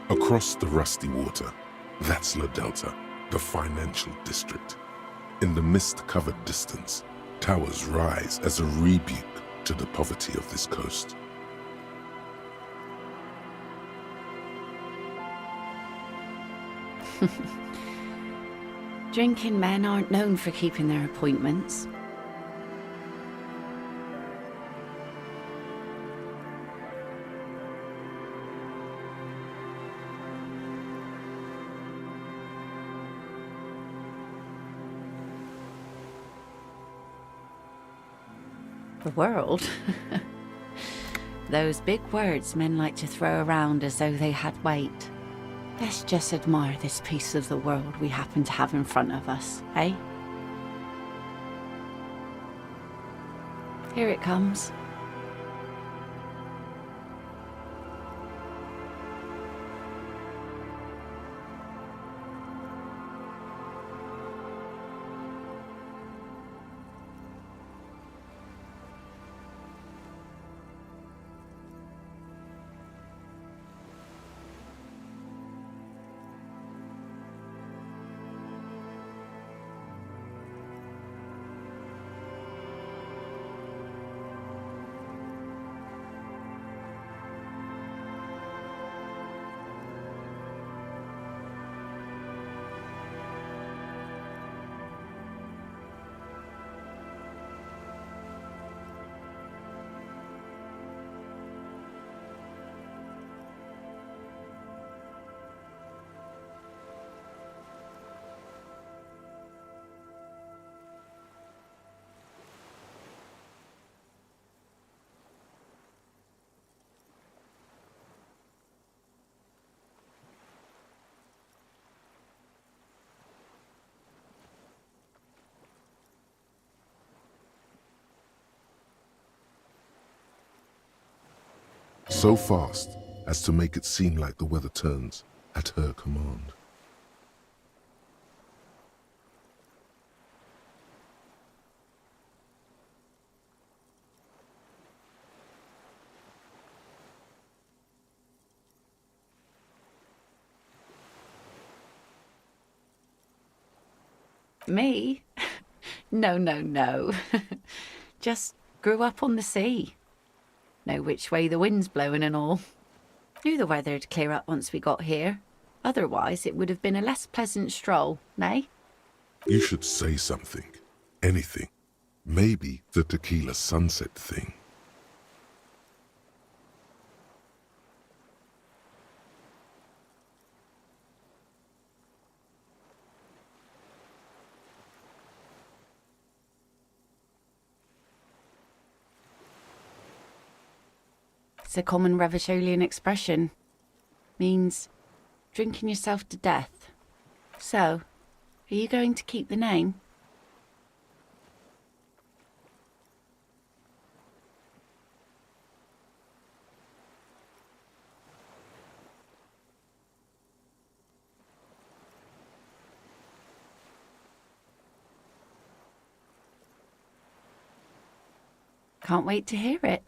Across the rusty water, that's La Delta, the financial district. In the mist-covered distance, towers rise as a rebuke to the poverty of this coast.
Drinking men aren't known for keeping their appointments. The world? Those big words men like to throw around as though they had weight. Let's just admire this piece of the world we happen to have in front of us, eh? Here it comes.
So fast as to make it seem like the weather turns at her command.
Me? No, no, no. Just grew up on the sea. Know which way the wind's blowing and all. Knew the weather'd clear up once we got here. Otherwise, it would have been a less pleasant stroll, nay?
You should say something. Anything. Maybe the tequila sunset thing.
It's a common Revacholian expression. Means drinking yourself to death. So, are you going to keep the name? Can't wait to hear it.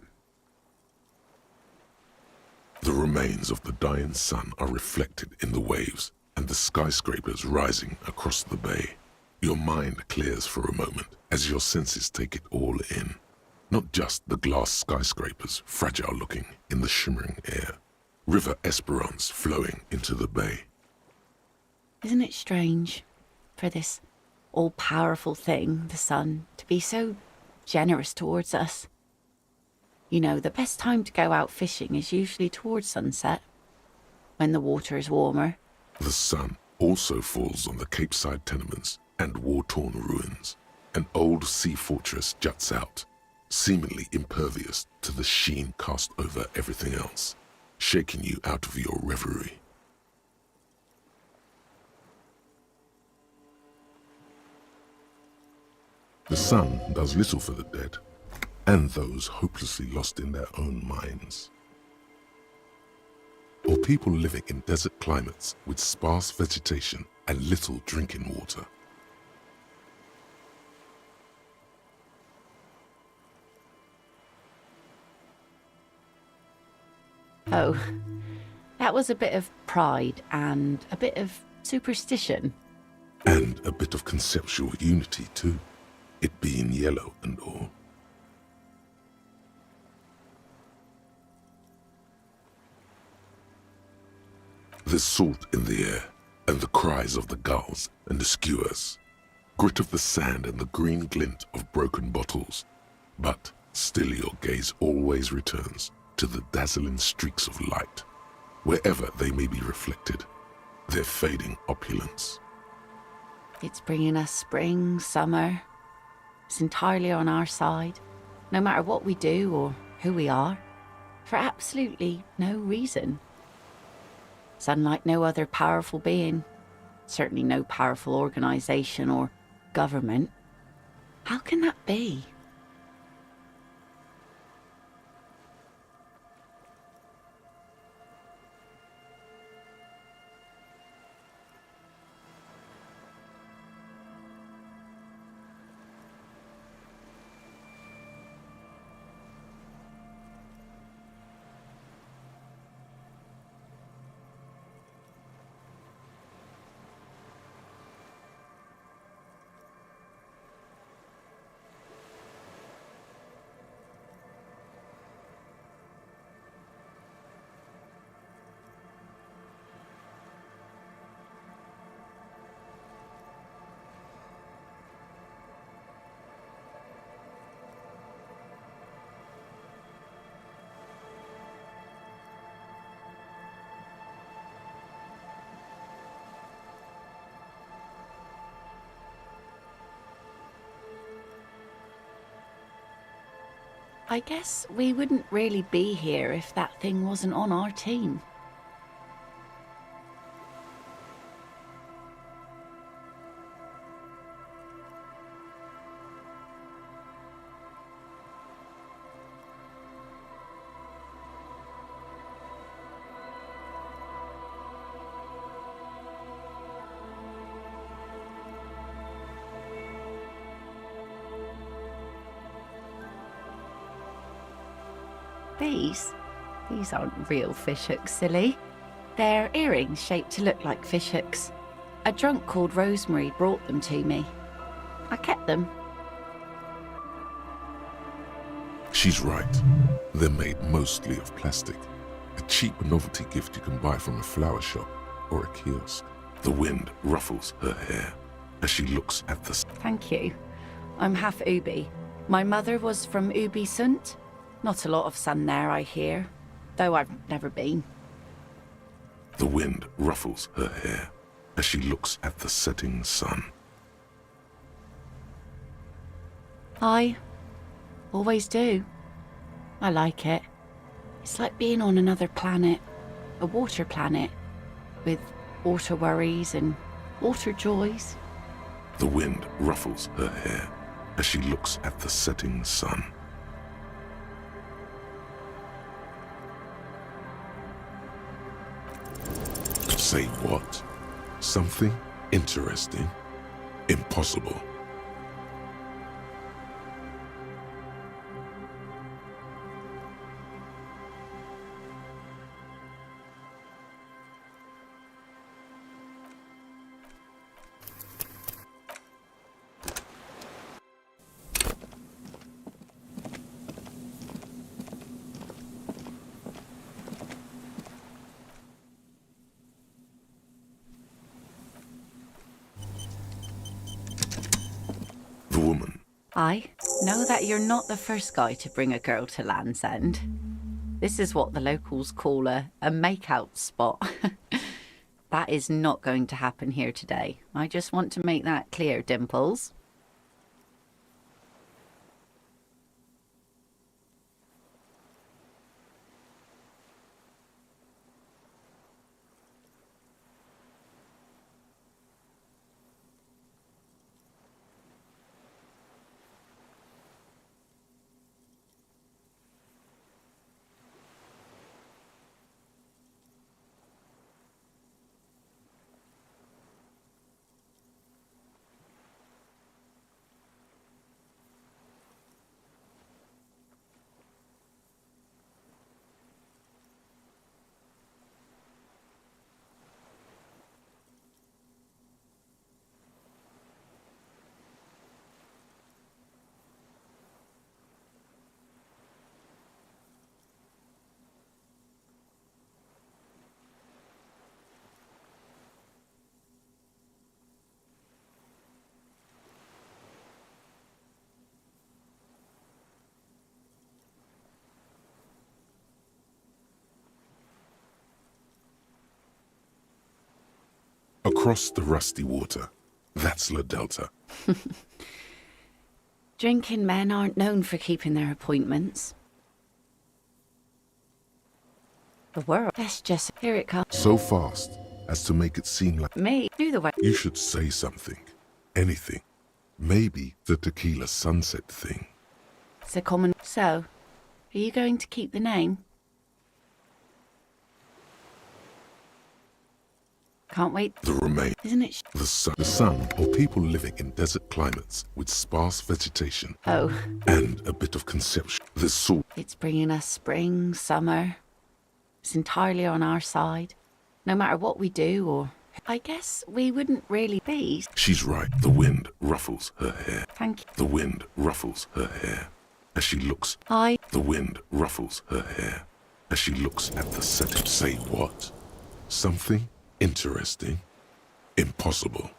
The remains of the dying sun are reflected in the waves and the skyscrapers rising across the bay. Your mind clears for a moment as your senses take it all in. Not just the glass skyscrapers, fragile looking in the shimmering air. River Esperance flowing into the bay.
Isn't it strange for this all-powerful thing, the sun, to be so generous towards us? You know, the best time to go out fishing is usually towards sunset, when the water is warmer.
The sun also falls on the Capeside tenements and war-torn ruins. An old sea fortress juts out, seemingly impervious to the sheen cast over everything else, shaking you out of your reverie. The sun does little for the dead, and those hopelessly lost in their own minds. Or people living in desert climates with sparse vegetation and little drinking water.
Oh, that was a bit of pride and a bit of superstition.
And a bit of conceptual unity too, it being yellow and all. There's salt in the air, and the cries of the gulls and the skuas, grit of the sand and the green glint of broken bottles. But still your gaze always returns to the dazzling streaks of light, wherever they may be reflected, their fading opulence.
It's bringing us spring, summer. It's entirely on our side, no matter what we do or who we are, for absolutely no reason. It's unlike no other powerful being, certainly no powerful organization or government. How can that be? I guess we wouldn't really be here if that thing wasn't on our team. These aren't real fishhooks, silly. They're earrings shaped to look like fishhooks. A drunk called Rosemary brought them to me. I kept them.
She's right. They're made mostly of plastic. A cheap novelty gift you can buy from a flower shop or a kiosk. The wind ruffles her hair as she looks at the...
Thank you. I'm half Ubi. My mother was from Ubi Sunt. Not a lot of sun there, I hear, though I've never been.
The wind ruffles her hair as she looks at the setting sun.
I always do. I like it. It's like being on another planet, a water planet, with water worries and water joys.
The wind ruffles her hair as she looks at the setting sun. Say what? Something interesting? Impossible. The woman.
I know that you're not the first guy to bring a girl to Land's End. This is what the locals call a make-out spot. That is not going to happen here today. I just want to make that clear, Dimples.
across the rusty water. That's La Delta.
Drinking men aren't known for keeping their appointments. The world. Let's just... Here it comes.
So fast as to make it seem like
Me. Do the way.
you should say something. Anything. Maybe the tequila sunset thing.
It's a common... So, are you going to keep the name? Can't wait.
The remain.
Isn't it?
The sun, or people living in desert climates with sparse vegetation.
Oh.
And a bit of conception. The salt.
It's bringing us spring, summer. It's entirely on our side. No matter what we do, or... I guess we wouldn't really be.
She's right. The wind ruffles her hair.
Thank you.
The wind ruffles her hair. As she looks. The wind ruffles her hair. As she looks at the setting. Say what? Something interesting. Impossible.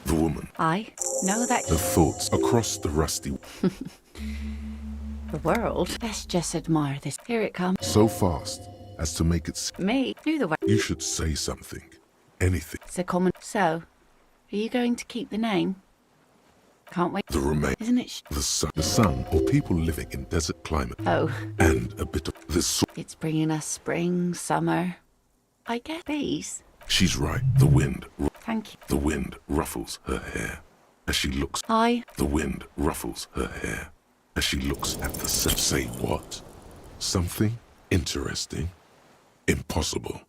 The woman.
I know that...
Her thoughts across the rusty...
The world. Let's just admire this. Here it comes.
So fast as to make it...
Me. Do the way.
You should say something. Anything.
It's a common... So, are you going to keep the name? Can't wait.
The remain.
Isn't it?
The sun, or people living in desert climate.
Oh.
And a bit of... The salt.
It's bringing us spring, summer. I guess bees.
She's right. The wind...
Thank you.
The wind ruffles her hair. As she looks...
The
wind ruffles her hair. As she looks at the set. Say what? Something interesting. Impossible.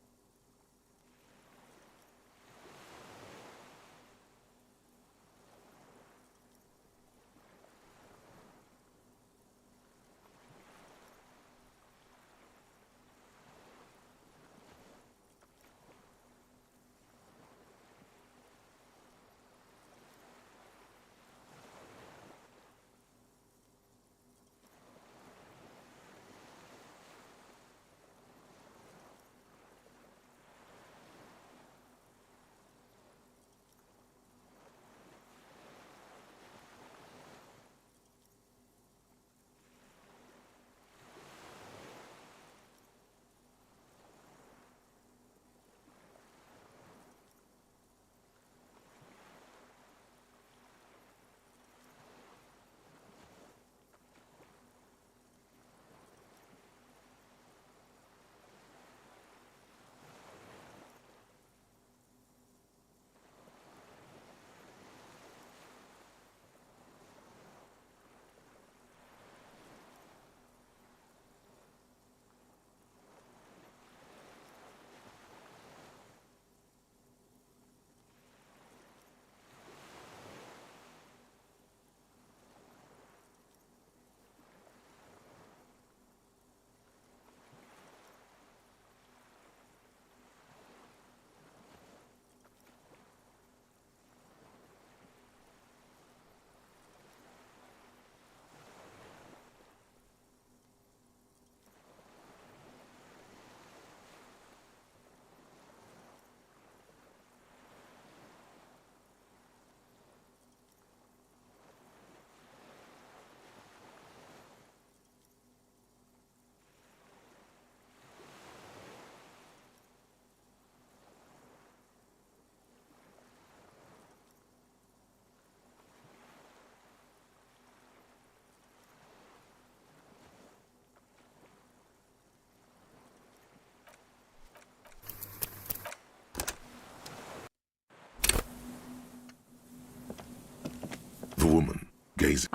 The woman gazing.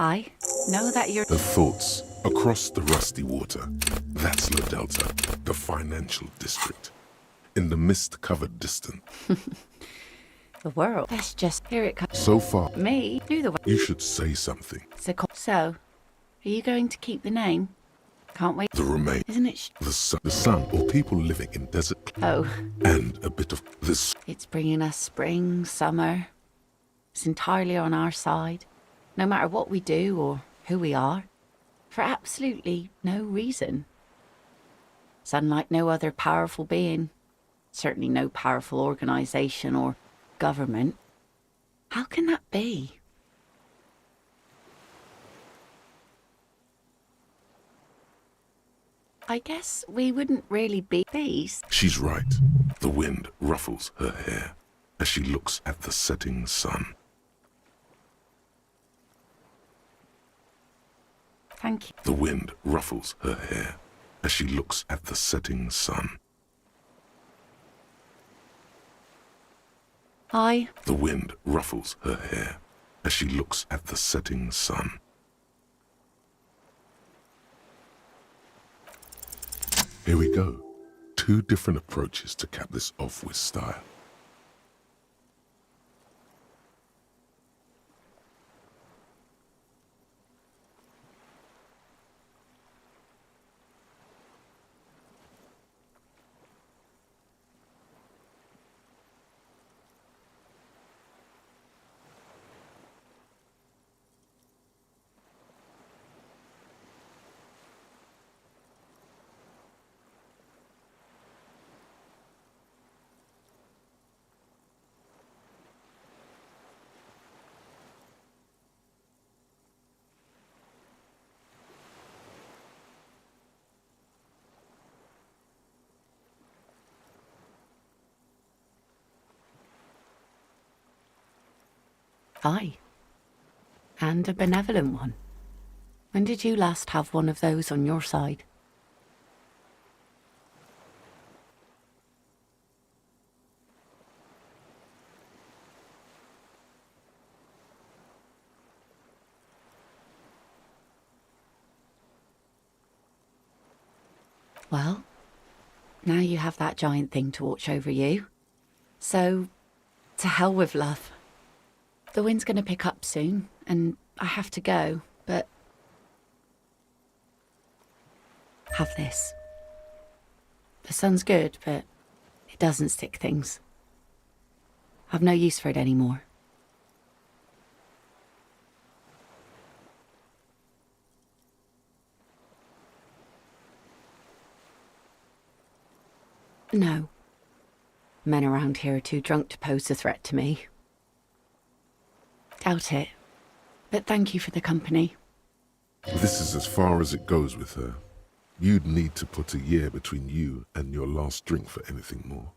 Know that you're...
Her thoughts across the rusty water. That's La Delta, the financial district. In the mist-covered distance.
The world. Let's just hear it come.
So far,
Me? Do the...
you should say something.
So, are you going to keep the name? Can't wait.
The remain.
Isn't it
the sun, or people living in desert.
Oh.
And a bit of this.
It's bringing us spring, summer. It's entirely on our side. No matter what we do or who we are. For absolutely no reason. It's unlike no other powerful being. Certainly no powerful organization or government. How can that be? I guess we wouldn't really be these.
She's right. The wind ruffles her hair as she looks at the setting sun.
Thank you.
The wind ruffles her hair as she looks at the setting sun.
Hi.
The wind ruffles her hair as she looks at the setting sun. Here we go. 2 different approaches to cap this off with style.
Hi. And a benevolent one. When did you last have one of those on your side? Well, now you have that giant thing to watch over you. So, to hell with love. The wind's gonna pick up soon, and I have to go, but... Have this. The sun's good, but it doesn't stick things. I've no use for it anymore. No. Men around here are too drunk to pose a threat to me. Doubt it. But thank you for the company.
This is as far as it goes with her. You'd need to put a year between you and your last drink for anything more.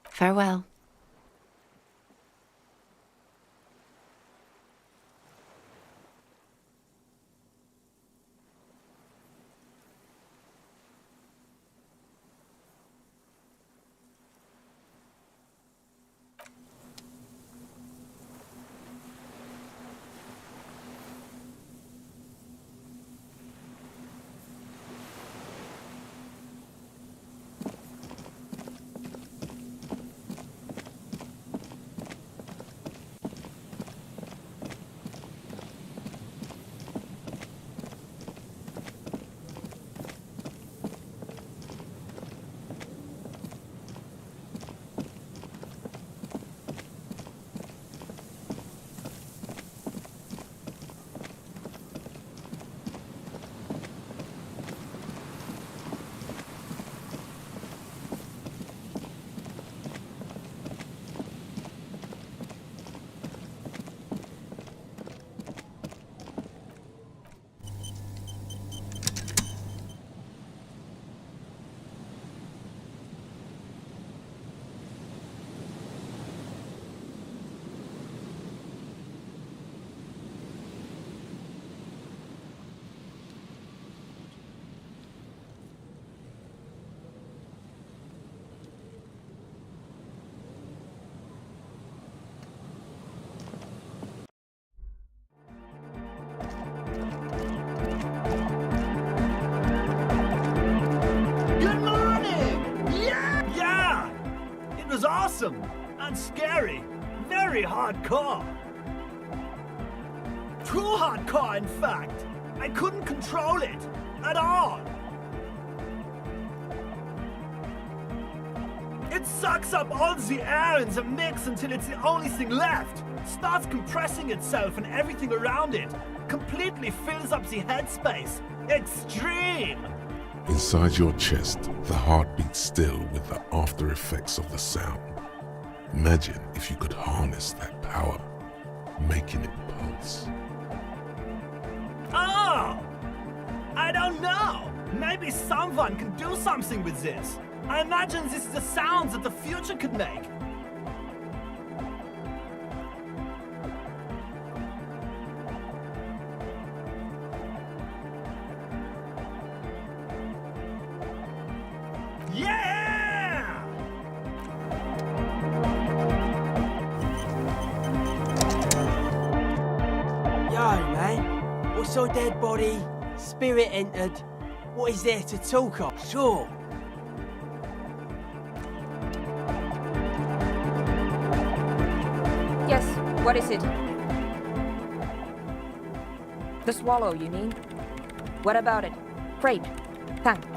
Farewell.
awesome and scary. Very hardcore. Too hardcore, in fact. I couldn't control it at all. It sucks up all the air in the mix until it's the only thing left. Starts compressing itself and everything around it. Completely fills up the headspace. Extreme!
Inside your chest, the heart beats still with the after effects of the sound. Imagine if you could harness that power, making it pulse.
Oh! I don't know. Maybe someone can do something with this. I imagine this is the sounds that the future could make. Yeah!
Yo, man. What's your dead body? Spirit entered. What is there to talk of? Sure.
Yes, what is it? The swallow, you mean? What about it? Great. Thanks.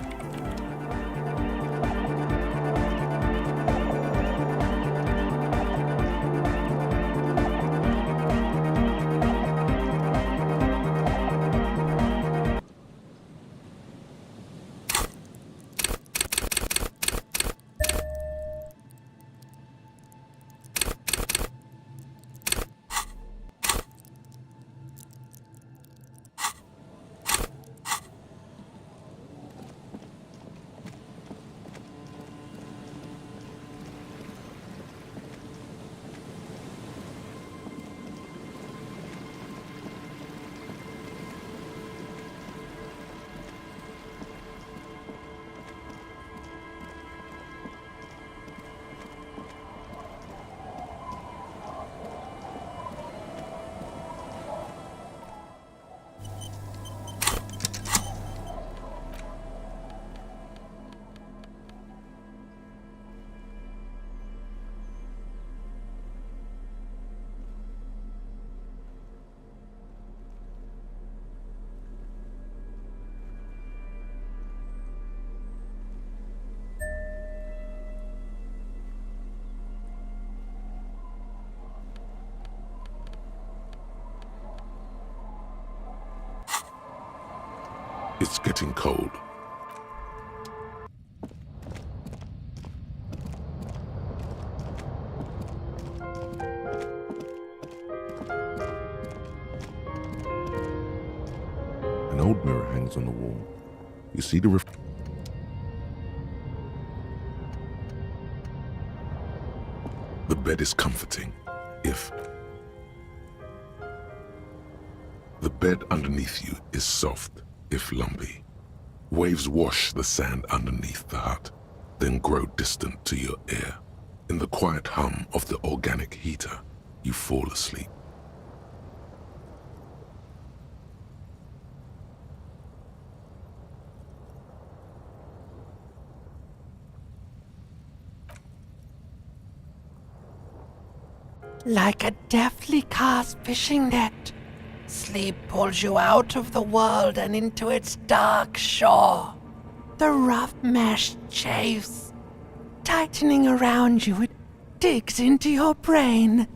It's getting cold. An old mirror hangs on the wall. You see the The bed is comforting, if the bed underneath you is soft, if lumpy. Waves wash the sand underneath the hut, then grow distant to your ear. In the quiet hum of the organic heater, you fall asleep.
Like a deftly cast fishing net, sleep pulls you out of the world and into its dark shore. The rough mesh chafes. Tightening around you, it digs into your brain.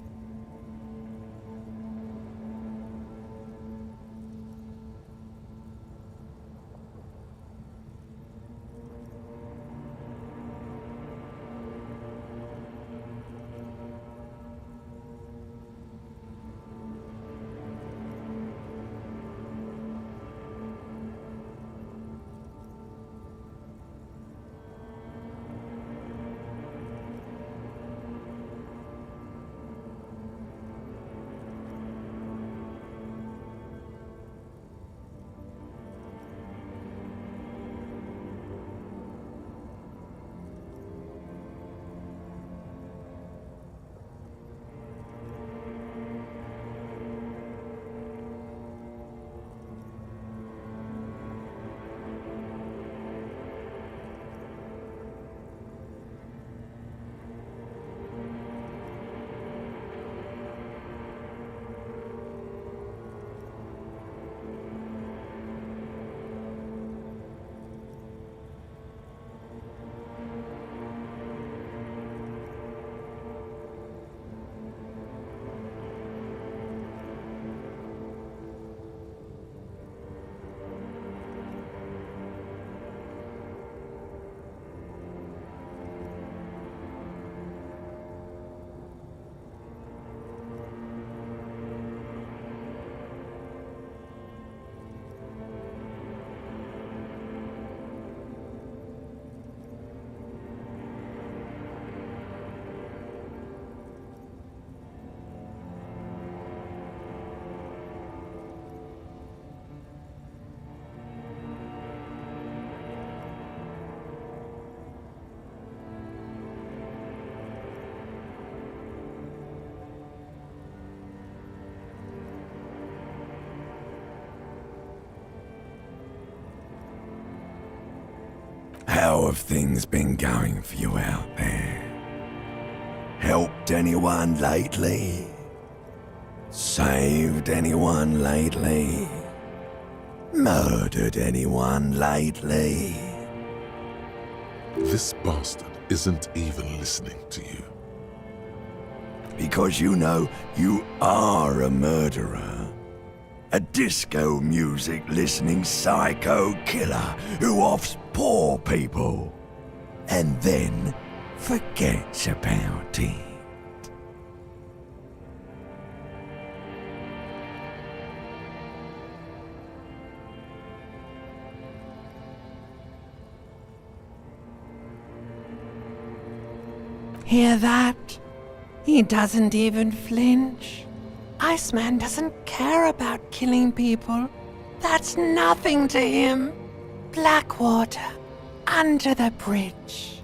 How have things been going for you out there? Helped anyone lately? Saved anyone lately? Murdered anyone lately?
This bastard isn't even listening to you.
Because you know you are a murderer. A disco music listening psycho killer who offs poor people and then forgets about it.
Hear that? He doesn't even flinch. Iceman doesn't care about killing people. That's nothing to him. Blackwater, under the bridge.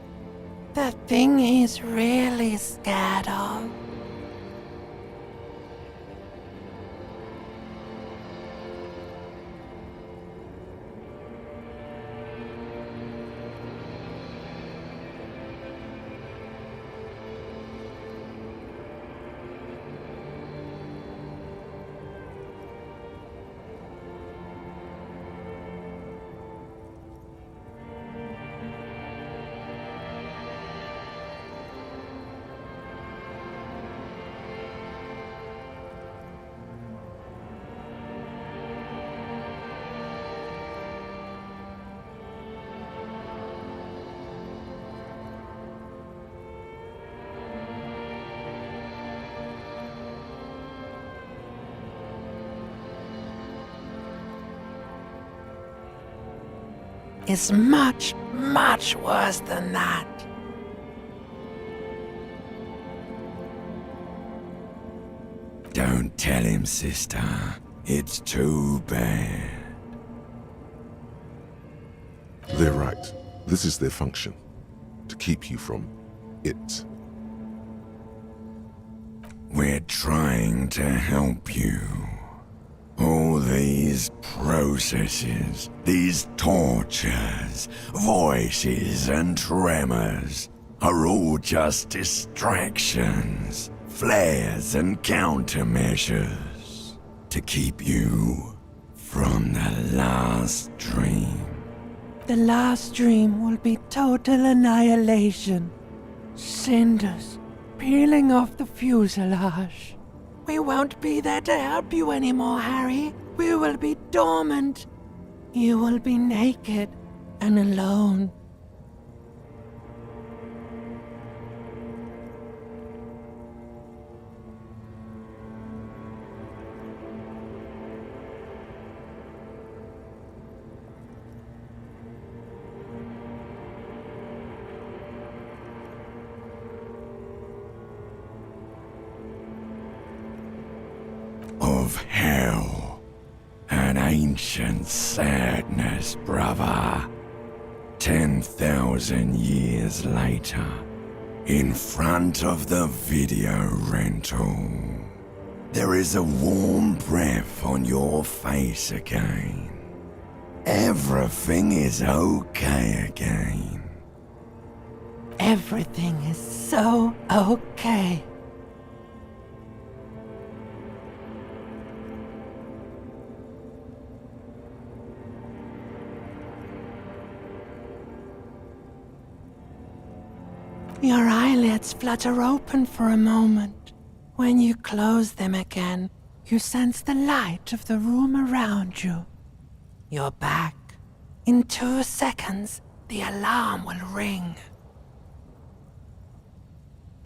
The thing he's really scared of. Is much, much worse than that.
Don't tell him, sister. It's too bad.
They're right. This is their function. To keep you from it.
We're trying to help you. All these processes, these tortures, voices and tremors are all just distractions, flares and countermeasures to keep you from the last dream.
The last dream will be total annihilation. Cinders peeling off the fuselage. We won't be there to help you anymore, Harry. We will be dormant. You will be naked and alone.
Of hell. An ancient sadness, brother. 10,000 years later, in front of the video rental, there is a warm breath on your face again. Everything is okay again.
Everything is so okay. Your eyelids flutter open for a moment. When you close them again, you sense the light of the room around you. You're back. In 2 seconds, the alarm will ring.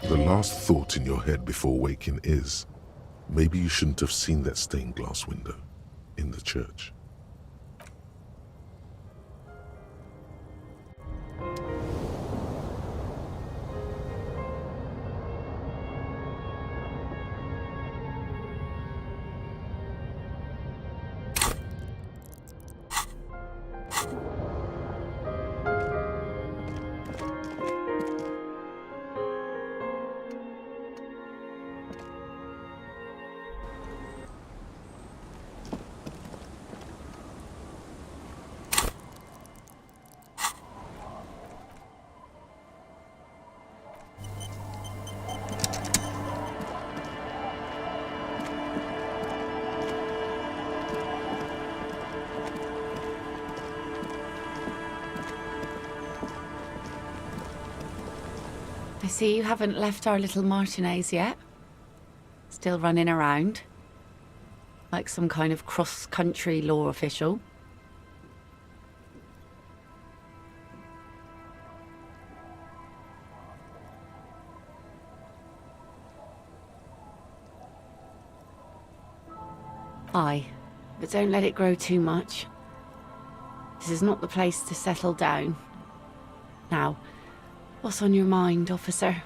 The last thought in your head before waking is, maybe you shouldn't have seen that stained glass window in the church.
see you haven't left our little Martinez yet. Still running around. Like some kind of cross-country law official. Aye, but don't let it grow too much. This is not the place to settle down. Now, what's on your mind, officer?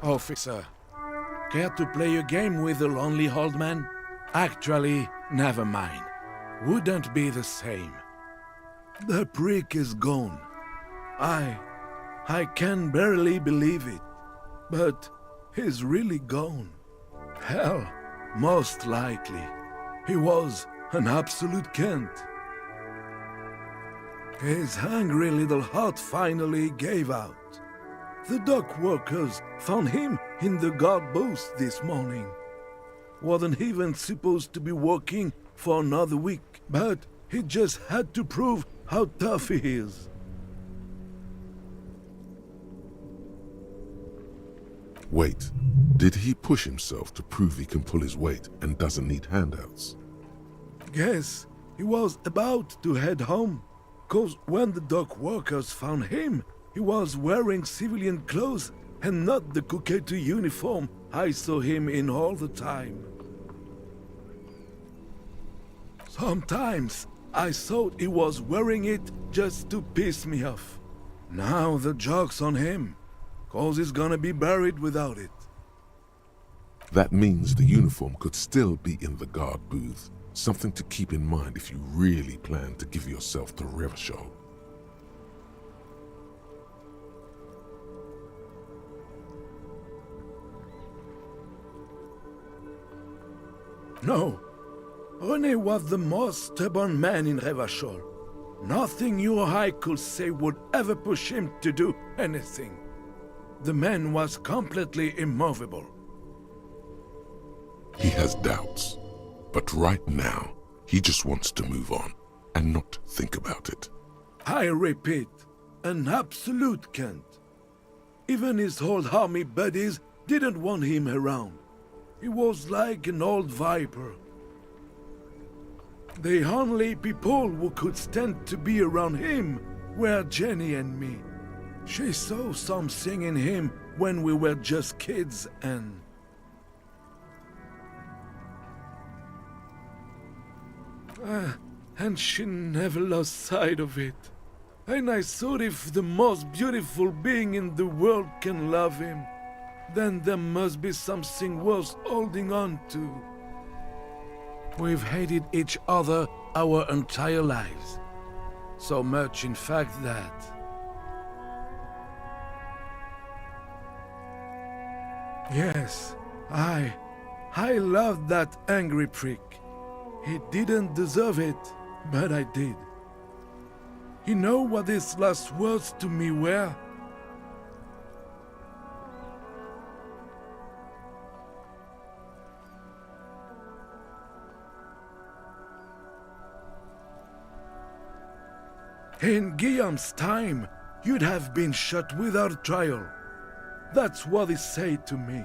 Officer, care to play a game with the lonely old man? Actually, never mind. Wouldn't be the same. The prick is gone. I can barely believe it. But he's really gone. Hell, most likely. He was an absolute cunt. His hungry little heart finally gave out. The dock workers found him in the guard booth this morning. Wasn't even supposed to be working for another week, but he just had to prove how tough he is.
Wait, did he push himself to prove he can pull his weight and doesn't need handouts?
Guess he was about to head home, 'cause when the dock workers found him, he was wearing civilian clothes and not the Kuketu uniform I saw him in all the time. Sometimes I thought he was wearing it just to piss me off. Now the joke's on him, 'cause he's gonna be buried without it.
That means the uniform could still be in the guard booth. Something to keep in mind if you really plan to give yourself to Revachol.
No, René was the most stubborn man in Revachol. Nothing you or I could say would ever push him to do anything. The man was completely immovable.
He has doubts, but right now, he just wants to move on and not think about it.
I repeat, an absolute cunt. Even his old army buddies didn't want him around. He was like an old viper. The only people who could stand to be around him were Jenny and me. She saw something in him when we were just kids and she never lost sight of it. And I thought if the most beautiful being in the world can love him, then there must be something worth holding on to. We've hated each other our entire lives. So much, in fact, that... Yes, I loved that angry prick. He didn't deserve it, but I did. You know what his last words to me were? In Guillaume's time, you'd have been shot without trial. That's what he said to me.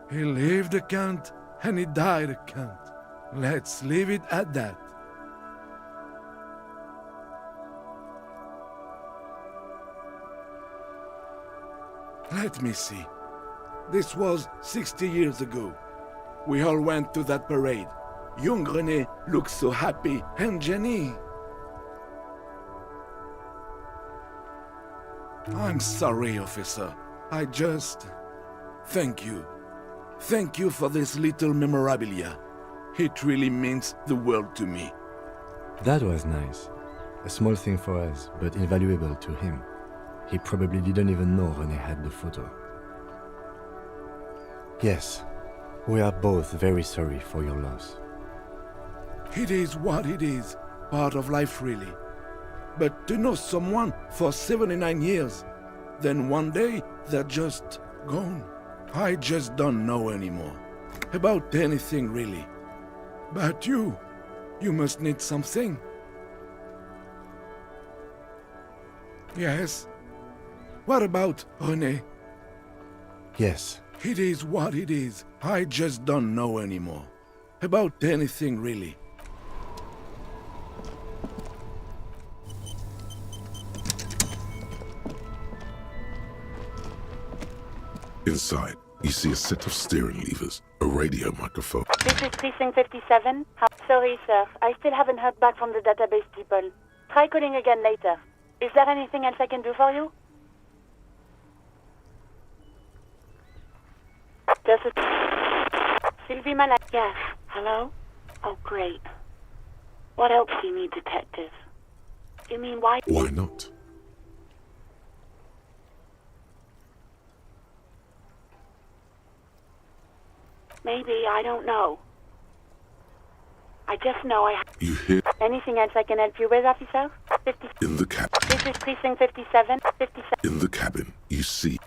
He lived a cunt, and he died a cunt. Let's leave it at that. Let me see. This was 60 years ago. We all went to that parade. Young René looked so happy, and Jenny... I'm sorry, officer. I just... Thank you. Thank you for this little memorabilia. It really means the world to me.
That was nice. A small thing for us, but invaluable to him. He probably didn't even know René had the photo. Yes, we are both very sorry for your loss.
It is what it is. Part of life, really. But to know someone for 79 years, then one day they're just gone. I just don't know anymore. About anything, really. But you must need something. Yes? What about René?
Yes.
It is what it is. I just don't know anymore. About anything, really.
Inside, you see a set of steering levers, a radio microphone.
This is Precinct 57. Sorry, sir. I still haven't heard back from the database people. Try calling again later. Is there anything else I can do for you? Does it... Sylvie Malak... Yes. Hello? Oh, great. What else do you need, detective? You mean why...
Why not?
Maybe, I don't know. I just know I...
You hear
Anything else I can help you with, officer? 50...
in the cabin.
This is Precinct 57. 57.
In the cabin, you see...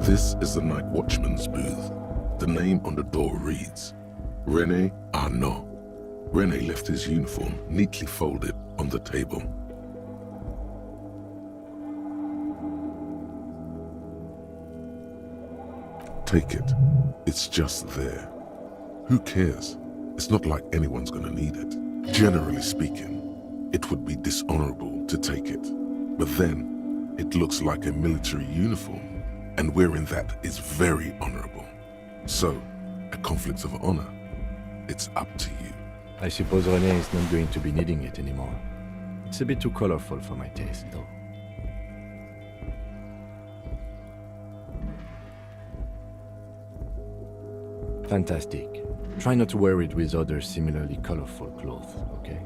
This is the night watchman's booth. The name on the door reads, René Arnaud. René left his uniform neatly folded on the table. Take it. It's just there. Who cares? It's not like anyone's gonna need it. Generally speaking, it would be dishonorable to take it. But then, it looks like a military uniform, and wearing that is very honorable. So, a conflict of honor, it's up to you.
I suppose René is not going to be needing it anymore. It's a bit too colorful for my taste, though. Fantastic. Try not to wear it with other similarly colorful clothes, okay?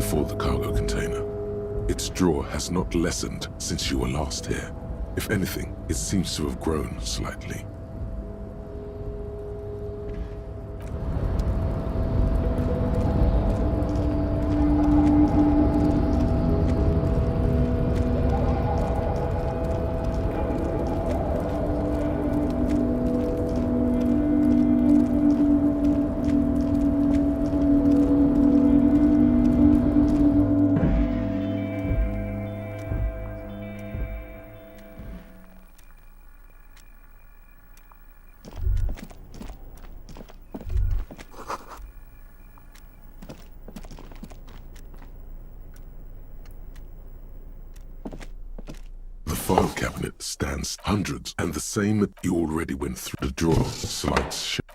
before the cargo container. Its drawer has not lessened since you were last here. If anything, it seems to have grown slightly. The file cabinet stands hundreds, and the same that you already went through. The drawer slides shut.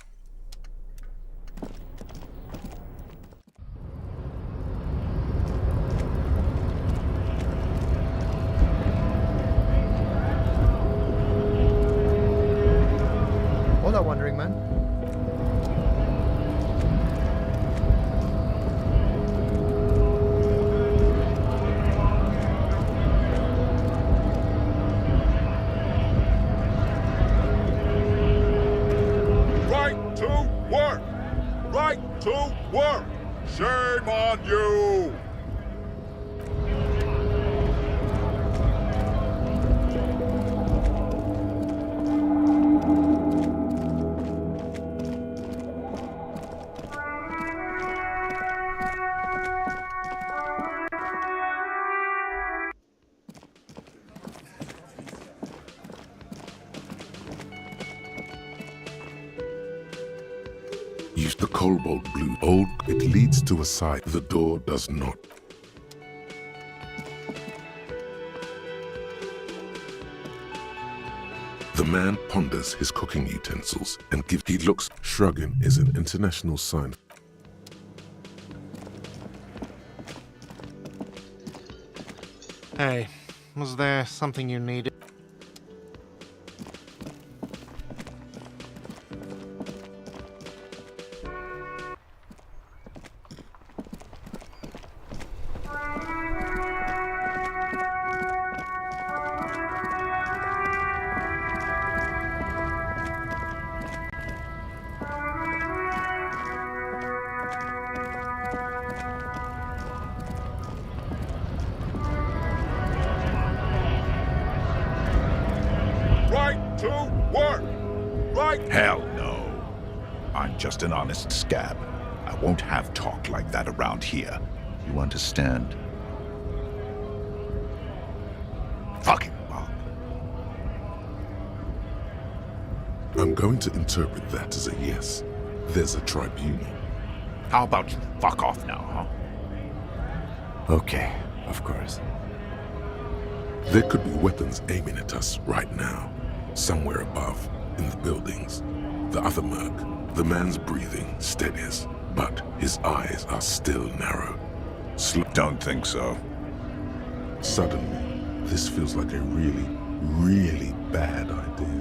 Hola, Wandering Man.
Right to work! Right to work! Shame on you!
Use the cobalt blue. Old, it leads to a side. The door does not. The man ponders his cooking utensils and he looks. Shrugging is an international sign.
Hey, was there something you needed?
Right to work! Right.
Hell no. I'm just an honest scab. I won't have talk like that around here. You understand? Fucking mom.
I'm going to interpret that as a yes. There's a tribunal.
How about you fuck off now, huh?
Okay, of course.
There could be weapons aiming at us right now. Somewhere above, in the buildings. The other merc, the man's breathing steadies, but his eyes are still narrow.
Don't think so.
Suddenly, this feels like a really, really bad idea.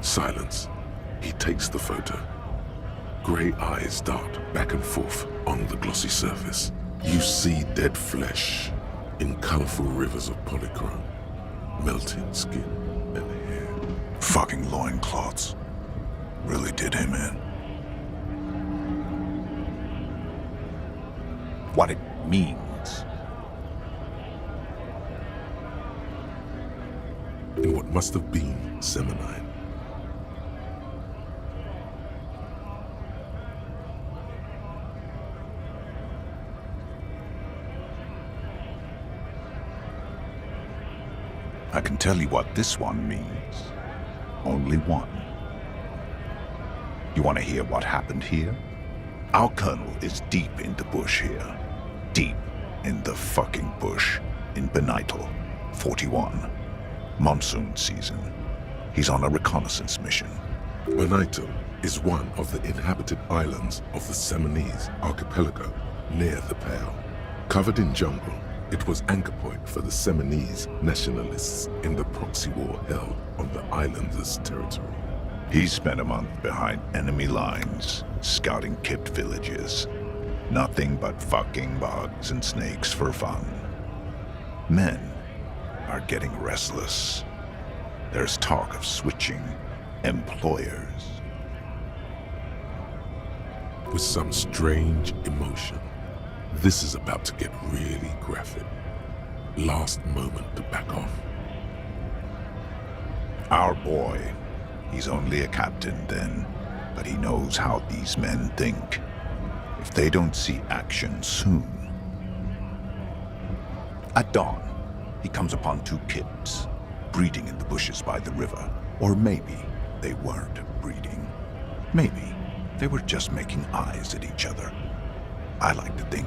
Silence. He takes the photo. Grey eyes dart back and forth on the glossy surface. You see dead flesh in colorful rivers of polychrome, melting skin and hair.
Fucking loincloths. Really did him in. What it means.
In what must have been Seminine.
I can tell you what this one means. Only one. You want to hear what happened here? Our colonel is deep in the bush here. Deep in the fucking bush in Benital, 41. Monsoon season. He's on a reconnaissance mission.
Benito, is one of the inhabited islands of the Seminoles archipelago near the Pale. Covered in jungle, it was anchor point for the Seminoles nationalists in the proxy war held on the islanders' territory.
He spent a month behind enemy lines, scouting kept villages. Nothing but fucking bugs and snakes for fun. Men are getting restless. There's talk of switching employers.
With some strange emotion, this is about to get really graphic. Last moment to back off.
Our boy, he's only a captain then, but he knows how these men think. If they don't see action soon. At dawn, he comes upon two kids, breeding in the bushes by the river. Or maybe they weren't breeding. Maybe they were just making eyes at each other. I like to think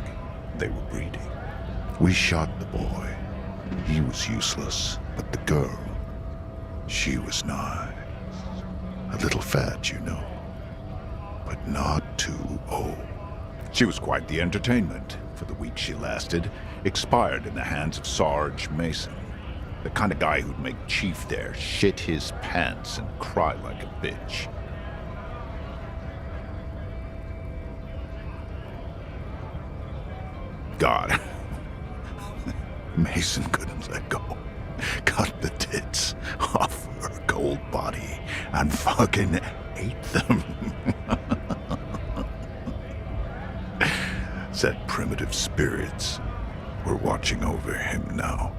they were breeding. We shot the boy. He was useless, but the girl, she was nice. A little fat, you know, but not too old. She was quite the entertainment for the week she lasted. Expired in the hands of Sarge Mason, the kind of guy who'd make Chief there shit his pants and cry like a bitch. God, Mason couldn't let go. Cut the tits off her cold body and fucking ate them. Said primitive spirits were watching over him now.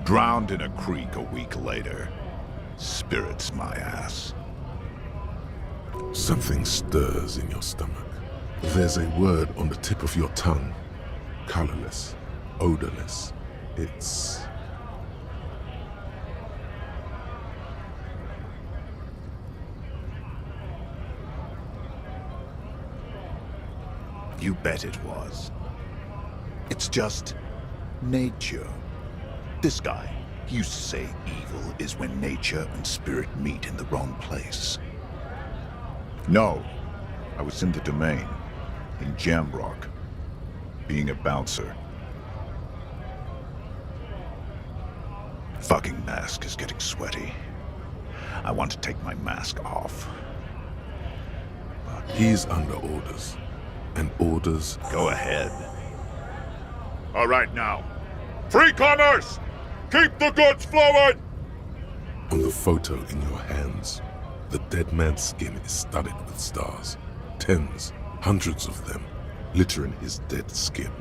Drowned in a creek a week later. Spirits my ass.
Something stirs in your stomach. There's a word on the tip of your tongue. Colorless, odorless. It's...
You bet it was. It's just nature. This guy, he used to say evil is when nature and spirit meet in the wrong place. No, I was in the domain, in Jamrock, being a bouncer. Fucking mask is getting sweaty. I want to take my mask off.
But he's under orders. And orders...
Go ahead.
All right now. Free commerce! Keep the goods flowing!
On the photo in your hands, the dead man's skin is studded with stars. Tens, hundreds of them, littering his dead skin.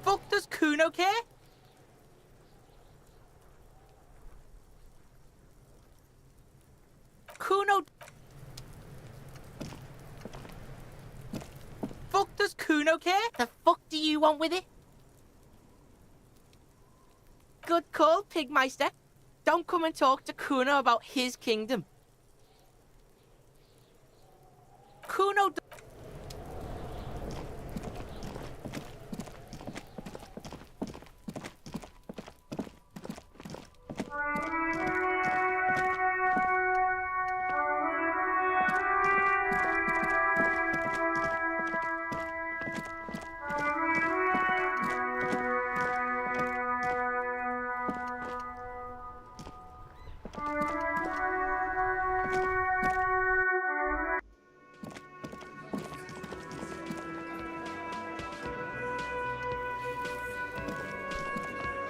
Fuck does Kuno care? Kuno care? The fuck do you want with it? Good call, Pigmeister. Don't come and talk to Kuno about his kingdom. Kuno.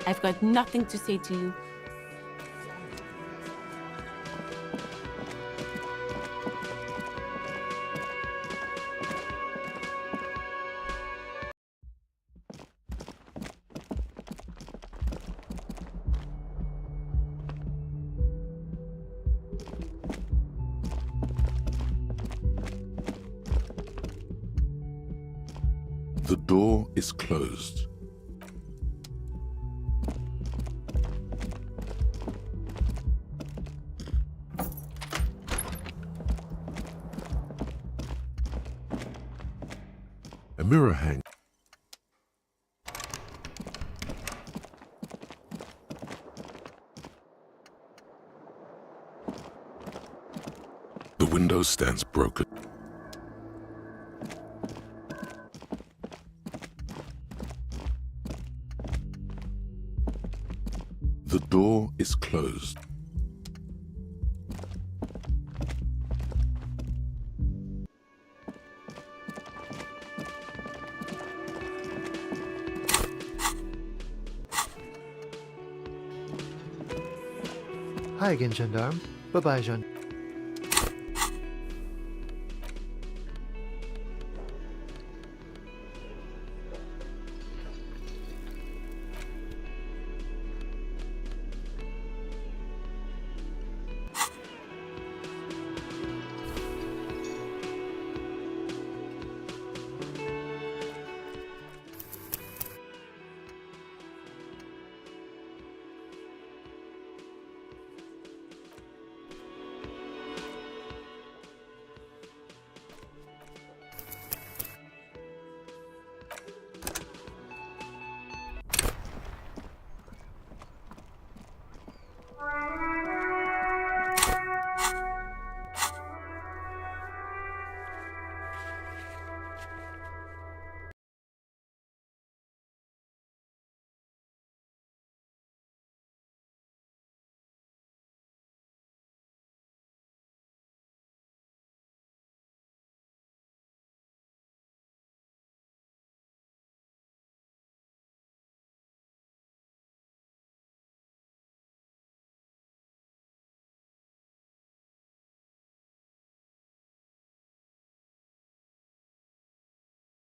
I've got nothing to say to you.
The door is closed. A mirror hangs. The window stands broken. The door is closed.
Hi again, gendarme. Bye-bye, Jean.